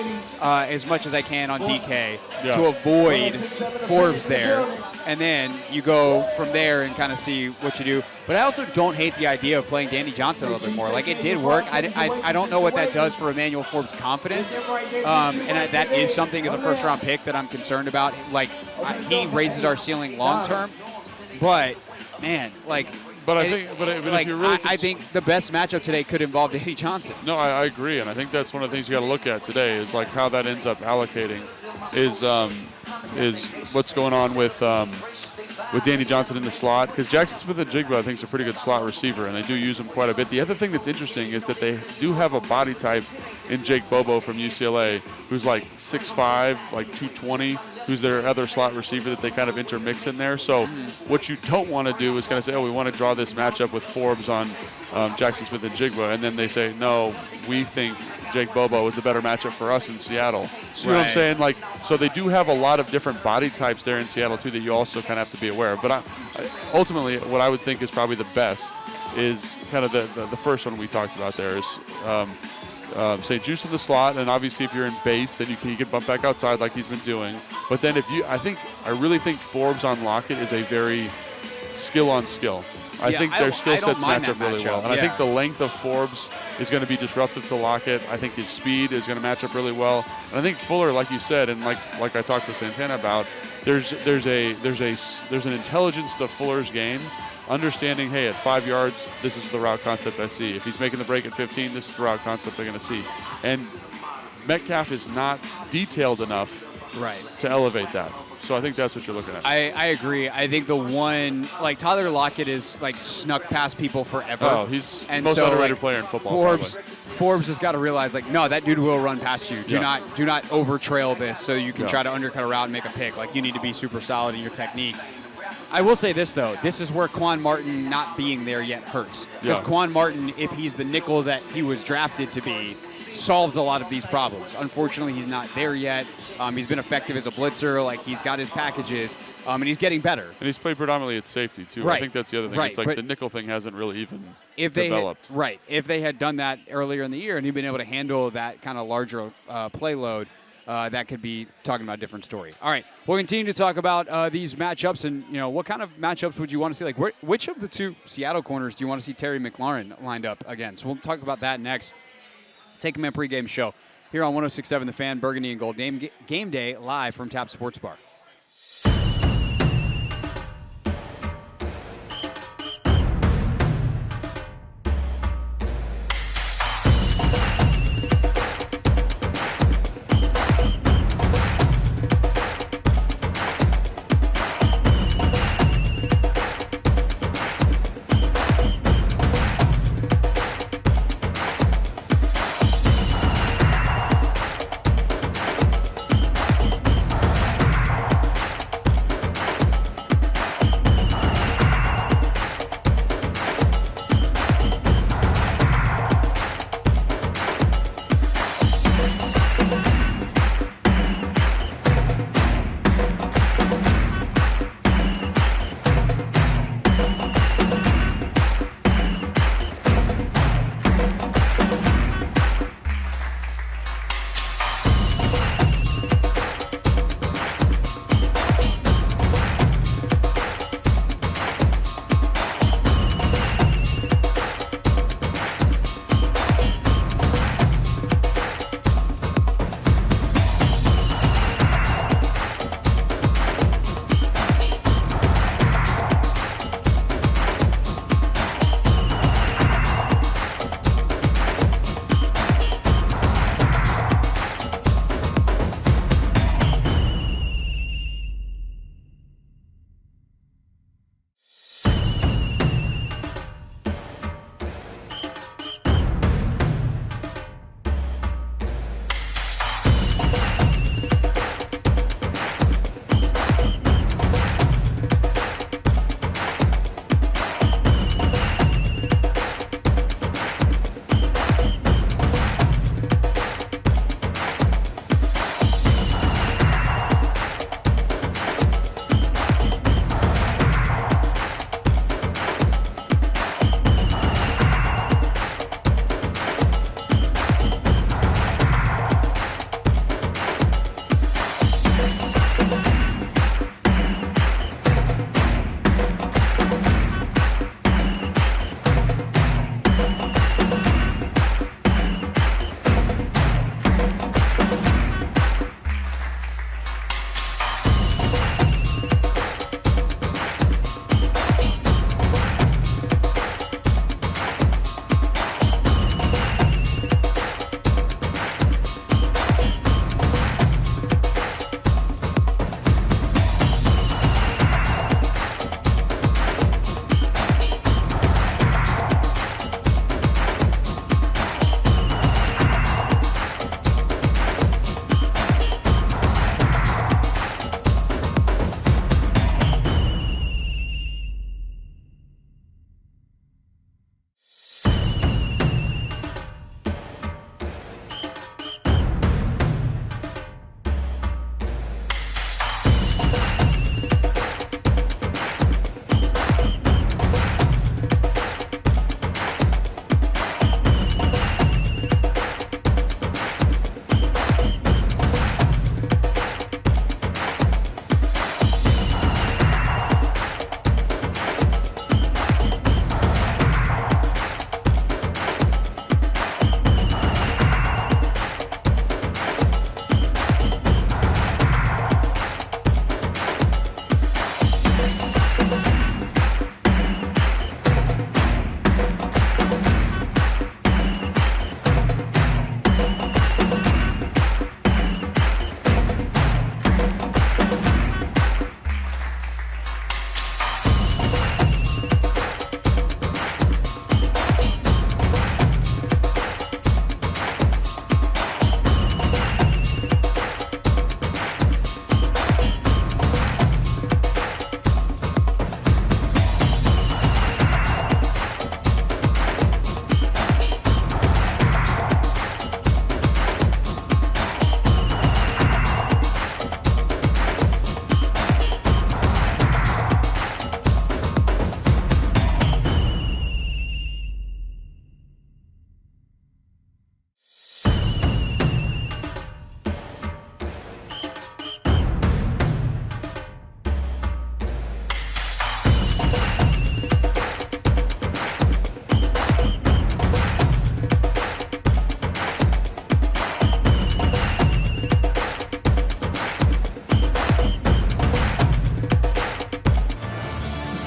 as much as I can on DK to avoid Forbes there. And then you go from there and kind of see what you do. But I also don't hate the idea of playing Danny Johnson a little bit more. Like, it did work. I don't know what that does for Emmanuel Forbes' confidence. That is something as a first-round pick that I'm concerned about. Like, he raises our ceiling long-term. But, man, like... But I think if you're really... I think the best matchup today could involve Danny Johnson. No, I agree. And I think that's one of the things you got to look at today is, like, how that ends up allocating is what's going on with Danny Johnson in the slot, because Jackson Smith and Jigba, I think, is a pretty good slot receiver, and they do use him quite a bit. The other thing that's interesting is that they do have a body type in Jake Bobo from UCLA, who's like 6'5", like 220, who's their other slot receiver that they kind of intermix in there. So what you don't want to do is kind of say, oh, we want to draw this matchup with Forbes on Jackson Smith and Jigba, and then they say, no, we think Jake Bobo is a better matchup for us in Seattle. So you know what I'm saying? Like, so they do have a lot of different body types there in Seattle too that you also kind of have to be aware of. But ultimately, what I would think is probably the best is kind of the first one we talked about there is St. Juste in the slot, and obviously if you're in base, then you can bump back outside like he's been doing. But then I really think Forbes on Lockett is a very skill on skill. I think their skill sets match up really well. And I think the length of Forbes is going to be disruptive to Lockett. I think his speed is going to match up really well. And I think Fuller, like you said, and like I talked to Santana about, there's an intelligence to Fuller's game, understanding, hey, at 5 yards, this is the route concept I see. If he's making the break at 15, this is the route concept they're going to see. And Metcalf is not detailed enough to elevate that. So I think that's what you're looking at. I agree. I think the one, like, Tyler Lockett is, like, snuck past people forever. Oh, he's the most underrated player in football. Forbes has got to realize, like, no, that dude will run past you. Do not over trail this so you can try to undercut a route and make a pick. Like, you need to be super solid in your technique. I will say this, though. This is where Quan Martin not being there yet hurts. Because Quan Martin, if he's the nickel that he was drafted to be, solves a lot of these problems. Unfortunately, he's not there yet. He's been effective as a blitzer. Like, he's got his packages, and he's getting better. And he's played predominantly at safety, too. Right. I think that's the other thing. It's like the nickel thing hasn't really even developed. If they had done that earlier in the year and he'd been able to handle that kind of larger play load, that could be talking about a different story. All right, we'll continue to talk about these matchups and, you know, what kind of matchups would you want to see? Like, which of the two Seattle corners do you want to see Terry McLaurin lined up against? We'll talk about that next. Take him in pregame show here on 106.7 The Fan, Burgundy and Gold. Game day live from Tap Sports Bar.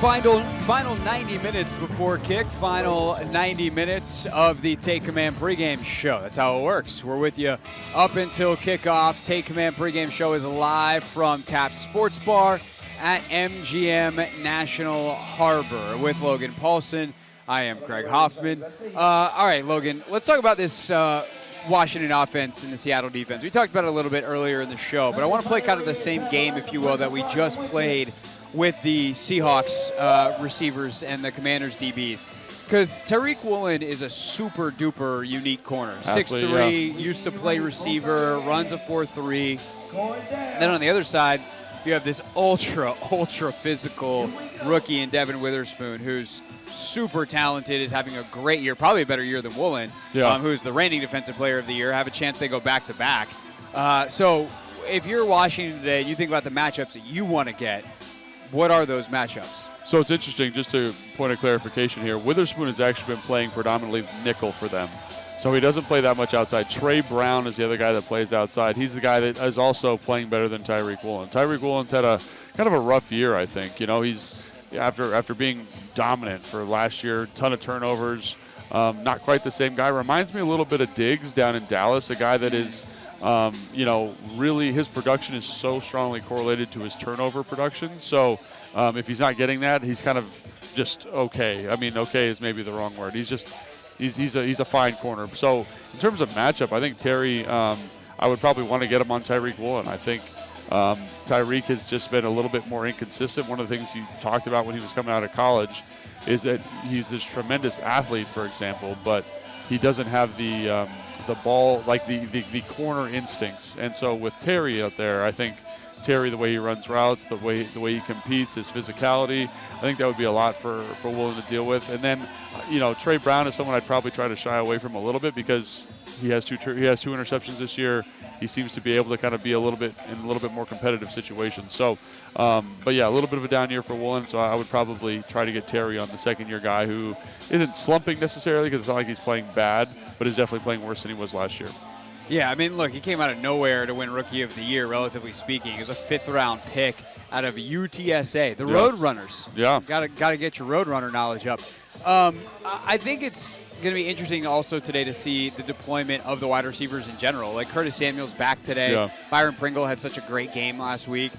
Final 90 minutes before kick. Final 90 minutes of the Take Command pregame show. That's how it works. We're with you up until kickoff. Take Command pregame show is live from Tap Sports Bar at MGM National Harbor with Logan Paulsen. I am Craig Hoffman. All right, Logan, let's talk about this Washington offense and the Seattle defense. We talked about it a little bit earlier in the show, but I want to play kind of the same game, if you will, that we just played with the Seahawks receivers and the Commanders DBs. Because Tariq Woolen is a super-duper unique corner. 6'3", used to play receiver, runs a 4.3. Then on the other side, you have this ultra physical rookie in Devin Witherspoon, who's super talented, is having a great year, probably a better year than Woolen, who's the reigning defensive player of the year. Have a chance they go back-to-back. So if you're Washington today, you think about the matchups that you want to get. What are those matchups? So it's interesting, just to point of clarification here, Witherspoon has actually been playing predominantly nickel for them. So he doesn't play that much outside. Trey Brown is the other guy that plays outside. He's the guy that is also playing better than Tariq Woolen. Tariq Woolen's had a kind of a rough year, I think. You know, he's after being dominant for last year, ton of turnovers, not quite the same guy. Reminds me a little bit of Diggs down in Dallas, a guy that is really his production is so strongly correlated to his turnover production. So if he's not getting that, he's kind of just okay. I mean, okay is maybe the wrong word. He's a fine corner. So in terms of matchup, I think Terry, I would probably want to get him on Tariq Woolen. I think Tyreek has just been a little bit more inconsistent. One of the things you talked about when he was coming out of college is that he's this tremendous athlete, for example, but he doesn't have the ball, like the corner instincts. And so with Terry out there, I think Terry, the way he runs routes, the way he competes, his physicality, I think that would be a lot for Woolen to deal with. And then, Trey Brown is someone I'd probably try to shy away from a little bit because he has two interceptions this year. He seems to be able to kind of be a little bit more competitive situations. So, but yeah, a little bit of a down year for Woolen. So I would probably try to get Terry on the second-year guy who isn't slumping necessarily because it's not like he's playing bad, but is definitely playing worse than he was last year. Yeah, I mean, look, he came out of nowhere to win Rookie of the Year, relatively speaking. He was a fifth-round pick out of UTSA, the Roadrunners. Yeah, got to get your Roadrunner knowledge up. I think it's going to be interesting also today to see the deployment of the wide receivers in general. Like Curtis Samuel's back today. Yeah. Byron Pringle had such a great game last week.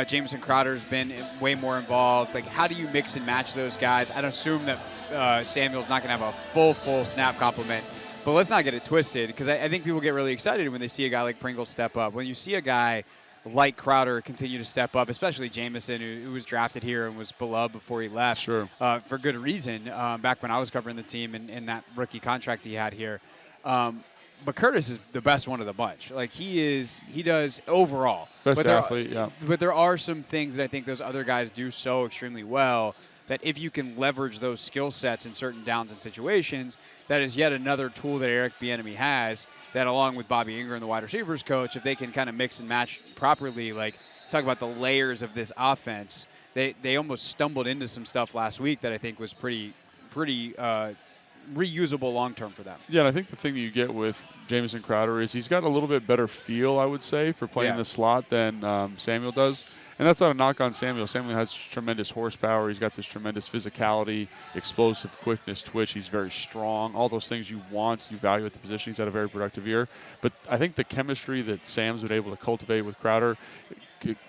Jamison Crowder's been way more involved. Like, how do you mix and match those guys? I'd assume that Samuel's not going to have a full snap complement. But let's not get it twisted, because I think people get really excited when they see a guy like Pringle step up. When you see a guy like Crowder continue to step up, especially Jamison, who was drafted here and was beloved before he left, for good reason, back when I was covering the team and that rookie contract he had here. But Curtis is the best one of the bunch. Like, he does overall. Best athlete, yeah. But there are some things that I think those other guys do so extremely well that if you can leverage those skill sets in certain downs and situations, that is yet another tool that Eric Bieniemy has that, along with Bobby Ingram, the wide receivers coach, if they can kind of mix and match properly, like talk about the layers of this offense, they almost stumbled into some stuff last week that I think was pretty reusable long-term for them. Yeah, and I think the thing that you get with Jamison Crowder is he's got a little bit better feel, I would say, for playing the slot than Samuel does. And that's not a knock on Samuel. Samuel has tremendous horsepower. He's got this tremendous physicality, explosive quickness, twitch. He's very strong. All those things you want, you value at the position. He's had a very productive year. But I think the chemistry that Sam's been able to cultivate with Crowder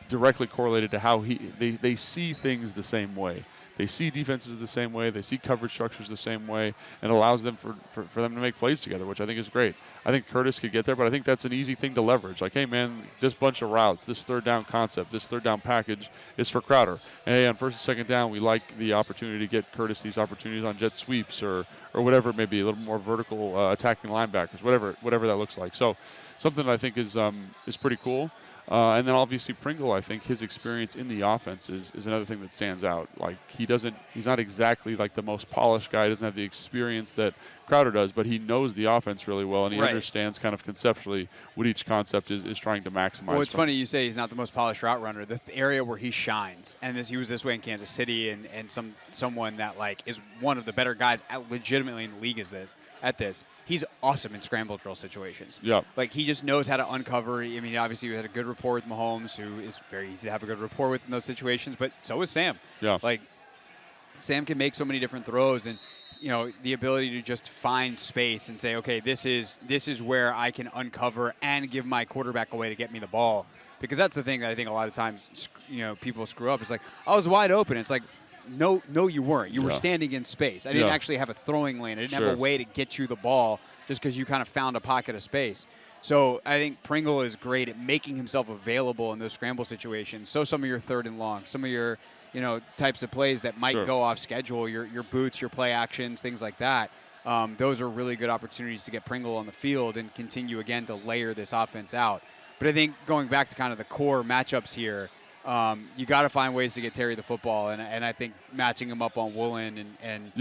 directly correlated to how they see things the same way. They see defenses the same way. They see coverage structures the same way, and allows them for them to make plays together, which I think is great. I think Curtis could get there, but I think that's an easy thing to leverage. Like, hey, man, this bunch of routes, this third down concept, this third down package is for Crowder. And, hey, on first and second down, we like the opportunity to get Curtis these opportunities on jet sweeps or whatever it may be, a little more vertical attacking linebackers, whatever that looks like. So something that I think is pretty cool. And then obviously Pringle, I think his experience in the offense is another thing that stands out. Like, he's not exactly like the most polished guy. He doesn't have the experience that Crowder does, but he knows the offense really well, and he understands kind of conceptually what each concept is trying to maximize. Well, it's funny you say he's not the most polished route runner. The area where he shines, and he was this way in Kansas City, and someone that like is one of the better guys legitimately in the league at this. He's awesome in scramble drill situations. Yeah. Like, he just knows how to uncover. I mean, obviously, we had a good rapport with Mahomes, who is very easy to have a good rapport with in those situations, but so is Sam. Yeah. Like, Sam can make so many different throws, and the ability to just find space and say, okay, this is where I can uncover and give my quarterback a way to get me the ball. Because that's the thing that I think a lot of times, people screw up. It's like, I was wide open. It's like, no, you weren't. You were standing in space. I didn't actually have a throwing lane. I didn't have a way to get you the ball just because you kind of found a pocket of space. So I think Pringle is great at making himself available in those scramble situations. So some of your third and long, some of your types of plays that might go off schedule, your boots, your play actions, things like that. Those are really good opportunities to get Pringle on the field and continue again to layer this offense out. But I think going back to kind of the core matchups here, you got to find ways to get Terry the football, and I think matching him up on Woolen and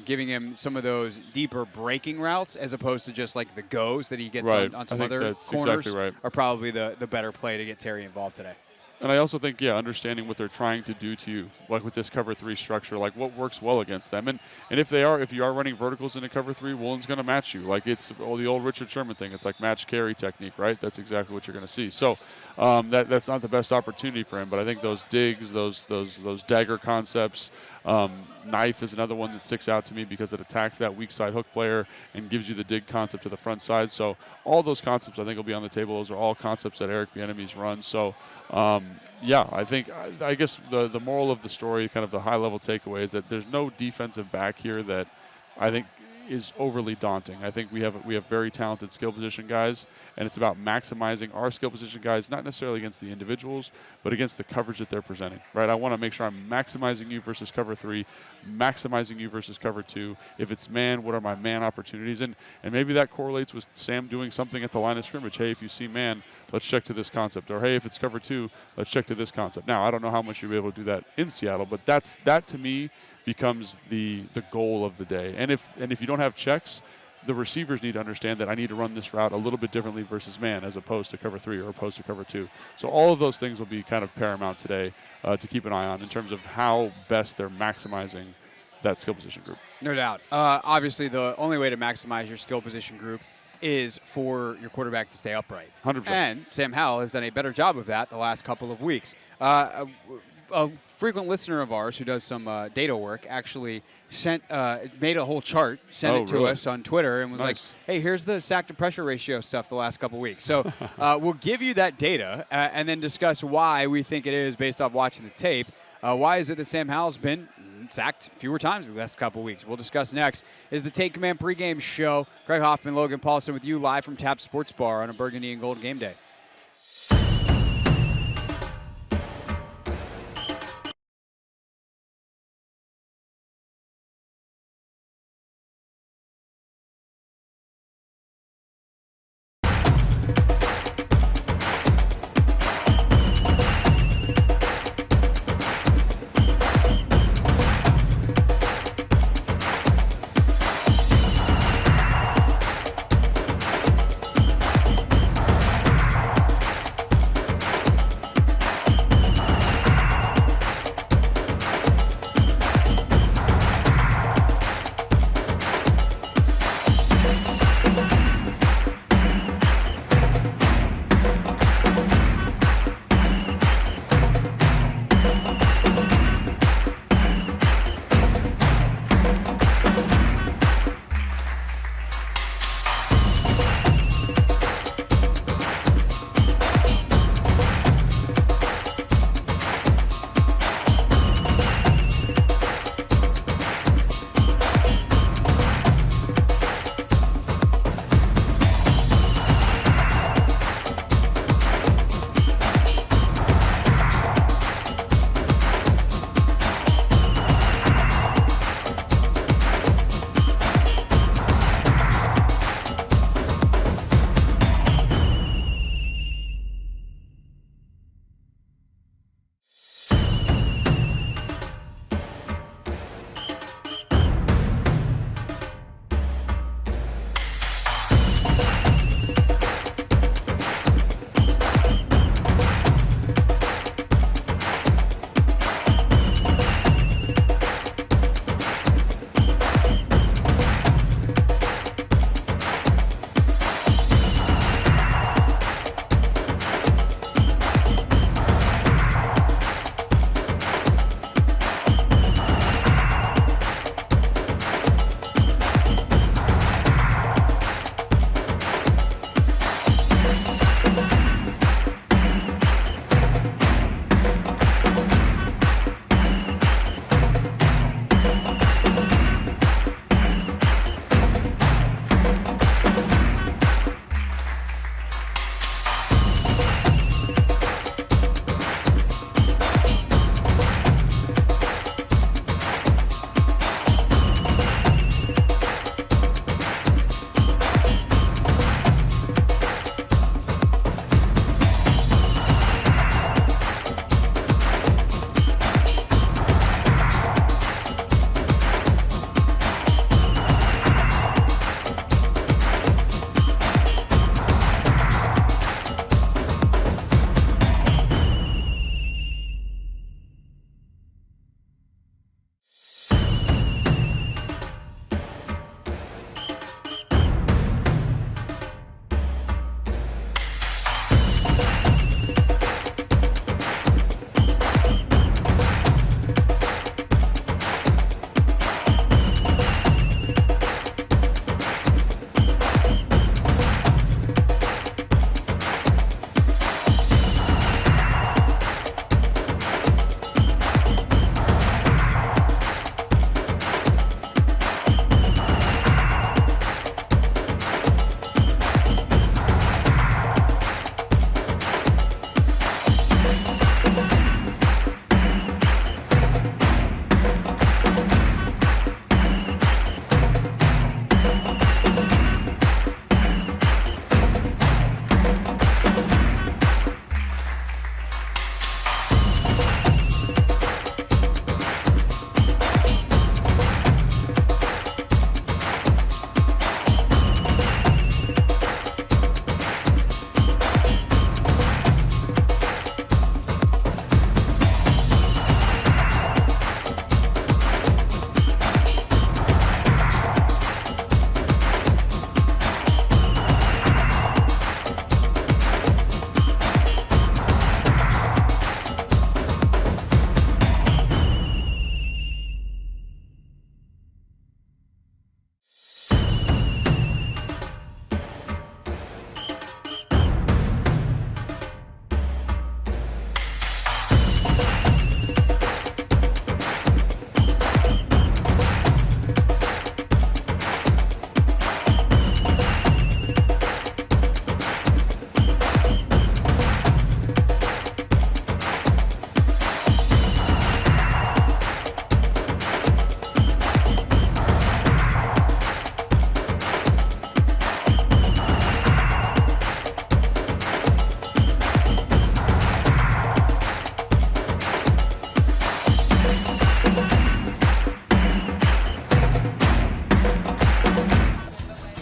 giving him some of those deeper breaking routes as opposed to just like the goes that he gets on some other corners are probably the better play to get Terry involved today. And I also think, understanding what they're trying to do to you, like with this cover 3 structure, like what works well against them. And if you are running verticals into cover 3, Woolen's going to match you. Like it's the old Richard Sherman thing. It's like match carry technique, right? That's exactly what you're going to see. So that's not the best opportunity for him. But I think those digs, those dagger concepts, knife is another one that sticks out to me because it attacks that weak side hook player and gives you the dig concept to the front side. So all those concepts I think will be on the table. Those are all concepts that Eric Bieniemy's run. So I guess the moral of the story, kind of the high level takeaway, is that there's no defensive back here that I think is overly daunting. I think we have very talented skill position guys, and it's about maximizing our skill position guys, not necessarily against the individuals, but against the coverage that they're presenting, right? I want to make sure I'm maximizing you versus cover 3, maximizing you versus cover 2. If it's man, what are my man opportunities? And maybe that correlates with Sam doing something at the line of scrimmage. Hey, if you see man, let's check to this concept. Or hey, if it's cover 2, let's check to this concept. Now, I don't know how much you'll be able to do that in Seattle, but that to me becomes the goal of the day. And if you don't have checks, the receivers need to understand that I need to run this route a little bit differently versus man as opposed to cover 3 or opposed to cover 2. So all of those things will be kind of paramount today to keep an eye on in terms of how best they're maximizing that skill position group. No doubt. Obviously, the only way to maximize your skill position group is for your quarterback to stay upright. 100%. And Sam Howell has done a better job of that the last couple of weeks. A frequent listener of ours who does some data work actually made a whole chart, sent it to us on Twitter, and was like, hey, here's the sack to pressure ratio stuff the last couple weeks. So we'll give you that data and then discuss why we think it is based off watching the tape. Why is it that Sam Howell's been sacked fewer times in the last couple weeks? We'll discuss next. Is the Take Command pregame show. Craig Hoffman, Logan Paulsen with you live from Tap Sports Bar on a Burgundy and Gold game day.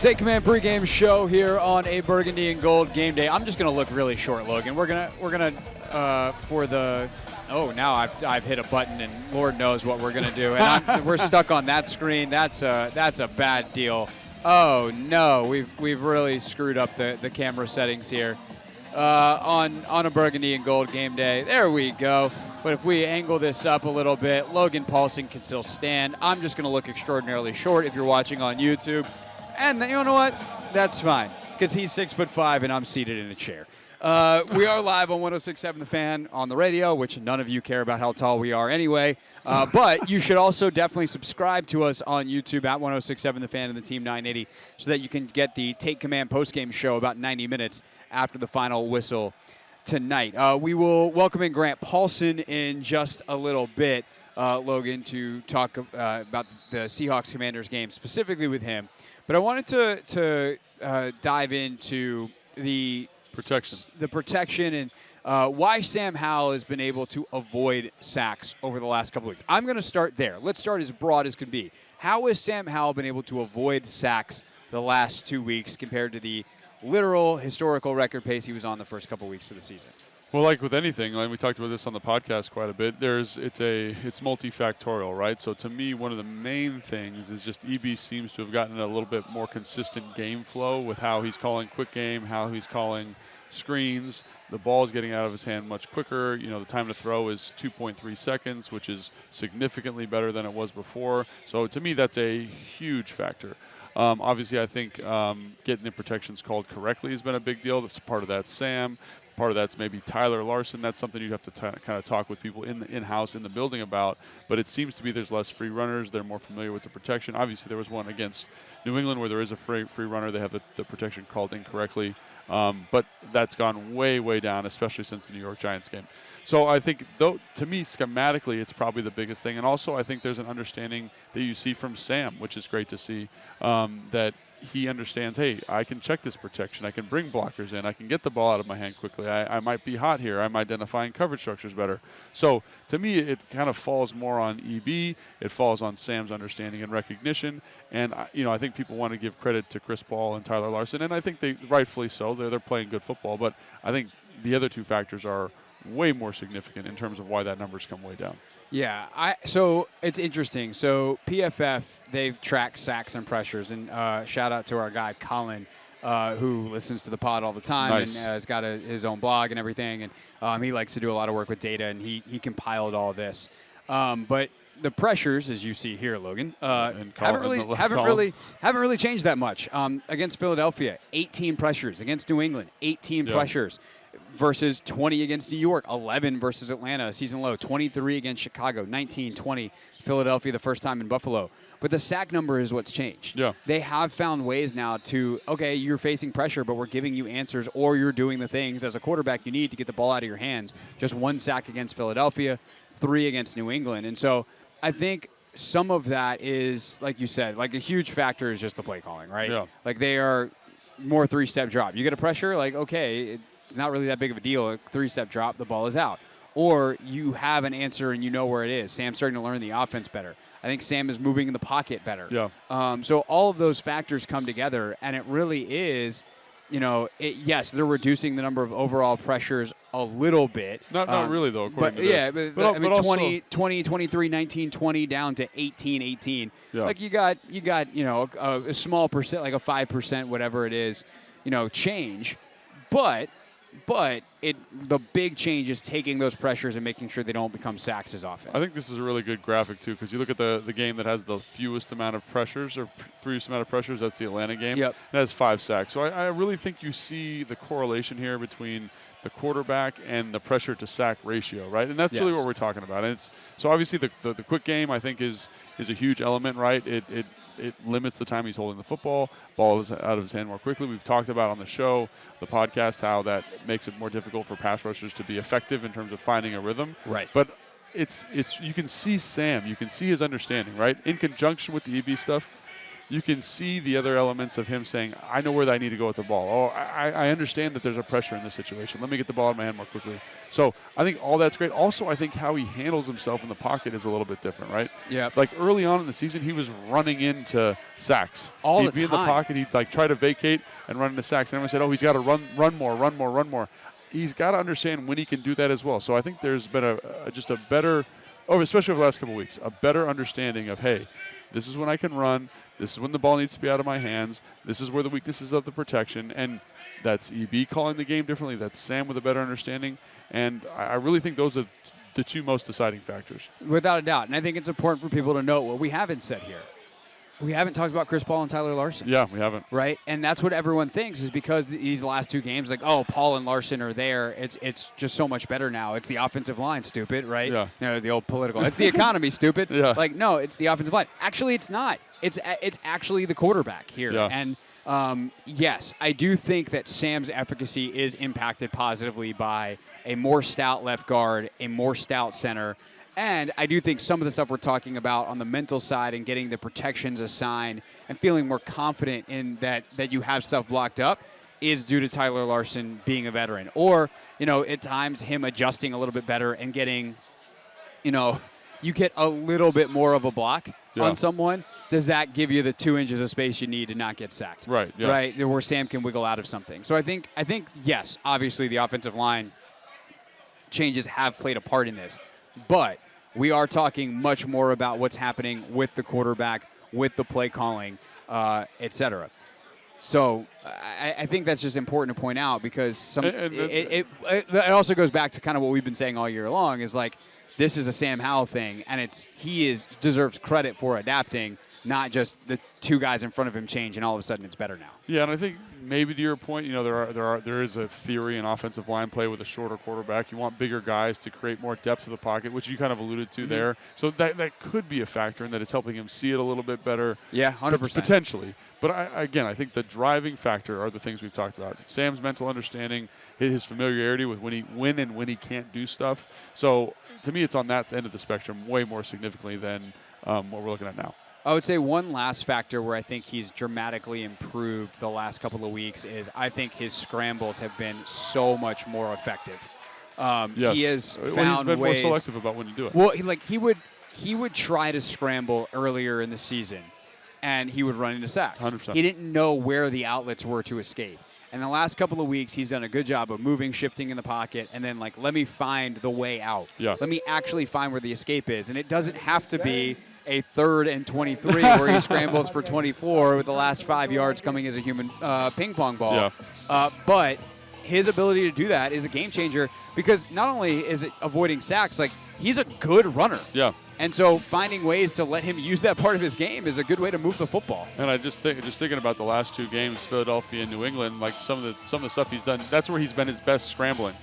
Take Command pregame show here on a Burgundy and Gold game day. I'm just gonna look really short, Logan. We're gonna for the. Oh, now I've hit a button, and Lord knows what we're gonna do. And we're stuck on that screen. That's a bad deal. Oh no, we've really screwed up the camera settings here on a Burgundy and Gold game day. There we go. But if we angle this up a little bit, Logan Paulsen can still stand. I'm just gonna look extraordinarily short if you're watching on YouTube. And you know what? That's fine, because he's 6'5" and I'm seated in a chair. We are live on 106.7 The Fan on the radio, which none of you care about how tall we are anyway. But you should also definitely subscribe to us on YouTube at 106.7 The Fan and the Team 980 so that you can get the Take Command postgame show about 90 minutes after the final whistle tonight. We will welcome in Grant Paulsen in just a little bit, Logan, to talk about the Seahawks Commanders game, specifically with him. But I wanted to dive into the protection and why Sam Howell has been able to avoid sacks over the last couple weeks. I'm going to start there. Let's start as broad as could be. How has Sam Howell been able to avoid sacks the last 2 weeks compared to the literal historical record pace he was on the first couple weeks of the season? Well, like with anything, like we talked about this on the podcast quite a bit, it's multifactorial, right? So to me, one of the main things is just EB seems to have gotten a little bit more consistent game flow with how he's calling quick game, how he's calling screens. The ball is getting out of his hand much quicker. You know, the time to throw is 2.3 seconds, which is significantly better than it was before. So to me, that's a huge factor. Obviously, I think getting the protections called correctly has been a big deal. That's part of that, Sam. Part of that's maybe Tyler Larson. That's something you'd have to kind of talk with people in-house in the building about. But it seems to be there's less free runners. They're more familiar with the protection. Obviously, there was one against New England where there is a free runner. They have the protection called incorrectly. But that's gone way, way down, especially since the New York Giants game. So I think, though, to me, schematically, it's probably the biggest thing. And also, I think there's an understanding that you see from Sam, which is great to see, that he understands, hey, I can check this protection. I can bring blockers in. I can get the ball out of my hand quickly. I might be hot here. I'm identifying coverage structures better. So to me, it kind of falls more on EB. It falls on Sam's understanding and recognition. And, I think people want to give credit to Chris Paul and Tyler Larson, and I think they rightfully so. They're playing good football. But I think the other two factors are way more significant in terms of why that number's come way down. Yeah, so it's interesting. So PFF, they've tracked sacks and pressures, and shout out to our guy Colin, who listens to the pod all the time. Nice. And has got his own blog and everything, and he likes to do a lot of work with data, and he compiled all this. But the pressures, as you see here, Logan, haven't really changed that much. Against Philadelphia, 18 pressures. Against New England, 18 pressures. Versus 20 against New York, 11 versus Atlanta, a season low, 23 against Chicago, 19-20 Philadelphia the first time in Buffalo. But the sack number is what's changed. Yeah. They have found ways now to, okay, you're facing pressure, but we're giving you answers, or you're doing the things as a quarterback you need to get the ball out of your hands. Just 1 sack against Philadelphia, 3 against New England. And so I think some of that is, like you said, like a huge factor is just the play calling, right? Yeah. Like they are more 3-step drop. You get a pressure, like, okay, it's not really that big of a deal. A 3-step drop, the ball is out. Or you have an answer and you know where it is. Sam's starting to learn the offense better. I think Sam is moving in the pocket better. Yeah. So all of those factors come together, and it really is, yes, they're reducing the number of overall pressures a little bit. Not really, though, according to this. But I mean, also 20, 23, 19, 20 down to 18, 18. Yeah. Like you got a small percent, like a 5%, whatever it is, change. But the big change is taking those pressures and making sure they don't become sacks as often. I think this is a really good graphic, too, because you look at the game that has the fewest amount of pressures, that's the Atlanta game. Yep. It has 5 sacks. So I really think you see the correlation here between the quarterback and the pressure to sack ratio, right? And that's really what we're talking about. And so obviously the quick game, I think, is a huge element, right? It limits the time he's holding the football. Ball is out of his hand more quickly. We've talked about on the show, the podcast, how that makes it more difficult for pass rushers to be effective in terms of finding a rhythm. Right. But it's you can see Sam. You can see his understanding, right? In conjunction with the EB stuff, you can see the other elements of him saying, I know where I need to go with the ball. Oh, I understand that there's a pressure in this situation. Let me get the ball in my hand more quickly. So I think all that's great. Also, I think how he handles himself in the pocket is a little bit different, right? Yeah. Like early on in the season, he was running into sacks. He'd be in the pocket. He'd like try to vacate and run into sacks. And everyone said, oh, he's got to run more. He's got to understand when he can do that as well. So I think there's been just a better, especially over the last couple of weeks, a better understanding of, hey, this is when I can run. This is when the ball needs to be out of my hands. This is where the weaknesses of the protection. And that's EB calling the game differently. That's Sam with a better understanding. And I really think those are the two most deciding factors. Without a doubt. And I think it's important for people to note what we haven't said here. We haven't talked about Chris Paul and Tyler Larsen. Yeah, we haven't. Right? And that's what everyone thinks is because these last two games, like, oh, Paul and Larsen are there. It's just so much better now. It's the offensive line, stupid, right? Yeah. You know, the old political. It's the economy, stupid. Yeah. Like, no, it's the offensive line. Actually, it's not. It's actually the quarterback here. Yeah. And, yes, I do think that Sam's efficacy is impacted positively by a more stout left guard, a more stout center. And I do think some of the stuff we're talking about on the mental side and getting the protections assigned and feeling more confident in that you have stuff blocked up is due to Tyler Larsen being a veteran. Or, at times him adjusting a little bit better and getting, you get a little bit more of a block on someone. Does that give you the 2 inches of space you need to not get sacked? Right. Yeah. Right, where Sam can wiggle out of something. So I think yes, obviously the offensive line changes have played a part in this. But we are talking much more about what's happening with the quarterback, with the play calling, et cetera. So I think that's just important to point out because it also goes back to kind of what we've been saying all year long is like this is a Sam Howell thing, and he deserves credit for adapting, not just the two guys in front of him change, and all of a sudden it's better now. Yeah, and I think maybe to your point, there is a theory in offensive line play with a shorter quarterback. You want bigger guys to create more depth to the pocket, which you kind of alluded to there. So that could be a factor in that it's helping him see it a little bit better. Yeah, 100%. Potentially. But I think the driving factor are the things we've talked about. Sam's mental understanding, his familiarity with when he can't do stuff. So to me, it's on that end of the spectrum way more significantly than what we're looking at now. I would say one last factor where I think he's dramatically improved the last couple of weeks is I think his scrambles have been so much more effective. Yes. He has found he's been ways. more selective about when to do it. Well, he would try to scramble earlier in the season, and he would run into sacks. 100%. He didn't know where the outlets were to escape. And the last couple of weeks, he's done a good job of moving, shifting in the pocket, and then, let me find the way out. Yeah. Let me actually find where the escape is. And it doesn't have to be a 3rd and 23 where he scrambles for 24 with the last 5 yards coming as a human ping pong ball. Yeah. But his ability to do that is a game changer because not only is it avoiding sacks, he's a good runner. Yeah. And so finding ways to let him use that part of his game is a good way to move the football. And I just thinking about the last 2 games, Philadelphia and New England, some of the stuff he's done, that's where he's been his best scrambling.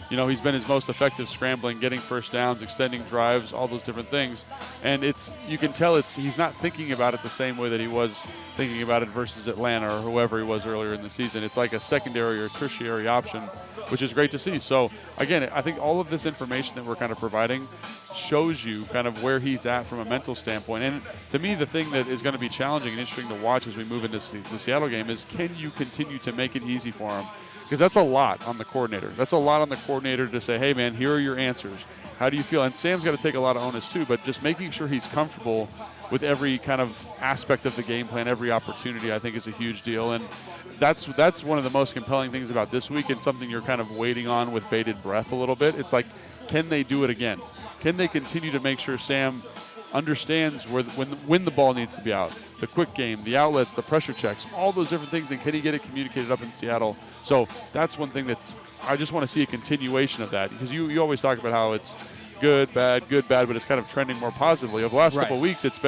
He's been his most effective scrambling, getting first downs, extending drives, all those different things. And you can tell he's not thinking about it the same way that he was thinking about it versus Atlanta or whoever he was earlier in the season. It's like a secondary or tertiary option, which is great to see. So, again, I think all of this information that we're kind of providing shows you kind of where he's at from a mental standpoint. And to me, the thing that is going to be challenging and interesting to watch as we move into the Seattle game is can you continue to make it easy for him? Because that's a lot on the coordinator. That's a lot on the coordinator to say, hey, man, here are your answers. How do you feel? And Sam's got to take a lot of onus, too, but just making sure he's comfortable with every kind of aspect of the game plan, every opportunity, I think is a huge deal. And that's one of the most compelling things about this week and something you're kind of waiting on with bated breath a little bit. It's like, can they do it again? Can they continue to make sure Sam understands when the ball needs to be out, the quick game, the outlets, the pressure checks, all those different things, and can he get it communicated up in Seattle? So that's one thing I just want to see a continuation of that because you always talk about how it's good, bad, but it's kind of trending more positively. Over the last couple of weeks, there's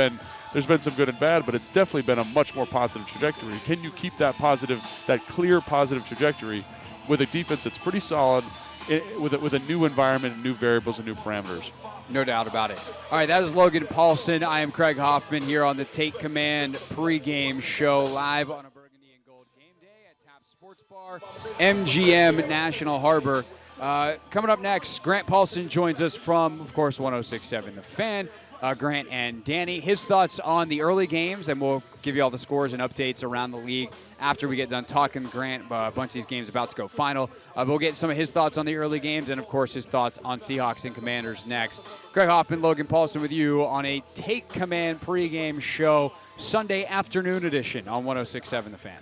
been some good and bad, but it's definitely been a much more positive trajectory. Can you keep that clear positive trajectory with a defense that's pretty solid with a new environment and new variables and new parameters? No doubt about it. All right, that is Logan Paulsen. I am Craig Hoffman here on the Take Command pregame show live on a Burgundy and Gold game day at Tap Sports Bar, MGM National Harbor. Coming up next, Grant Paulsen joins us from, of course, 106.7 The Fan. Grant and Danny, his thoughts on the early games, and we'll give you all the scores and updates around the league after we get done talking to Grant. A bunch of these games about to go final. We'll get some of his thoughts on the early games and, of course, his thoughts on Seahawks and Commanders next. Greg Hoffman, Logan Paulsen with you on a Take Command pregame show, Sunday afternoon edition on 106.7 The Fan.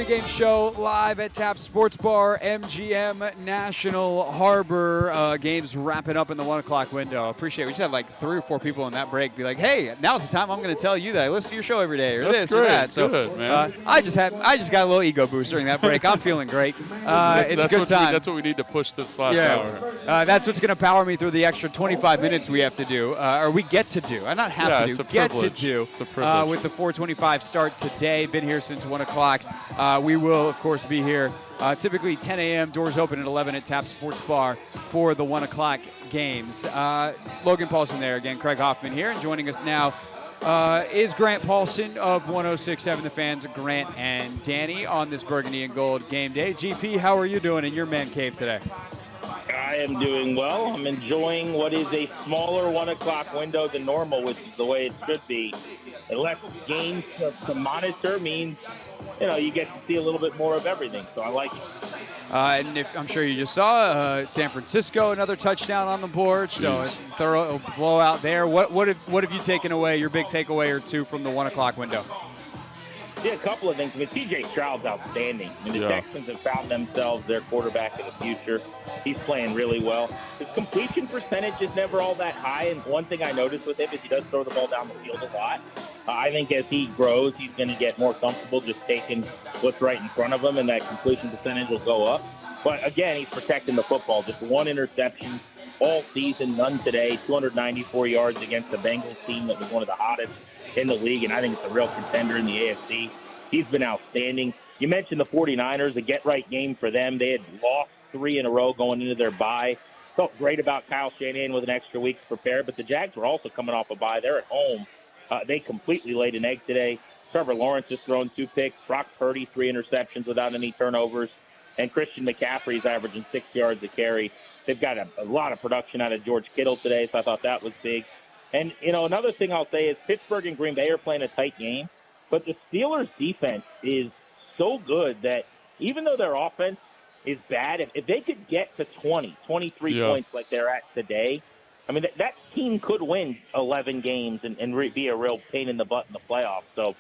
Pregame show live at Tap Sports Bar, MGM National Harbor. Games wrapping up in the 1 o'clock window. Appreciate it. We just had like 3 or 4 people in that break be like, hey, now's the time I'm going to tell you that I listen to your show every day, or That's this or great. that. So Good, man. I just got a little ego boost during that break. I'm feeling great. It's a good time. That's what we need to push this last hour. That's what's going to power me through the extra 25 minutes we have to do, or we get to do. I not have to do, get to do. It's a privilege. With the 4:25 start today. Been here since 1 o'clock. We will, of course, be here typically 10 a.m. Doors open at 11 at Tap Sports Bar for the 1 o'clock games. Logan Paulsen there again. Craig Hoffman here. And joining us now is Grant Paulsen of 106.7 The Fans. Grant and Danny on this Burgundy and Gold game day. GP, how are you doing in your man cave today? I am doing well. I'm enjoying what is a smaller 1 o'clock window than normal, which is the way it should be. And less games to monitor means, you get to see a little bit more of everything. So I like it. And I'm sure you just saw San Francisco, another touchdown on the board. So thorough blowout there. What have you taken away, your big takeaway or two from the 1 o'clock window? Yeah, a couple of things. C.J. Stroud's outstanding. The Texans have found themselves their quarterback of the future. He's playing really well. His completion percentage is never all that high, and one thing I noticed with him is he does throw the ball down the field a lot. I think as he grows, he's going to get more comfortable just taking what's right in front of him, and that completion percentage will go up. But, again, he's protecting the football. Just 1 interception all season, none today, 294 yards against the Bengals team that was one of the hottest in the league, and I think it's a real contender in the AFC. He's been outstanding. You mentioned the 49ers, a get-right game for them. They had lost 3 in a row going into their bye. Felt great about Kyle Shanahan with an extra week to prepare, but the Jags were also coming off a bye. They're at home. They completely laid an egg today. Trevor Lawrence has thrown 2 picks. Brock Purdy, 3 interceptions without any turnovers. And Christian McCaffrey's averaging 6 yards a carry. They've got a lot of production out of George Kittle today, so I thought that was big. And, another thing I'll say is Pittsburgh and Green Bay are playing a tight game, but the Steelers' defense is so good that even though their offense is bad, if they could get to 23 points like they're at today, I mean, that team could win 11 games and be a real pain in the butt in the playoffs. So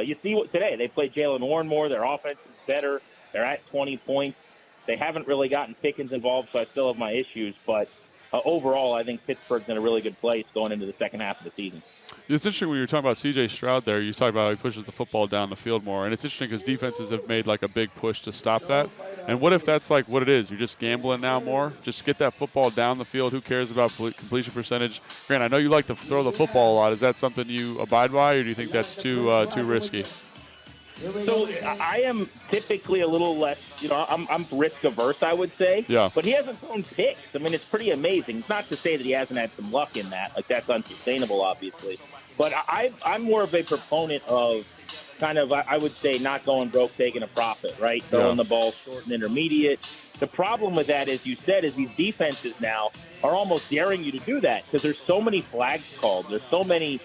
you see what today. They played Jalen Warren more. Their offense is better. They're at 20 points. They haven't really gotten Pickens involved, so I still have my issues, but overall, I think Pittsburgh's in a really good place going into the second half of the season. It's interesting when you were talking about C.J. Stroud there. You talk about how he pushes the football down the field more, and it's interesting because defenses have made like a big push to stop that. And what if that's like what it is? You're just gambling now more. Just get that football down the field. Who cares about completion percentage? Grant, I know you like to throw the football a lot. Is that something you abide by, or do you think that's too risky? So I am typically a little less, I'm risk averse, I would say. Yeah. But he hasn't thrown picks. I mean, it's pretty amazing. It's not to say that he hasn't had some luck in that. Like, that's unsustainable, obviously. But I'm more of a proponent of kind of, I would say, not going broke, taking a profit, right? Throwing the ball short and intermediate. The problem with that, as you said, is these defenses now are almost daring you to do that because there's so many flags called. There's so many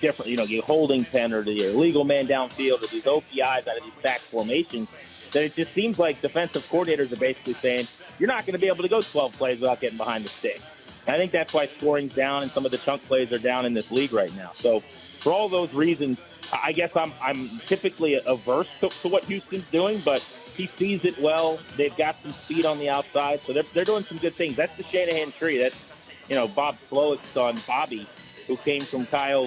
different, your holding pen or the illegal man downfield or these OPIs out of these sack formations that it just seems like defensive coordinators are basically saying, you're not going to be able to go 12 plays without getting behind the stick. And I think that's why scoring's down and some of the chunk plays are down in this league right now. So for all those reasons, I guess I'm typically averse to what Houston's doing, but he sees it well. They've got some speed on the outside, so they're doing some good things. That's the Shanahan tree. That's, Bob Slowick's son, Bobby, who came from Kyle's,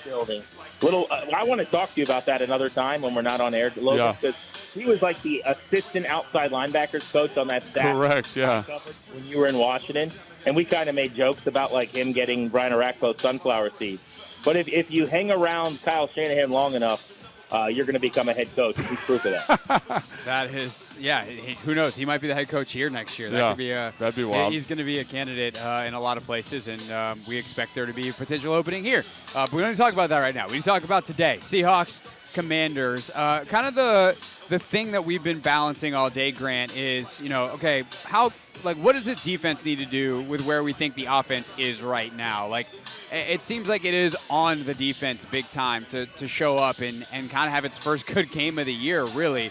building. I want to talk to you about that another time when we're not on air, Logan, because he was like the assistant outside linebackers coach on that staff. Correct, yeah. When you were in Washington, and we kind of made jokes about like him getting Brian Orakpo's sunflower seeds. But if you hang around Kyle Shanahan long enough, you're going to become a head coach. He's proof of that. That is, who knows? He might be the head coach here next year. That could be that'd be wild. He's going to be a candidate in a lot of places, and we expect there to be a potential opening here. But we don't need to talk about that right now. We need to talk about today. Seahawks, Commanders. Kind of the thing that we've been balancing all day, Grant, is, what does this defense need to do with where we think the offense is right now? Like, it seems like it is on the defense big time to show up and kind of have its first good game of the year, really.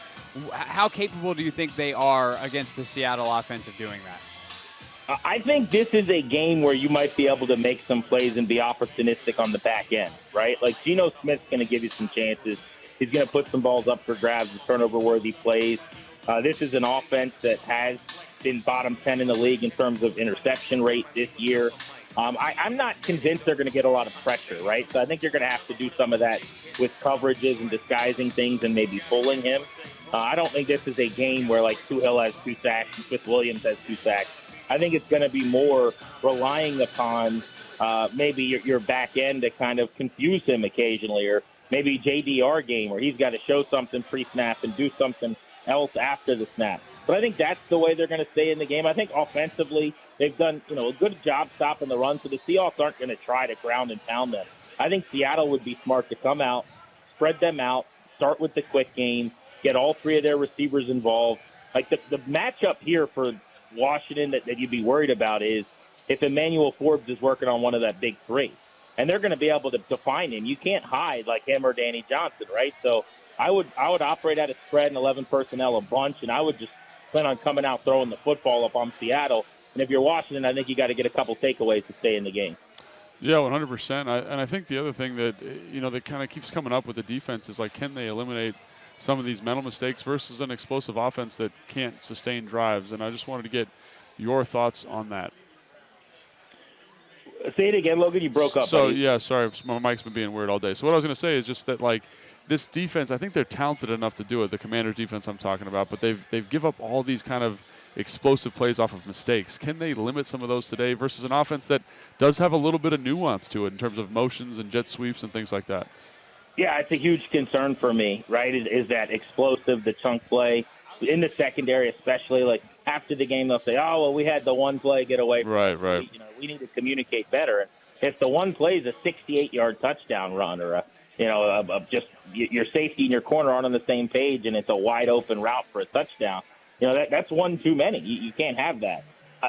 How capable do you think they are against the Seattle offense of doing that? I think this is a game where you might be able to make some plays and be opportunistic on the back end, right? Like, Geno Smith's going to give you some chances. He's going to put some balls up for grabs and turnover-worthy plays. This is an offense that has been bottom 10 in the league in terms of interception rate this year. I'm not convinced they're going to get a lot of pressure, right? So I think you're going to have to do some of that with coverages and disguising things and maybe pulling him. I don't think this is a game where, like, Tuhill has 2 sacks and Smith Williams has 2 sacks. I think it's going to be more relying upon maybe your back end to kind of confuse him occasionally, or maybe JDR game where he's got to show something pre-snap and do something else after the snap. But I think that's the way they're going to stay in the game. I think offensively they've done a good job stopping the run, so the Seahawks aren't going to try to ground and pound them. I think Seattle would be smart to come out, spread them out, start with the quick game, get all 3 of their receivers involved. Like the matchup here for Washington that you'd be worried about is if Emmanuel Forbes is working on one of that big 3. And they're going to be able to define him. You can't hide like him or Danny Johnson, right? So I would operate at a spread and 11 personnel a bunch, and I would just plan on coming out throwing the football up on Seattle. And if you're Washington, I think you got to get a couple takeaways to stay in the game. Yeah, 100%. And I think the other thing that that kind of keeps coming up with the defense is, like, can they eliminate some of these mental mistakes versus an explosive offense that can't sustain drives? And I just wanted to get your thoughts on that. Say it again, Logan. You broke up. So, buddy. yeah, sorry. My mic's been being weird all day. So what I was going to say is just that, like, this defense, I think they're talented enough to do it, the Commanders' defense I'm talking about, but they've give up all these kind of explosive plays off of mistakes. Can they limit some of those today versus an offense that does have a little bit of nuance to it in terms of motions and jet sweeps and things like that? Yeah, it's a huge concern for me, right, is that explosive, the chunk play in the secondary especially. Like, after the game, they'll say, oh, well, we had the one play get away from us. Right. We need to communicate better. If the one play is a 68-yard touchdown run or just your safety and your corner aren't on the same page and it's a wide-open route for a touchdown, that's one too many. You can't have that.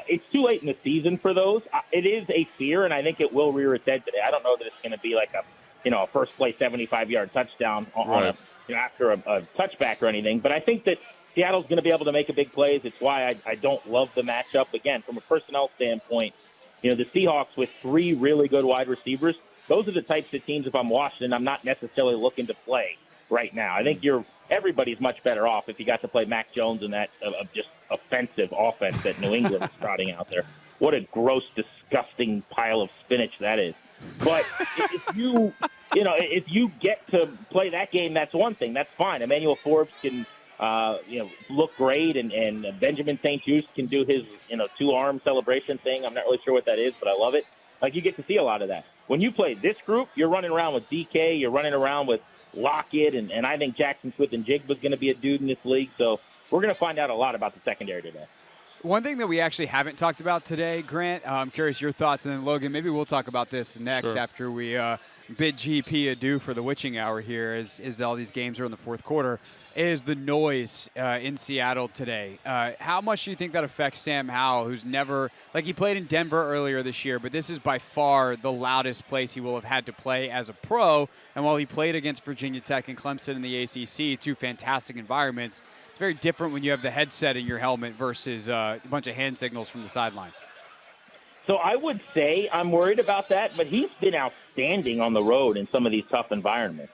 It's too late in the season for those. It is a fear, and I think it will rear its head today. I don't know that it's going to be like a first play 75-yard touchdown on after a touchback or anything. But I think that Seattle's going to be able to make a big plays. It's why I don't love the matchup. Again, from a personnel standpoint, the Seahawks with 3 really good wide receivers, those are the types of teams, if I'm Washington, I'm not necessarily looking to play right now. I think everybody's much better off if you got to play Mac Jones and that just offensive offense that New England is trotting out there. What a gross, disgusting pile of spinach that is. But if you get to play that game, that's one thing. That's fine. Emmanuel Forbes can look great, and Benjamin St. Juste can do his 2-arm celebration thing. I'm not really sure what that is, but I love it. Like, you get to see a lot of that. When you play this group, you're running around with DK, you're running around with Lockett, and I think Jackson Smith and Jigba's going to be a dude in this league. So we're going to find out a lot about the secondary today. One thing that we actually haven't talked about today, Grant, I'm curious your thoughts, and then Logan, maybe we'll talk about this next after we bid GP adieu for the witching hour here as all these games are in the fourth quarter, is the noise in Seattle today. How much do you think that affects Sam Howell, who's never – like, he played in Denver earlier this year, but this is by far the loudest place he will have had to play as a pro. And while he played against Virginia Tech and Clemson in the ACC, 2 fantastic environments, it's very different when you have the headset in your helmet versus a bunch of hand signals from the sideline. So I would say I'm worried about that, but he's been outstanding on the road in some of these tough environments.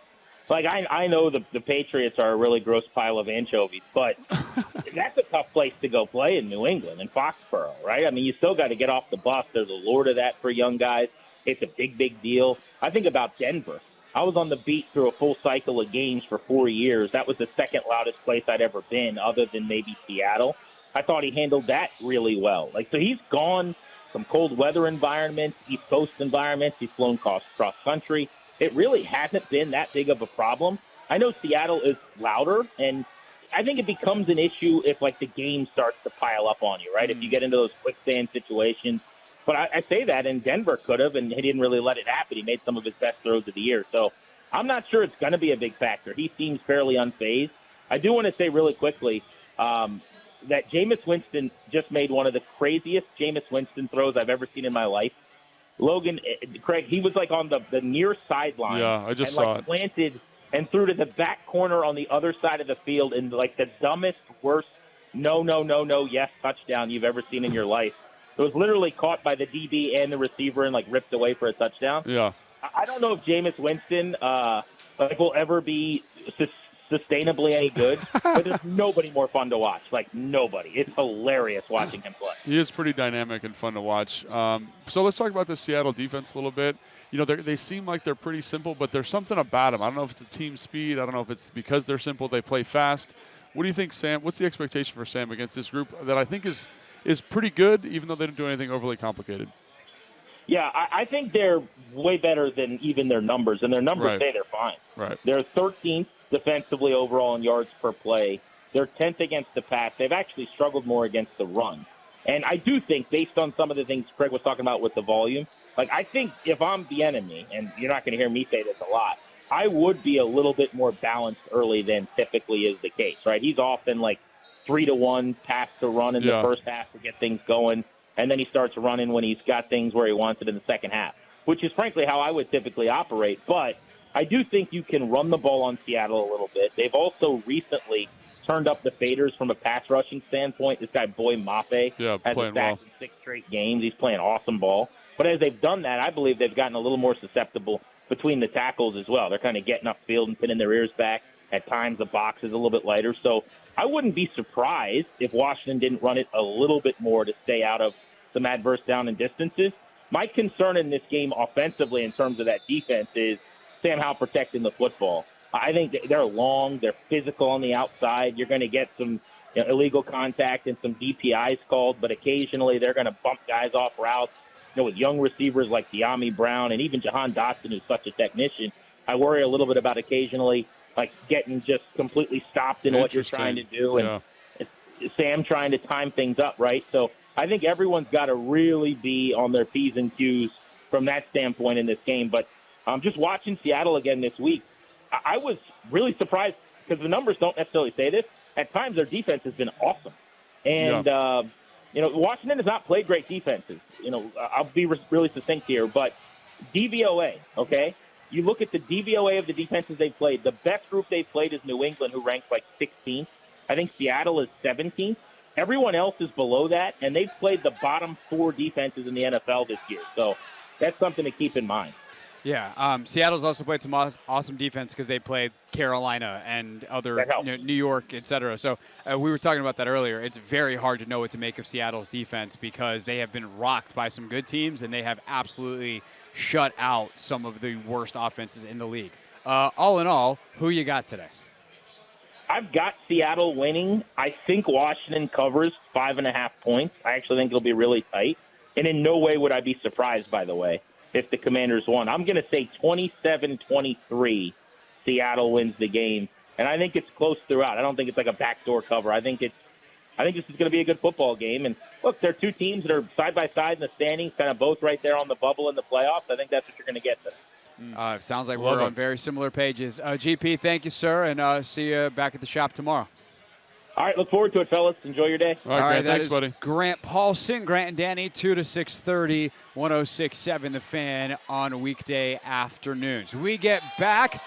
Like, I know the Patriots are a really gross pile of anchovies, but that's a tough place to go play in New England and Foxborough, right? I mean, you still got to get off the bus. There's a lure to that for young guys. It's a big, big deal. I think about Denver. I was on the beat through a full cycle of games for 4 years. That was the second loudest place I'd ever been, other than maybe Seattle. I thought he handled that really well. Like, so he's gone from cold weather environments, East Coast environments. He's flown cross country. It really hasn't been that big of a problem. I know Seattle is louder, and I think it becomes an issue if, like, the game starts to pile up on you, right? If you get into those quicksand situations. But I say that, and Denver could have, and he didn't really let it happen. He made some of his best throws of the year. So I'm not sure it's going to be a big factor. He seems fairly unfazed. I do want to say really quickly that Jameis Winston just made one of the craziest Jameis Winston throws I've ever seen in my life. Logan, Craig, he was like on the near sideline. Yeah, I just and saw it. Planted and threw to the back corner on the other side of the field in like the dumbest, worst, yes touchdown you've ever seen in your life. It was literally caught by the DB and the receiver and like ripped away for a touchdown. Yeah. I don't know if Jameis Winston will ever be sustainably any good, but there's nobody more fun to watch. Like, nobody. It's hilarious watching him play. He is pretty dynamic and fun to watch. So let's talk about the Seattle defense a little bit. You know, they seem like they're pretty simple, but there's something about them. I don't know if it's the team speed. I don't know if it's because they're simple, they play fast. What do you think, Sam? What's the expectation for Sam against this group that I think is pretty good, even though they didn't do anything overly complicated? Yeah, I think they're way better than even their numbers, and their numbers say they're fine. Right. They're 13th defensively overall in yards per play. They're 10th against the pass. They've actually struggled more against the run. And I do think, based on some of the things Craig was talking about with the volume, like, I think if I'm the enemy, and you're not going to hear me say this a lot, I would be a little bit more balanced early than typically is the case, right? He's often like 3-to-1 pass to run in the first half to get things going, and then he starts running when he's got things where he wants it in the second half, which is frankly how I would typically operate. But I do think you can run the ball on Seattle a little bit. They've also recently turned up the faders from a pass rushing standpoint. This guy, Boy Mafe, has a sack in 6 straight games. He's playing awesome ball. But as they've done that, I believe they've gotten a little more susceptible between the tackles as well. They're kind of getting upfield and pinning their ears back. At times, the box is a little bit lighter. So I wouldn't be surprised if Washington didn't run it a little bit more to stay out of some adverse down and distances. My concern in this game offensively in terms of that defense is Sam Howell protecting the football. I think they're long, they're physical on the outside. You're going to get some illegal contact and some DPIs called, but occasionally they're going to bump guys off routes. With young receivers like De'Ami Brown and even Jahan Dotson, who's such a technician, I worry a little bit about occasionally like getting just completely stopped in what you're trying to do, and Sam trying to time things up, right? So I think everyone's got to really be on their P's and Q's from that standpoint in this game. But just watching Seattle again this week, I was really surprised because the numbers don't necessarily say this. At times, their defense has been awesome. And, Washington has not played great defenses. I'll be really succinct here, but DVOA, okay? You look at the DVOA of the defenses they've played. The best group they've played is New England, who ranks like 16th. I think Seattle is 17th. Everyone else is below that, and they've played the bottom 4 defenses in the NFL this year. So that's something to keep in mind. Yeah, Seattle's also played some awesome defense because they played Carolina and other New York, et cetera. So we were talking about that earlier. It's very hard to know what to make of Seattle's defense because they have been rocked by some good teams and they have absolutely shut out some of the worst offenses in the league. All in all, who you got today? I've got Seattle winning. I think Washington covers 5.5 points. I actually think it'll be really tight. And in no way would I be surprised, by the way, if the Commanders won. I'm going to say 27-23, Seattle wins the game. And I think it's close throughout. I don't think it's like a backdoor cover. I think this is going to be a good football game. And look, they're two teams that are side by side in the standings, kind of both right there on the bubble in the playoffs. I think that's what you're going to get today. Sounds like we're on very similar pages. GP, thank you, sir, and see you back at the shop tomorrow. All right, look forward to it, fellas. Enjoy your day. All right, thanks, buddy. Grant Paulsen, Grant and Danny, 2 to 6:30, 106.7 The Fan on weekday afternoons. We get back.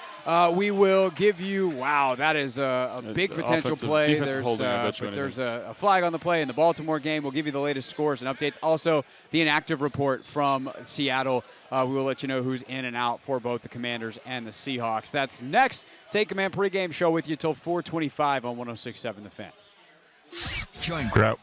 We will give you, that is a big potential play. There's a flag on the play in the Baltimore game. We'll give you the latest scores and updates. Also, the inactive report from Seattle. We will let you know who's in and out for both the Commanders and the Seahawks. That's next. Take Command pregame show with you till 4:25 on 106.7 The Fan. Join Crowd.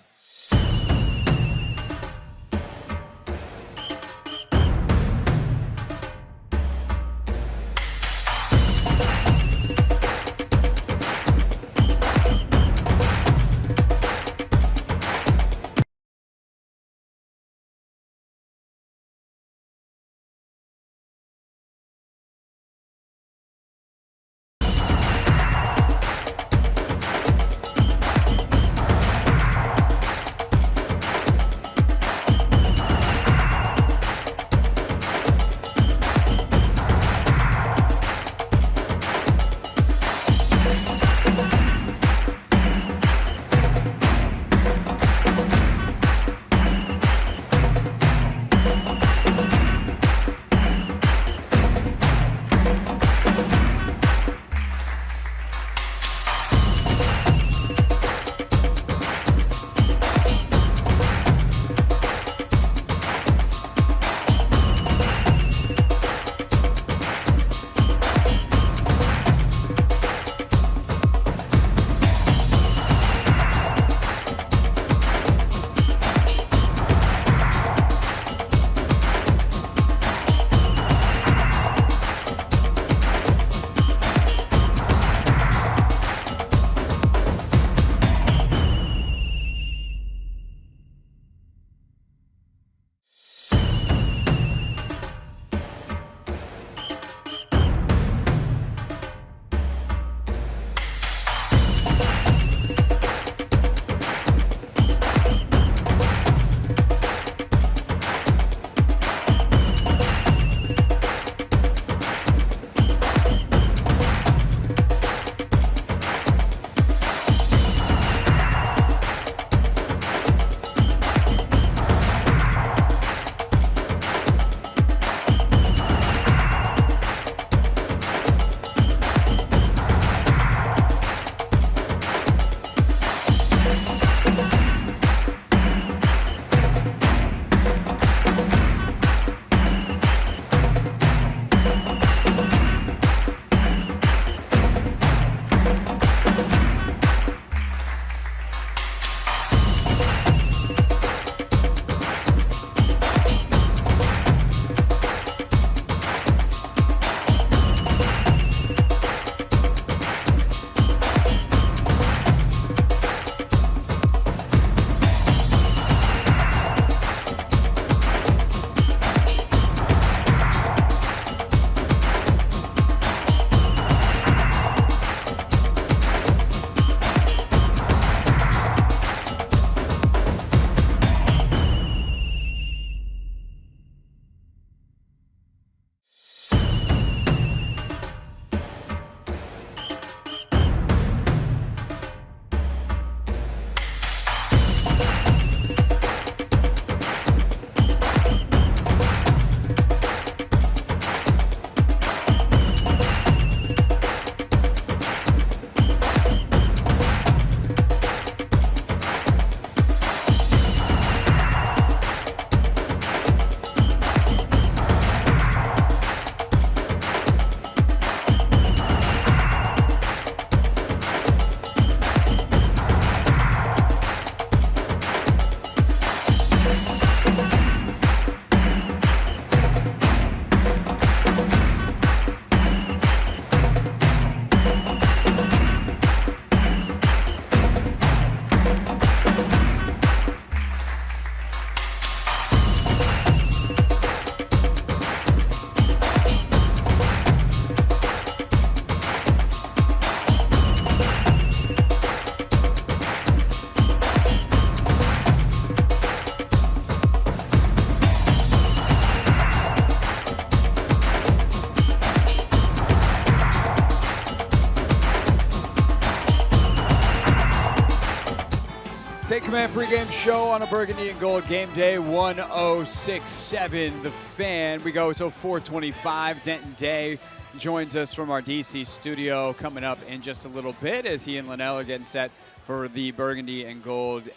Take Command pregame show on a Burgundy and Gold game day 1067 The Fan. We go till 425. Denton Day joins us from our DC studio coming up in just a little bit as he and Linnell are getting set for the Burgundy and Gold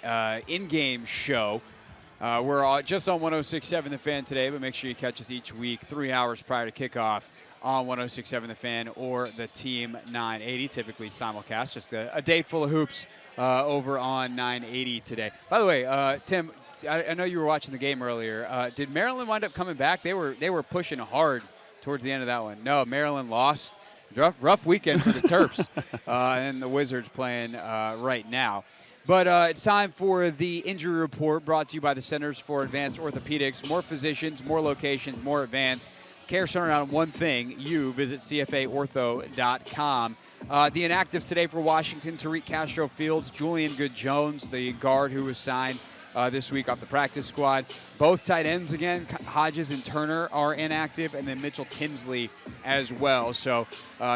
in-game show. We're just on 1067 The Fan today, but make sure you catch us each week 3 hours prior to kickoff on 1067 The Fan or the Team 980, typically simulcast. Just a day full of hoops over on 980 today. By the way, Tim, I know you were watching the game earlier. Did Maryland wind up coming back? They were pushing hard towards the end of that one. No, Maryland lost. Rough weekend for the Terps and the Wizards playing right now. But it's time for the injury report brought to you by the Centers for Advanced Orthopedics. More physicians, more locations, more advanced care centered on one thing. You visit CFAortho.com. The inactives today for Washington: Tariq Castro Fields, Julian Good-Jones, the guard who was signed this week off the practice squad. Both tight ends again, Hodges and Turner, are inactive, and then Mitchell Tinsley as well. So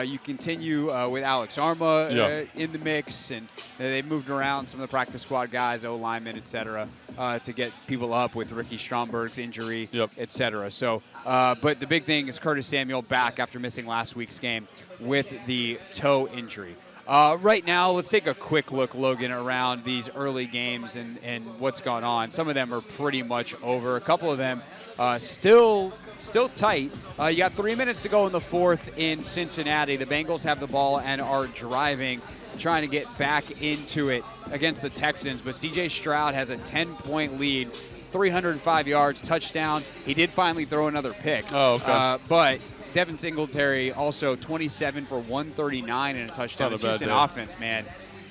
you continue with Alex Arma in the mix, and they've moved around some of the practice squad guys, O-linemen, et cetera, to get people up with Ricky Stromberg's injury, et cetera. So, but the big thing is Curtis Samuel back after missing last week's game with the toe injury. Right now, let's take a quick look, Logan, around these early games and what's going on. Some of them are pretty much over. A couple of them still tight. You got 3 minutes to go in the fourth in Cincinnati. The Bengals have the ball and are driving, trying to get back into it against the Texans. But C.J. Stroud has a 10-point lead, 305 yards, touchdown. He did finally throw another pick. Oh, okay. But Devin Singletary also 27 for 139 and a touchdown. This Houston offense, man,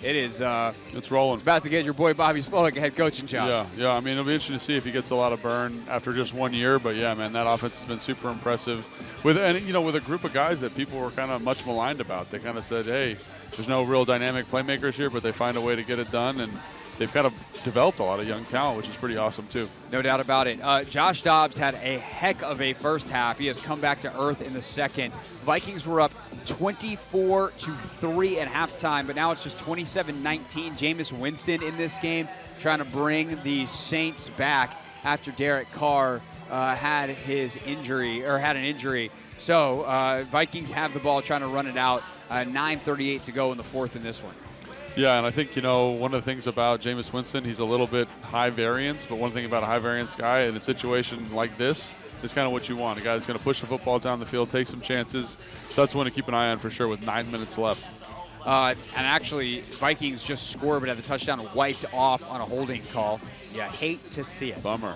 it is. It's rolling. It's about to get your boy Bobby Slowick a head coaching job. Yeah. I mean, it'll be interesting to see if he gets a lot of burn after just 1 year. But yeah, man, that offense has been super impressive. With a group of guys that people were kind of much maligned about. They kind of said, hey, there's no real dynamic playmakers here, but they find a way to get it done, and they've kind of developed a lot of young talent, which is pretty awesome too. No doubt about it. Josh Dobbs had a heck of a first half. He has come back to earth in the second. Vikings were up 24-3 at halftime, but now it's just 27-19. Jameis Winston in this game trying to bring the Saints back after Derek Carr had an injury. So Vikings have the ball, trying to run it out. 9:38 to go in the fourth in this one. Yeah, and I think, one of the things about Jameis Winston, he's a little bit high variance, but one thing about a high variance guy in a situation like this is kind of what you want. A guy that's going to push the football down the field, take some chances. So that's one to keep an eye on for sure with 9 minutes left. And actually, Vikings just scored, but had the touchdown wiped off on a holding call. Yeah, hate to see it. Bummer.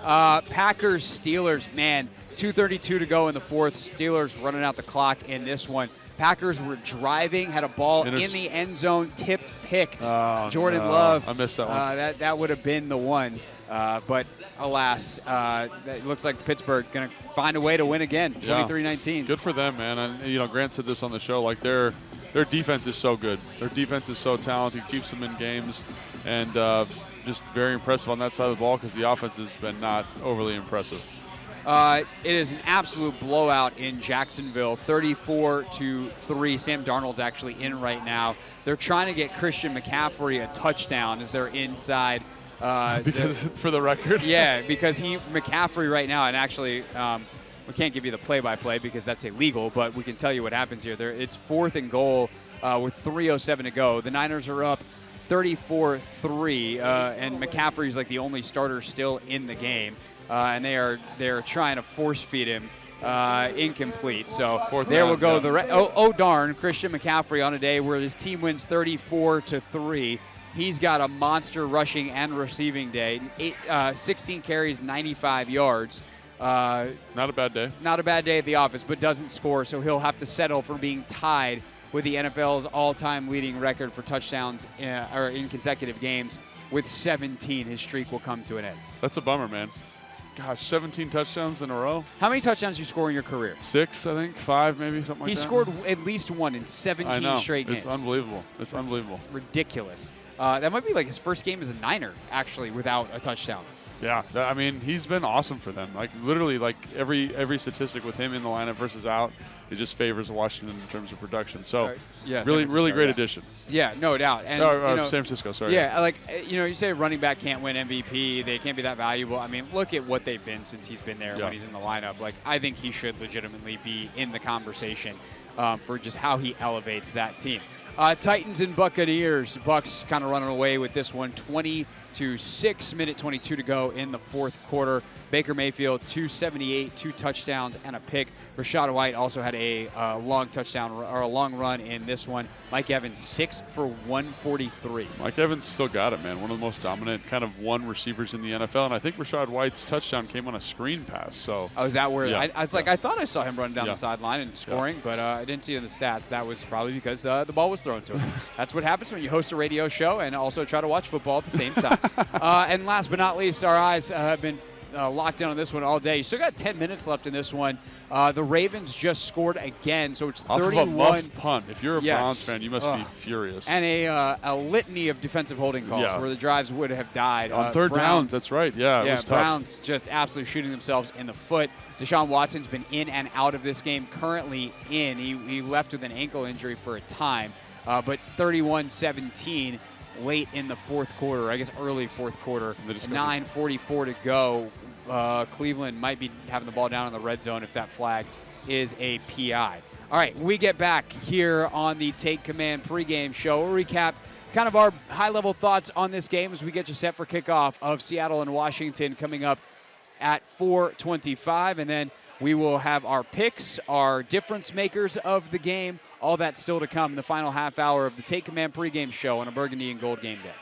Packers, Steelers, man, 2:32 to go in the fourth. Steelers running out the clock in this one. Packers were driving, had a ball in the end zone, picked. Jordan Love. I missed that one. That would have been the one. But alas, it looks like Pittsburgh going to find a way to win again, 23-19. Good for them, man. And, Grant said this on the show, like their defense is so good. Their defense is so talented, keeps them in games, and just very impressive on that side of the ball because the offense has been not overly impressive. It is an absolute blowout in Jacksonville, 34-3. Sam Darnold's actually in right now. They're trying to get Christian McCaffrey a touchdown as they're inside. For the record? Yeah, because McCaffrey right now, and actually we can't give you the play-by-play because that's illegal, but we can tell you what happens here. It's 4th and goal with 3:07 to go. The Niners are up 34-3, and McCaffrey's like the only starter still in the game. And they're trying to force feed him incomplete. So there will go the darn, Christian McCaffrey on a day where his team wins 34-3. He's got a monster rushing and receiving day. 16 carries, 95 yards. Not a bad day. Not a bad day at the office, but doesn't score, so he'll have to settle for being tied with the NFL's all-time leading record for touchdowns in consecutive games. With 17, his streak will come to an end. That's a bummer, man. Gosh, 17 touchdowns in a row. How many touchdowns do you score in your career? 6, I think. 5, maybe, something like that. He scored at least one in 17 straight games. It's unbelievable. It's unbelievable. Ridiculous. That might be like his first game as a Niner, actually, without a touchdown. Yeah, I mean, he's been awesome for them. Like literally, like every statistic with him in the lineup versus out, it just favors Washington in terms of production. So, really great addition. Yeah, no doubt. And San Francisco, sorry. Yeah, like you say, running back can't win MVP. They can't be that valuable. I mean, look at what they've been since he's been there when he's in the lineup. Like, I think he should legitimately be in the conversation for just how he elevates that team. Titans and Buccaneers. Bucs kind of running away with this one, 20-6, minute 22 to go in the fourth quarter. Baker Mayfield, 278, 2 touchdowns and a pick. Rachaad White also had a long touchdown or a long run in this one. Mike Evans, 6 for 143. Mike Evans still got it, man. One of the most dominant kind of one receivers in the NFL, and I think Rachaad White's touchdown came on a screen pass. So. Oh, is that where? Yeah. I thought I saw him run down the sideline and scoring, but I didn't see it in the stats. That was probably because the ball was thrown to him. That's what happens when you host a radio show and also try to watch football at the same time. And last but not least, our eyes have been locked in on this one all day. You still got 10 minutes left in this one. The Ravens just scored again, so it's 31. Off of a muff punt. If you're a Browns fan, you must be furious. And a litany of defensive holding calls where the drives would have died. On third down, that's right. Yeah, it was tough. Browns just absolutely shooting themselves in the foot. Deshaun Watson's been in and out of this game, currently in. He left with an ankle injury for a time, but 31-17 late in the fourth quarter, I guess early fourth quarter, 9:44 to go. Cleveland might be having the ball down in the red zone if that flag is a PI. All right, when we get back here on the Take Command pregame show, we'll recap kind of our high-level thoughts on this game as we get you set for kickoff of Seattle and Washington coming up at 4:25, and then we will have our picks, our difference makers of the game, all that still to come in the final half hour of the Take Command pregame show on a Burgundy and Gold game day.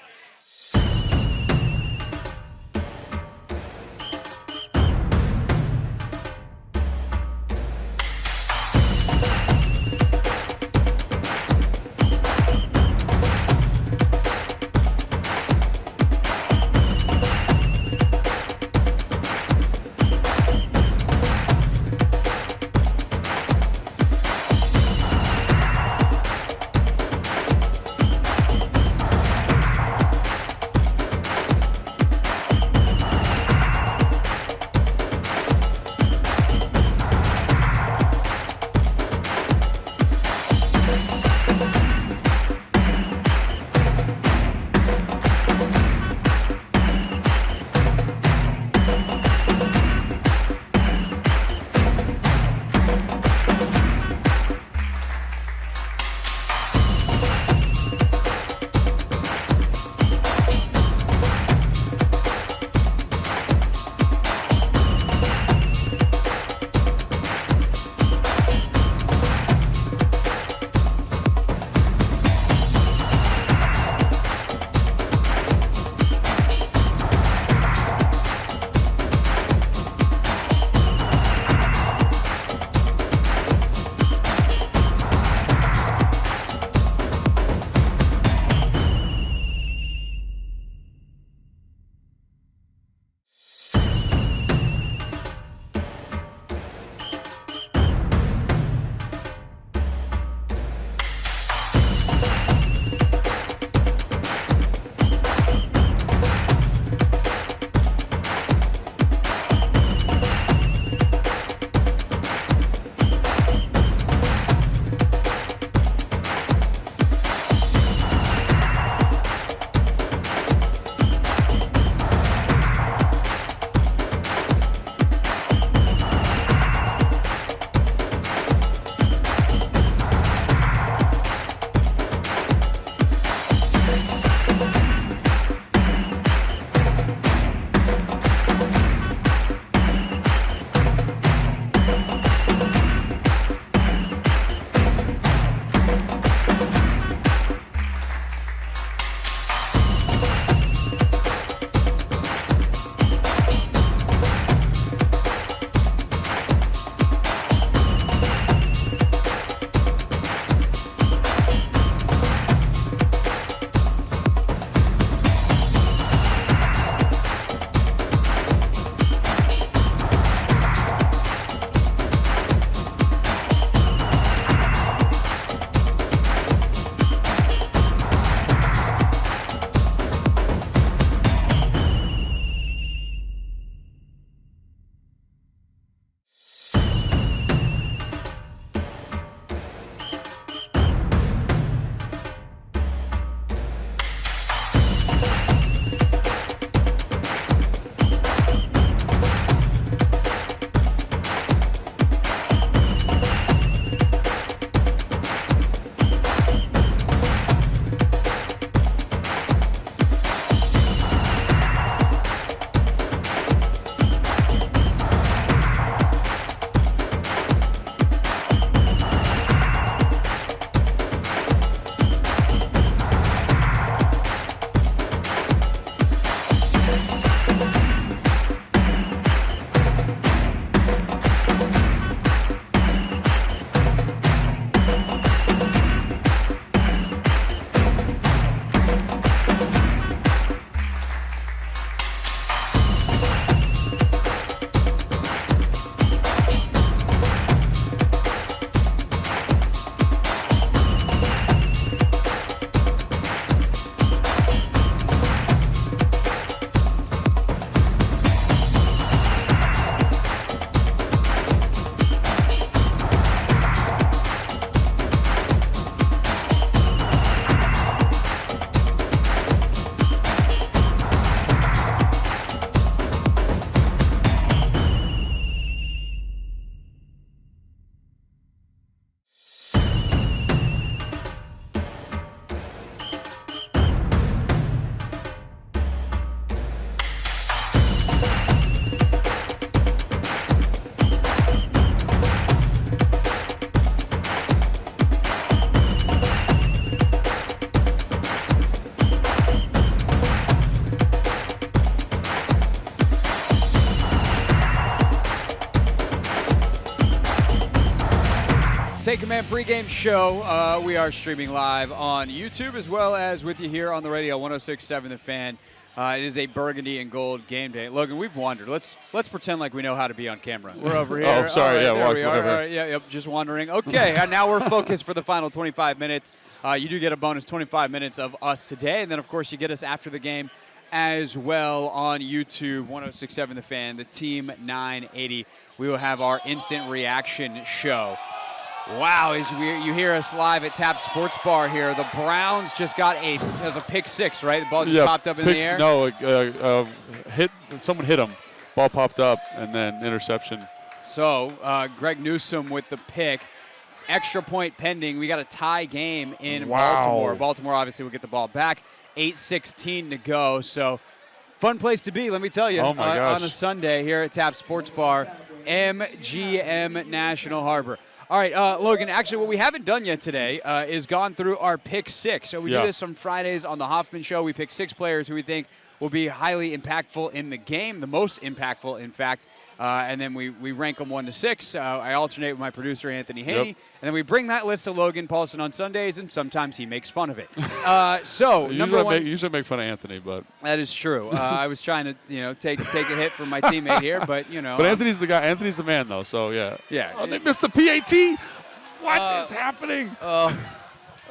Take Command pregame show. We are streaming live on YouTube as well as with you here on the radio, 106.7 The Fan. It is a burgundy and gold game day. Logan, we've wandered. Let's pretend like we know how to be on camera. We're over here. Oh, sorry. Right, yeah, there we are. Right, yeah, just wandering. Okay, and now we're focused for the final 25 minutes. You do get a bonus 25 minutes of us today, and then, of course, you get us after the game as well on YouTube, 106.7 The Fan, the Team 980. We will have our instant reaction show. Wow, you hear us live at Tap Sports Bar here. The Browns just got it was a pick six, right? The ball just popped up in the air? No, someone hit him. Ball popped up, and then interception. So Greg Newsome with the pick. Extra point pending. We got a tie game in Baltimore. Baltimore obviously will get the ball back. 8:16 to go. So fun place to be, let me tell you. Oh my gosh. On a Sunday here at Tap Sports Bar, MGM National Harbor. All right, Logan, actually what we haven't done yet today is gone through our pick six. So we do this on Fridays on the Hoffman Show. We pick 6 players who we think will be highly impactful in the game, the most impactful, in fact. And then we rank them 1 to 6. I alternate with my producer, Anthony Haney. And then we bring that list to Logan Paulsen on Sundays, and sometimes he makes fun of it. So, number one. You usually make fun of Anthony, but. That is true. I was trying to, take a hit from my teammate here, but, But Anthony's the guy. Anthony's the man, though, so yeah. Yeah. Oh, they missed the PAT. What is happening?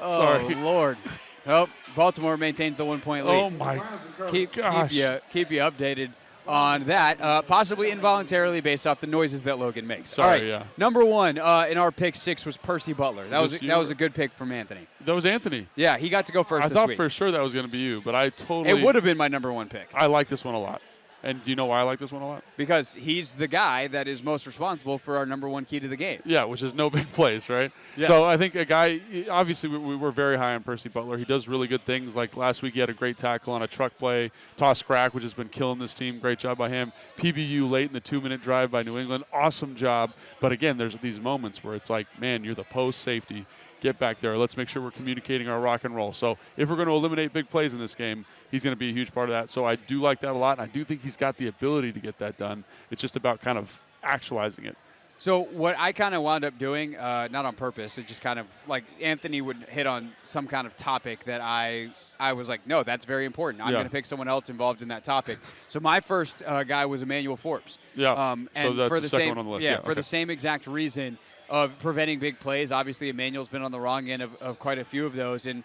Sorry. Lord. Oh, Baltimore maintains the 1-point lead. Oh, my gosh. Keep you updated on that, possibly involuntarily based off the noises that Logan makes. Sorry, all right, number one in our pick 6 was Percy Butler. That was a good pick from Anthony. That was Anthony. Yeah, he got to go first I this thought week. for sure that was going to be you, but I totally. It would have been my number 1 pick. I like this one a lot. And do you know why I like this one a lot? Because he's the guy that is most responsible for our number 1 key to the game. Yeah, which is no big plays, right? Yes. So I think a guy, obviously we were very high on Percy Butler. He does really good things. Like last week he had a great tackle on a truck play, toss crack, which has been killing this team. Great job by him. PBU late in the 2-minute drive by New England. Awesome job. But again, there's these moments where it's like, man, you're the post safety. Get back there. Let's make sure we're communicating our rock and roll. So if we're going to eliminate big plays in this game, he's going to be a huge part of that. So I do like that a lot, and I do think he's got the ability to get that done. It's just about kind of actualizing it. So what I kind of wound up doing, not on purpose, it just kind of like Anthony would hit on some kind of topic that I was like, no, that's very important. I'm going to pick someone else involved in that topic. So my first guy was Emmanuel Forbes. Yeah. And so that's for the second one on the list. Yeah, for the same exact reason of preventing big plays. Obviously, Emmanuel's been on the wrong end of quite a few of those. And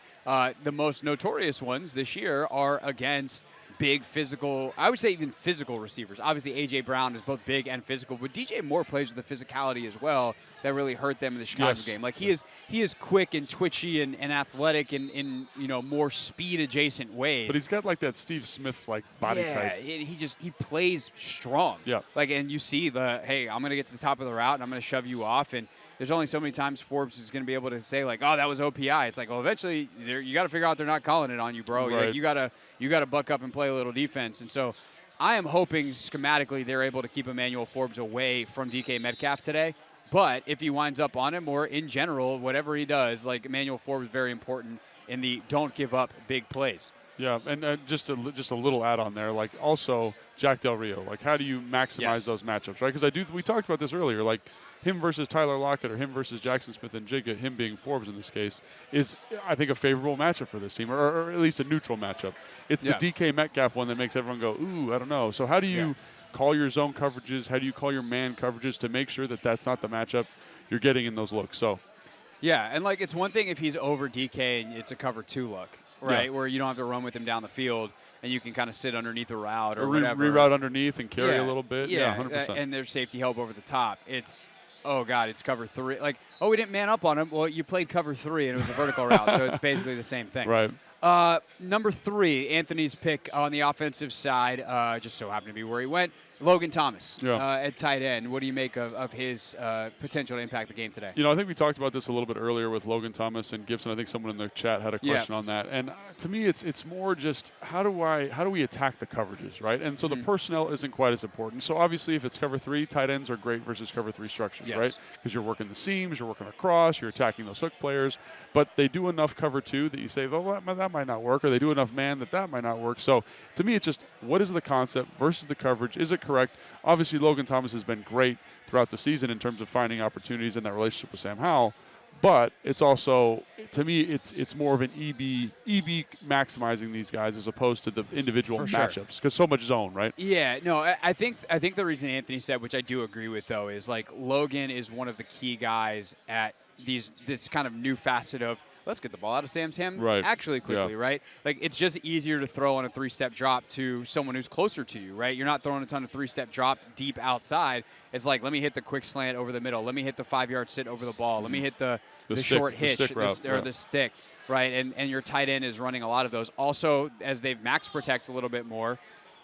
the most notorious ones this year are against big physical, I would say even physical receivers. Obviously, A.J. Brown is both big and physical, but DJ Moore plays with the physicality as well that really hurt them in the Chicago game. Like he is quick and twitchy and athletic in more speed adjacent ways. But he's got like that Steve Smith like body type. Yeah, he plays strong. Yeah. Like, and you see hey, I'm going to get to the top of the route and I'm going to shove you off. And there's only so many times Forbes is going to be able to say like, oh, that was OPI. It's like, well, eventually you got to figure out they're not calling it on you, bro. Right. Like, you got to buck up and play a little defense. And so I am hoping schematically they're able to keep Emmanuel Forbes away from DK Metcalf today. But if he winds up on him, or in general, whatever he does, like Emmanuel Forbes is very important in the don't give up big plays. Yeah, and just a little add-on there. Like also Jack Del Rio. Like how do you maximize those matchups, right? Because we talked about this earlier. Like him versus Tyler Lockett or him versus Jackson Smith and Jigga, him being Forbes in this case, is I think a favorable matchup for this team, or at least a neutral matchup. It's the DK Metcalf one that makes everyone go, ooh, I don't know. So how do you call your zone coverages? How do you call your man coverages to make sure that that's not the matchup you're getting in those looks? So. Yeah, and like it's one thing if he's over DK and it's a cover 2 look, right, where you don't have to run with him down the field and you can kind of sit underneath a route or whatever. Reroute underneath and carry a little bit. Yeah, 100%. And there's safety help over the top. It's, oh, God, it's cover 3. Like, oh, we didn't man up on him. Well, you played cover 3 and it was a vertical route, so it's basically the same thing. Right. Number 3, Anthony's pick on the offensive side, just so happened to be where he went. Logan Thomas at tight end. What do you make of his potential to impact the game today? I think we talked about this a little bit earlier with Logan Thomas and Gibson. I think someone in the chat had a question on that. And to me, it's more just how do we attack the coverages, right? And so the personnel isn't quite as important. So obviously, if it's cover 3, tight ends are great versus cover 3 structures, right? Because you're working the seams, you're working across, you're attacking those hook players. But they do enough cover 2 that you say, oh, that might not work, or they do enough man that might not work. So to me, it's just what is the concept versus the coverage? Is it correct? Obviously, Logan Thomas has been great throughout the season in terms of finding opportunities in that relationship with Sam Howell. But it's also, to me, it's more of an EB maximizing these guys as opposed to the individual matchups, because so much zone, right? Yeah, no, I think the reason Anthony said, which I do agree with though, is like Logan is one of the key guys at this kind of new facet of let's get the ball out of Sam's hand actually quickly, right? Like it's just easier to throw on a 3-step drop to someone who's closer to you, right? You're not throwing a ton of 3-step drop deep outside. It's like, let me hit the quick slant over the middle. Let me hit the 5-yard sit over the ball. Let me hit the short hitch the stick, right? And your tight end is running a lot of those. Also, as they've max protect a little bit more,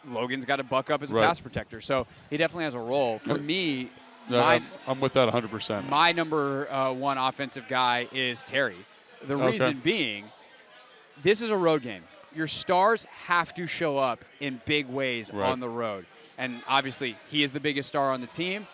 Logan's got to buck up as a pass protector. So he definitely has a role. For me, I'm with that 100%. My number one offensive guy is Terry. The reason being, this is a road game. Your stars have to show up in big ways on the road. And obviously, he is the biggest star on the team.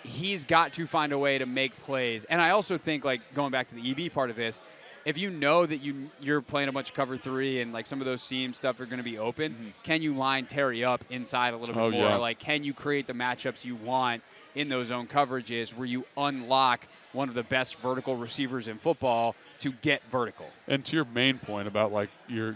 He's got to find a way to make plays. And I also think, like, going back to the EB part of this, if you know that you're playing a bunch of cover 3 and, like, some of those seam stuff are going to be open, can you line Terry up inside a little bit more? Yeah. Like, can you create the matchups you want in those zone coverages where you unlock one of the best vertical receivers in football to get vertical? And to your main point about like your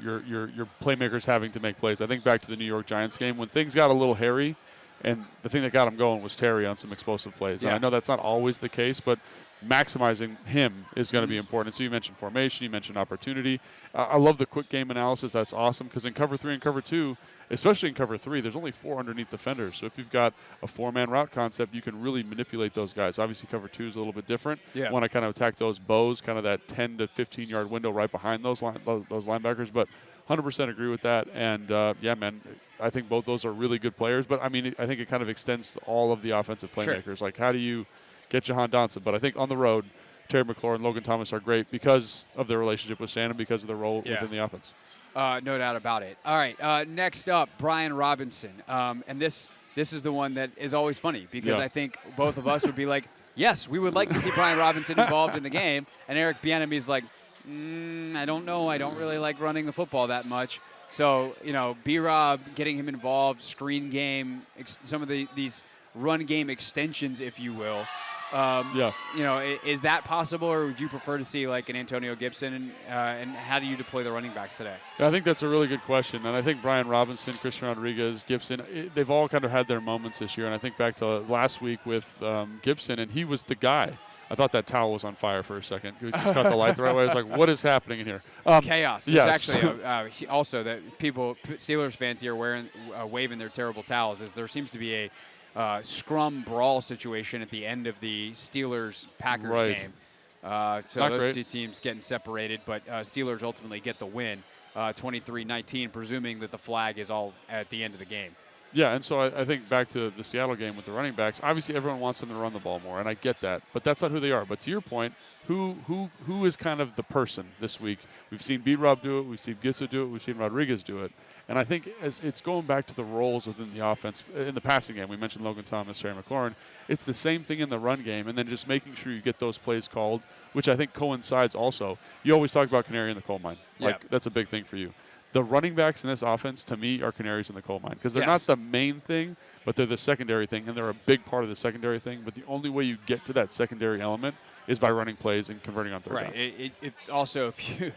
playmakers having to make plays, I think back to the New York Giants game when things got a little hairy, and the thing that got him going was Terry on some explosive plays. And I know that's not always the case, but maximizing him is going to be important. So you mentioned formation, you mentioned opportunity. I love the quick game analysis. That's awesome because in cover 3 and cover 2, especially in cover 3, there's only 4 underneath defenders. So if you've got a 4-man route concept, you can really manipulate those guys. Obviously, cover 2 is a little bit different. Yeah. Want to kind of attack those bows, kind of that 10 to 15-yard window right behind those linebackers. But 100% agree with that. And, yeah, man, I think both those are really good players. But, I mean, I think it kind of extends to all of the offensive playmakers. Like, how do you get Jahan Dotson? But I think on the road, Terry McLaurin and Logan Thomas are great because of their relationship with Shannon, because of their role within the offense. No doubt about it. All right, next up, Brian Robinson. And this is the one that is always funny because I think both of us would be like, yes, we would like to see Brian Robinson involved in the game. And Eric Bieniemy's like, I don't know. I don't really like running the football that much. So, B-Rob, getting him involved, screen game, some of these run game extensions, if you will. Is that possible, or would you prefer to see like an Antonio Gibson? And how do you deploy the running backs today? I think that's a really good question. And I think Brian Robinson, Christian Rodriguez, Gibson, they've all kind of had their moments this year. And I think back to last week with Gibson, and he was the guy. I thought that towel was on fire for a second. He just got the light the right way. I was like, what is happening in here? Chaos. There's actually also that Steelers fans here waving their terrible towels, as there seems to be a scrum brawl situation at the end of the Steelers-Packers game. So those two teams getting separated, but Steelers ultimately get the win, 23-19, presuming that the flag is all at the end of the game. Yeah, and so I think back to the Seattle game with the running backs, obviously everyone wants them to run the ball more, and I get that, but that's not who they are. But to your point, who is kind of the person this week? We've seen B-Rob do it, we've seen Gibson do it, we've seen Rodriguez do it. And I think as it's going back to the roles within the offense, in the passing game, we mentioned Logan Thomas, Terry McLaurin, it's the same thing in the run game, and then just making sure you get those plays called, which I think coincides also. You always talk about canary in the coal mine. That's a big thing for you. The running backs in this offense, to me, are canaries in the coal mine because they're not the main thing, but they're the secondary thing, and they're a big part of the secondary thing. But the only way you get to that secondary element is by running plays and converting on third down. Right. It also, if you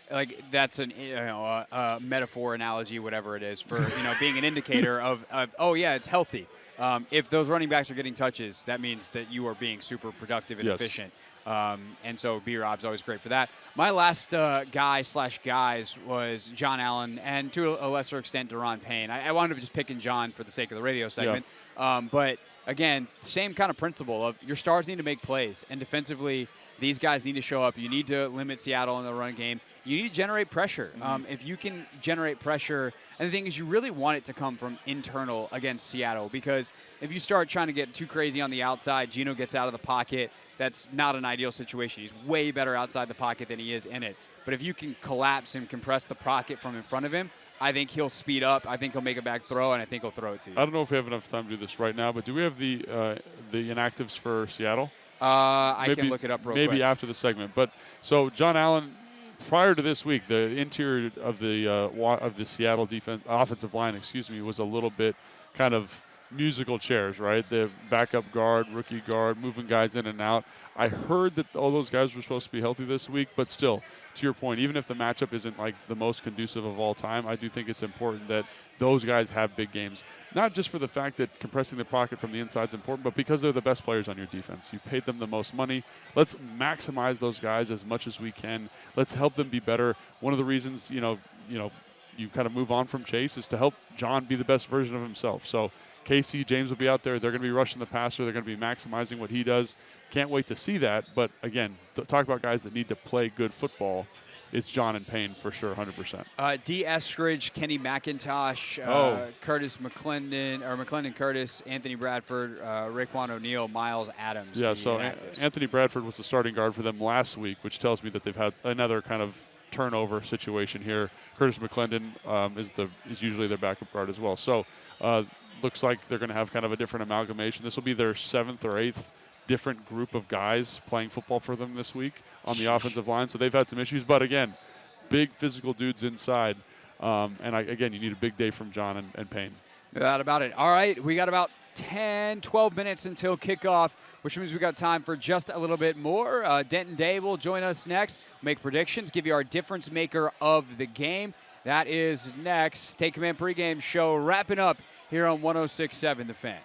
like, that's a metaphor, analogy, whatever it is, for being an indicator of it's healthy. If those running backs are getting touches, that means that you are being super productive and efficient. And so B-Rob's always great for that. My last guys was John Allen and to a lesser extent Deron Payne. I wound up just picking John for the sake of the radio segment. But again, same kind of principle of your stars need to make plays, and defensively these guys need to show up. You need to limit Seattle in the run game. You need to generate pressure. If you can generate pressure, and the thing is you really want it to come from internal against Seattle, because if you start trying to get too crazy on the outside, Geno gets out of the pocket. That's not an ideal situation. He's way better outside the pocket than he is in it. But if you can collapse and compress the pocket from in front of him, I think he'll speed up. I think he'll make a back throw, and I think he'll throw it to you. I don't know if we have enough time to do this right now, but do we have the inactives for Seattle? I can look it up real quick. Maybe after the segment. But so John Allen, prior to this week, the interior of the Seattle offensive line, was a little bit kind of musical chairs, right? The backup guard, rookie guard, moving guys in and out. I heard that all those guys were supposed to be healthy this week, but still, to your point, even if the matchup isn't like the most conducive of all time, I do think it's important that those guys have big games. Not just for the fact that compressing the pocket from the inside is important, but because they're the best players on your defense. You've paid them the most money. Let's maximize those guys as much as we can. Let's help them be better. One of the reasons, you kind of move on from Chase is to help John be the best version of himself. So Casey, James will be out there. They're going to be rushing the passer. They're going to be maximizing what he does. Can't wait to see that. But, again, talk about guys that need to play good football. It's John and Payne for sure, 100%. D. Eskridge, Kenny McIntosh, Curtis McClendon Curtis, Anthony Bradford, Raekwon O'Neal, Miles Adams. Yeah, so Anthony Bradford was the starting guard for them last week, which tells me that they've had another kind of turnover situation here. Curtis McClendon is usually their backup guard as well. So looks like they're going to have kind of a different amalgamation. This will be their 7th or 8th different group of guys playing football for them this week on the offensive line. So they've had some issues. But, again, big physical dudes inside. Again, you need a big day from John and Payne. That about it. All right, we got about 10, 12 minutes until kickoff, which means we got time for just a little bit more. Denton Day will join us next, make predictions, give you our difference maker of the game. That is next. Take Command pregame show wrapping up here on 106.7 The Fan.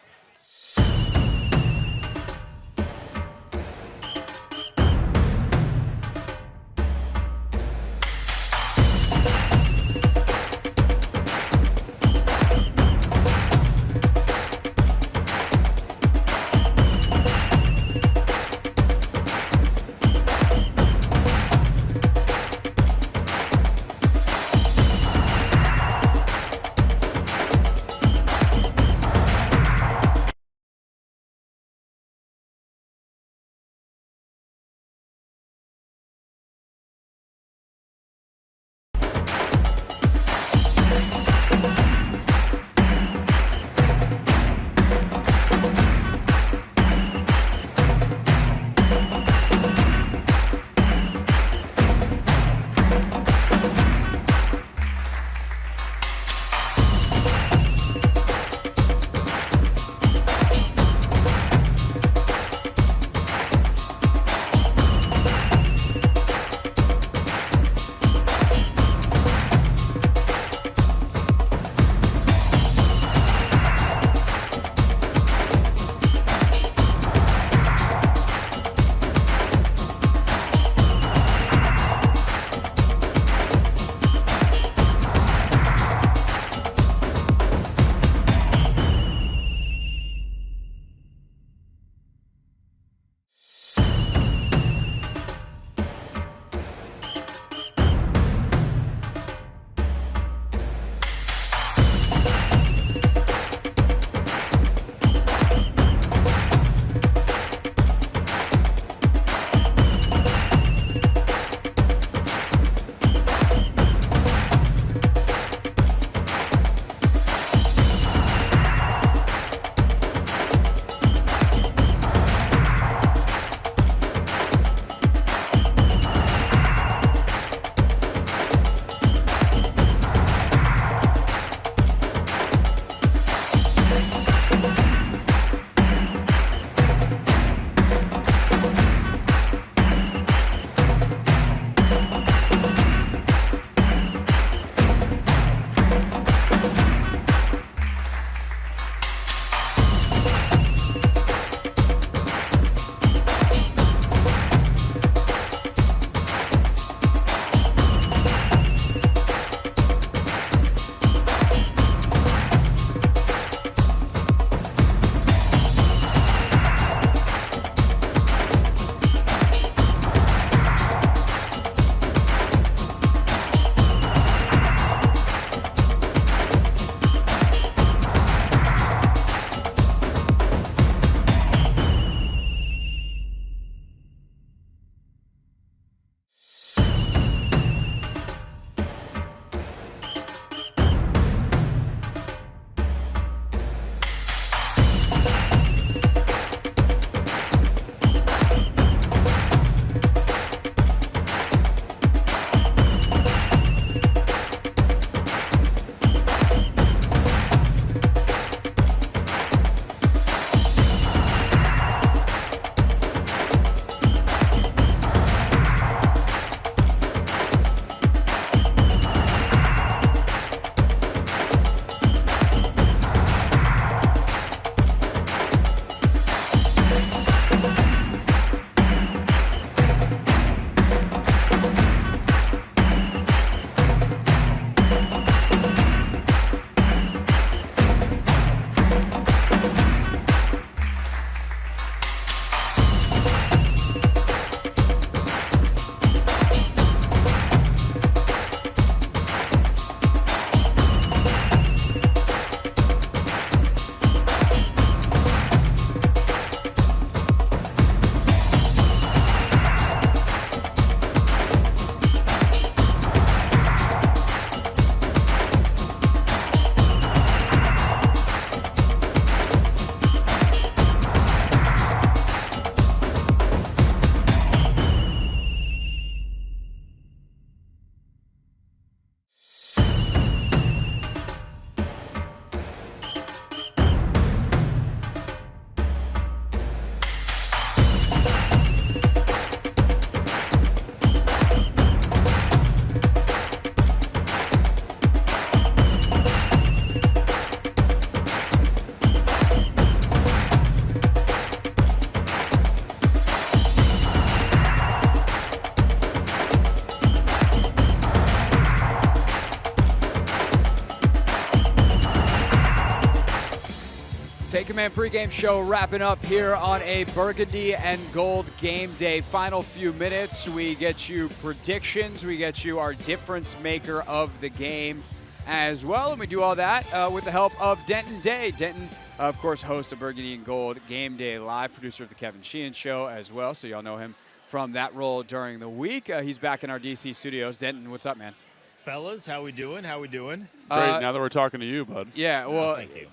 Take Command pregame show wrapping up here on a burgundy and gold game day. Final few minutes, we get you predictions, we get you our difference maker of the game as well, and we do all that with the help of Denton Day. Denton, of course, host of Burgundy and Gold Game Day Live, producer of the Kevin Sheehan Show as well, so y'all know him from that role during the week. He's back in our DC studios. Denton, what's up, man? Fellas, how we doing? Great. Now that we're talking to you, bud. Yeah, well, thank you.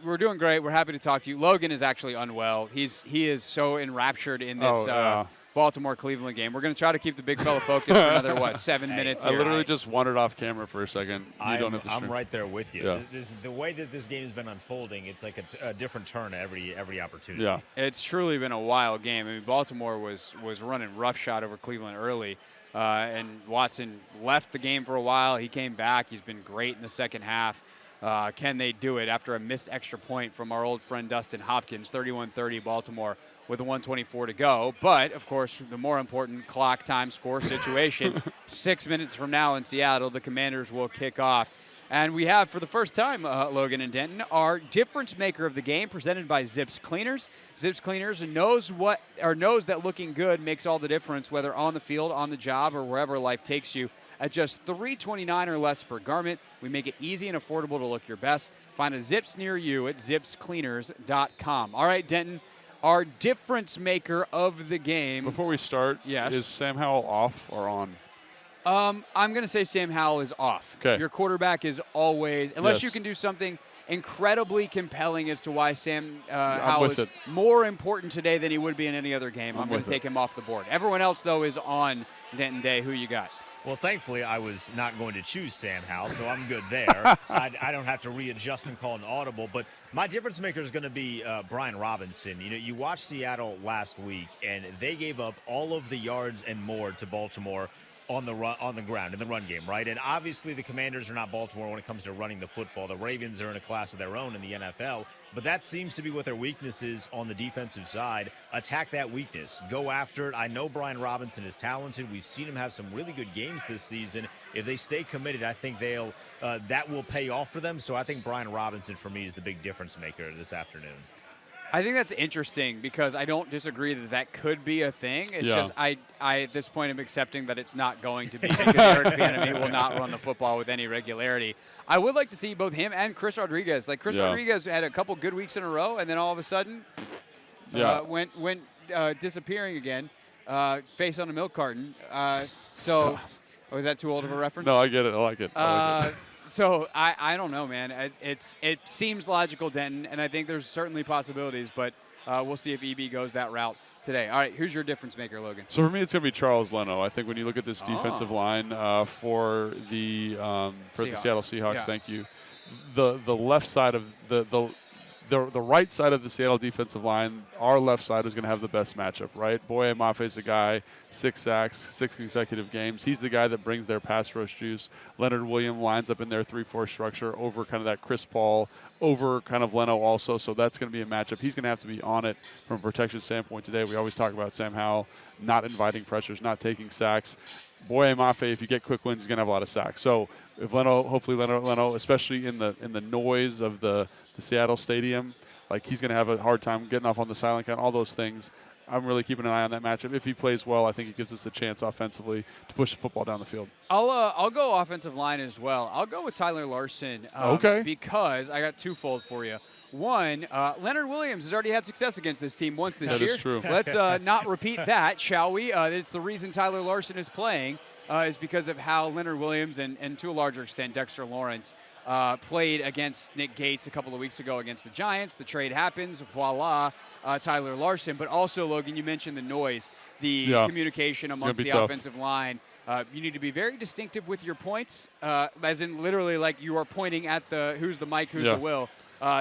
We're doing great. We're happy to talk to you. Logan is actually unwell. He is so enraptured in this Baltimore-Cleveland game. We're going to try to keep the big fella focused for another, 7 minutes I here. literally just wandered off camera for a second. I'm right there with you. Yeah. The way that this game has been unfolding, it's like a different turn every opportunity. Yeah. It's truly been a wild game. I mean, Baltimore was running roughshod over Cleveland early. And Watson left the game for a while. He came back. He's been great in the second half. Can they do it after a missed extra point from our old friend Dustin Hopkins? 31-30 Baltimore with a 1:24 to go. But, of course, the more important clock time score situation, 6 minutes from now in Seattle, the Commanders will kick off. And we have, for the first time, Logan and Denton, our difference maker of the game presented by Zips Cleaners. Zips Cleaners knows that looking good makes all the difference, whether on the field, on the job, or wherever life takes you. At just $3.29 or less per garment, we make it easy and affordable to look your best. Find a Zips near you at zipscleaners.com. All right, Denton, our difference maker of the game. Before we start, yes. Is Sam Howell off or on? I'm going to say Sam Howell is off. Okay. Your quarterback is always, unless Yes. you can do something incredibly compelling as to why Sam Howell is with it. more important today than he would be in any other game. I'm going with to take him off the board. Everyone else, though, is on Denton Day. Who you got? Well, thankfully, I was not going to choose Sam Howell, so I'm good there. I don't have to readjust and call an audible. But my difference maker is going to be Brian Robinson. You know, you watched Seattle last week, and they gave up all of the yards and more to Baltimore on the ground in the run game, right? And obviously the Commanders are not Baltimore when it comes to running the football. The Ravens are in a class of their own in the NFL, but that seems to be what their weakness is on the defensive side. Attack that weakness. Go after it. I know Brian Robinson is talented. We've seen him have some really good games this season. If they stay committed, I think that will pay off for them. So I think Brian Robinson for me is the big difference maker this afternoon. I think that's interesting because I don't disagree that could be a thing. It's just I at this point am accepting that it's not going to be because Eric Bieniemy will not run the football with any regularity. I would like to see both him and Chris Rodriguez. Like Chris Rodriguez had a couple good weeks in a row, and then all of a sudden went disappearing again, face on a milk carton. Was that too old of a reference? No, I get it. I like it. So I don't know, man. It seems logical, Denton, and I think there's certainly possibilities, but we'll see if EB goes that route today. All right, who's your difference maker, Logan? So for me, it's going to be Charles Leno. I think when you look at this defensive line for the Seattle Seahawks, thank you. The left side of the right side of the Seattle defensive line, our left side is going to have the best matchup, right? Boye Mafe is the guy, 6 sacks, 6 consecutive games. He's the guy that brings their pass rush juice. Leonard Williams lines up in their 3-4 structure over kind of that Chris Paul, over kind of Leno also. So that's going to be a matchup. He's going to have to be on it from a protection standpoint today. We always talk about Sam Howell not inviting pressures, not taking sacks. Boye Mafe, if you get quick wins, he's going to have a lot of sacks. So if hopefully Leno, especially in the noise of the Seattle stadium, like he's going to have a hard time getting off on the silent count, all those things. I'm really keeping an eye on that matchup. If he plays well, I think it gives us a chance offensively to push the football down the field. I'll go offensive line as well. I'll go with Tyler Larson. Because I got twofold for you. One, Leonard Williams has already had success against this team once this year. That is true. Let's not repeat that, shall we? It's the reason Tyler Larson is playing is because of how Leonard Williams and to a larger extent Dexter Lawrence played against Nick Gates a couple of weeks ago against the Giants. The trade happens. Voila, Tyler Larson. But also, Logan, you mentioned the noise, the communication amongst the offensive line. You need to be very distinctive with your points, as in literally like you are pointing at who's the Mike, who's the Will.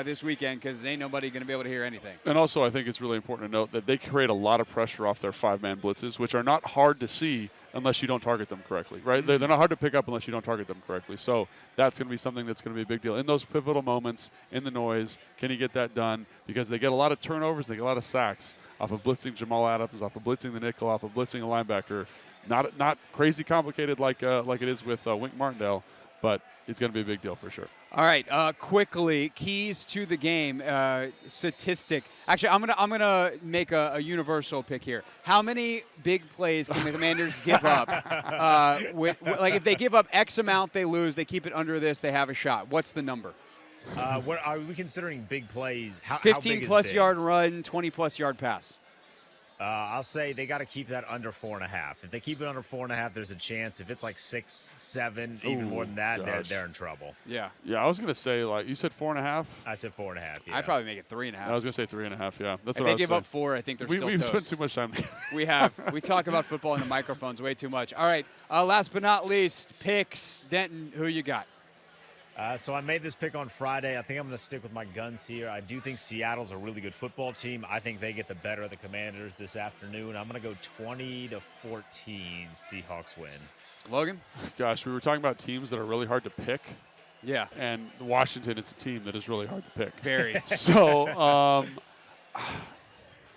This weekend because ain't nobody going to be able to hear anything. And also I think it's really important to note that they create a lot of pressure off their 5-man blitzes, which are not hard to see unless you don't target them correctly, right? Mm-hmm. They're not hard to pick up unless you don't target them correctly. So that's going to be something that's going to be a big deal. In those pivotal moments, in the noise, can you get that done? Because they get a lot of turnovers, they get a lot of sacks off of blitzing Jamal Adams, off of blitzing the nickel, off of blitzing a linebacker. Not crazy complicated like it is with Wink Martindale, but it's going to be a big deal for sure. All right, quickly, keys to the game, statistic. Actually, I'm gonna make a universal pick here. How many big plays can the Commanders give up? Like if they give up X amount, they lose. They keep it under this, they have a shot. What's the number? What are we considering big plays? 15-plus yard run, 20-plus yard pass. I'll say they got to keep that under 4.5. If they keep it under 4.5, there's a chance. If it's like 6, 7, even more than that, they're in trouble. Yeah. Yeah, I was going to say, like, you said 4.5? I said 4.5, yeah. I'd probably make it 3.5. I was going to say 3.5, yeah. That's if what they I was give saying. up 4, I think they're still We've toast. spent too much time. We have. We talk about football in the microphones way too much. All right, last but not least, picks. Denton, who you got? So I made this pick on Friday. I think I'm going to stick with my guns here. I do think Seattle's a really good football team. I think they get the better of the Commanders this afternoon. I'm going to go 20-14 Seahawks win. Logan? Gosh, we were talking about teams that are really hard to pick. Yeah. And Washington is a team that is really hard to pick. Very. So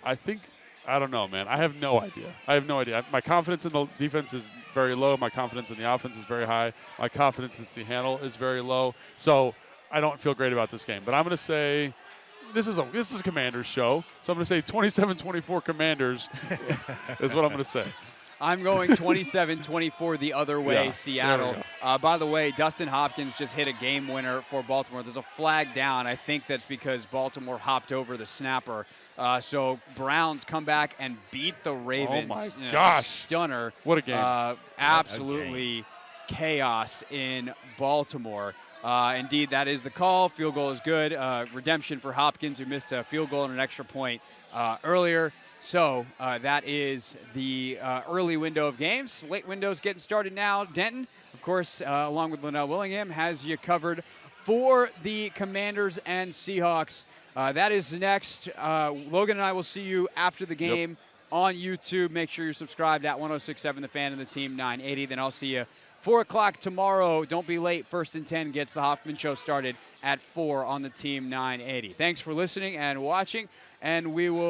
I think, I don't know, man. I have no idea. My confidence in the defense is very low. My confidence in the offense is very high. My confidence in Seattle is very low. So I don't feel great about this game. But I'm going to say this is a Commanders show. So I'm going to say 27-24 Commanders is what I'm going to say. I'm going 27-24 the other way, Yeah, Seattle. By the way, Dustin Hopkins just hit a game winner for Baltimore. There's a flag down. I think that's because Baltimore hopped over the snapper. So Browns come back and beat the Ravens. Oh, my gosh. Stunner. What a game. Absolutely chaos in Baltimore. Indeed, that is the call. Field goal is good. Redemption for Hopkins, who missed a field goal and an extra point earlier. So that is the early window of games. Late window's getting started now. Denton, of course, along with Linnell Willingham, has you covered for the Commanders and Seahawks. That is next. Logan and I will see you after the game on YouTube. Make sure you're subscribed at 106.7 The Fan and the Team 980. Then I'll see you 4 o'clock tomorrow. Don't be late. First and 10 gets the Hoffman Show started at 4 on the Team 980. Thanks for listening and watching, and we will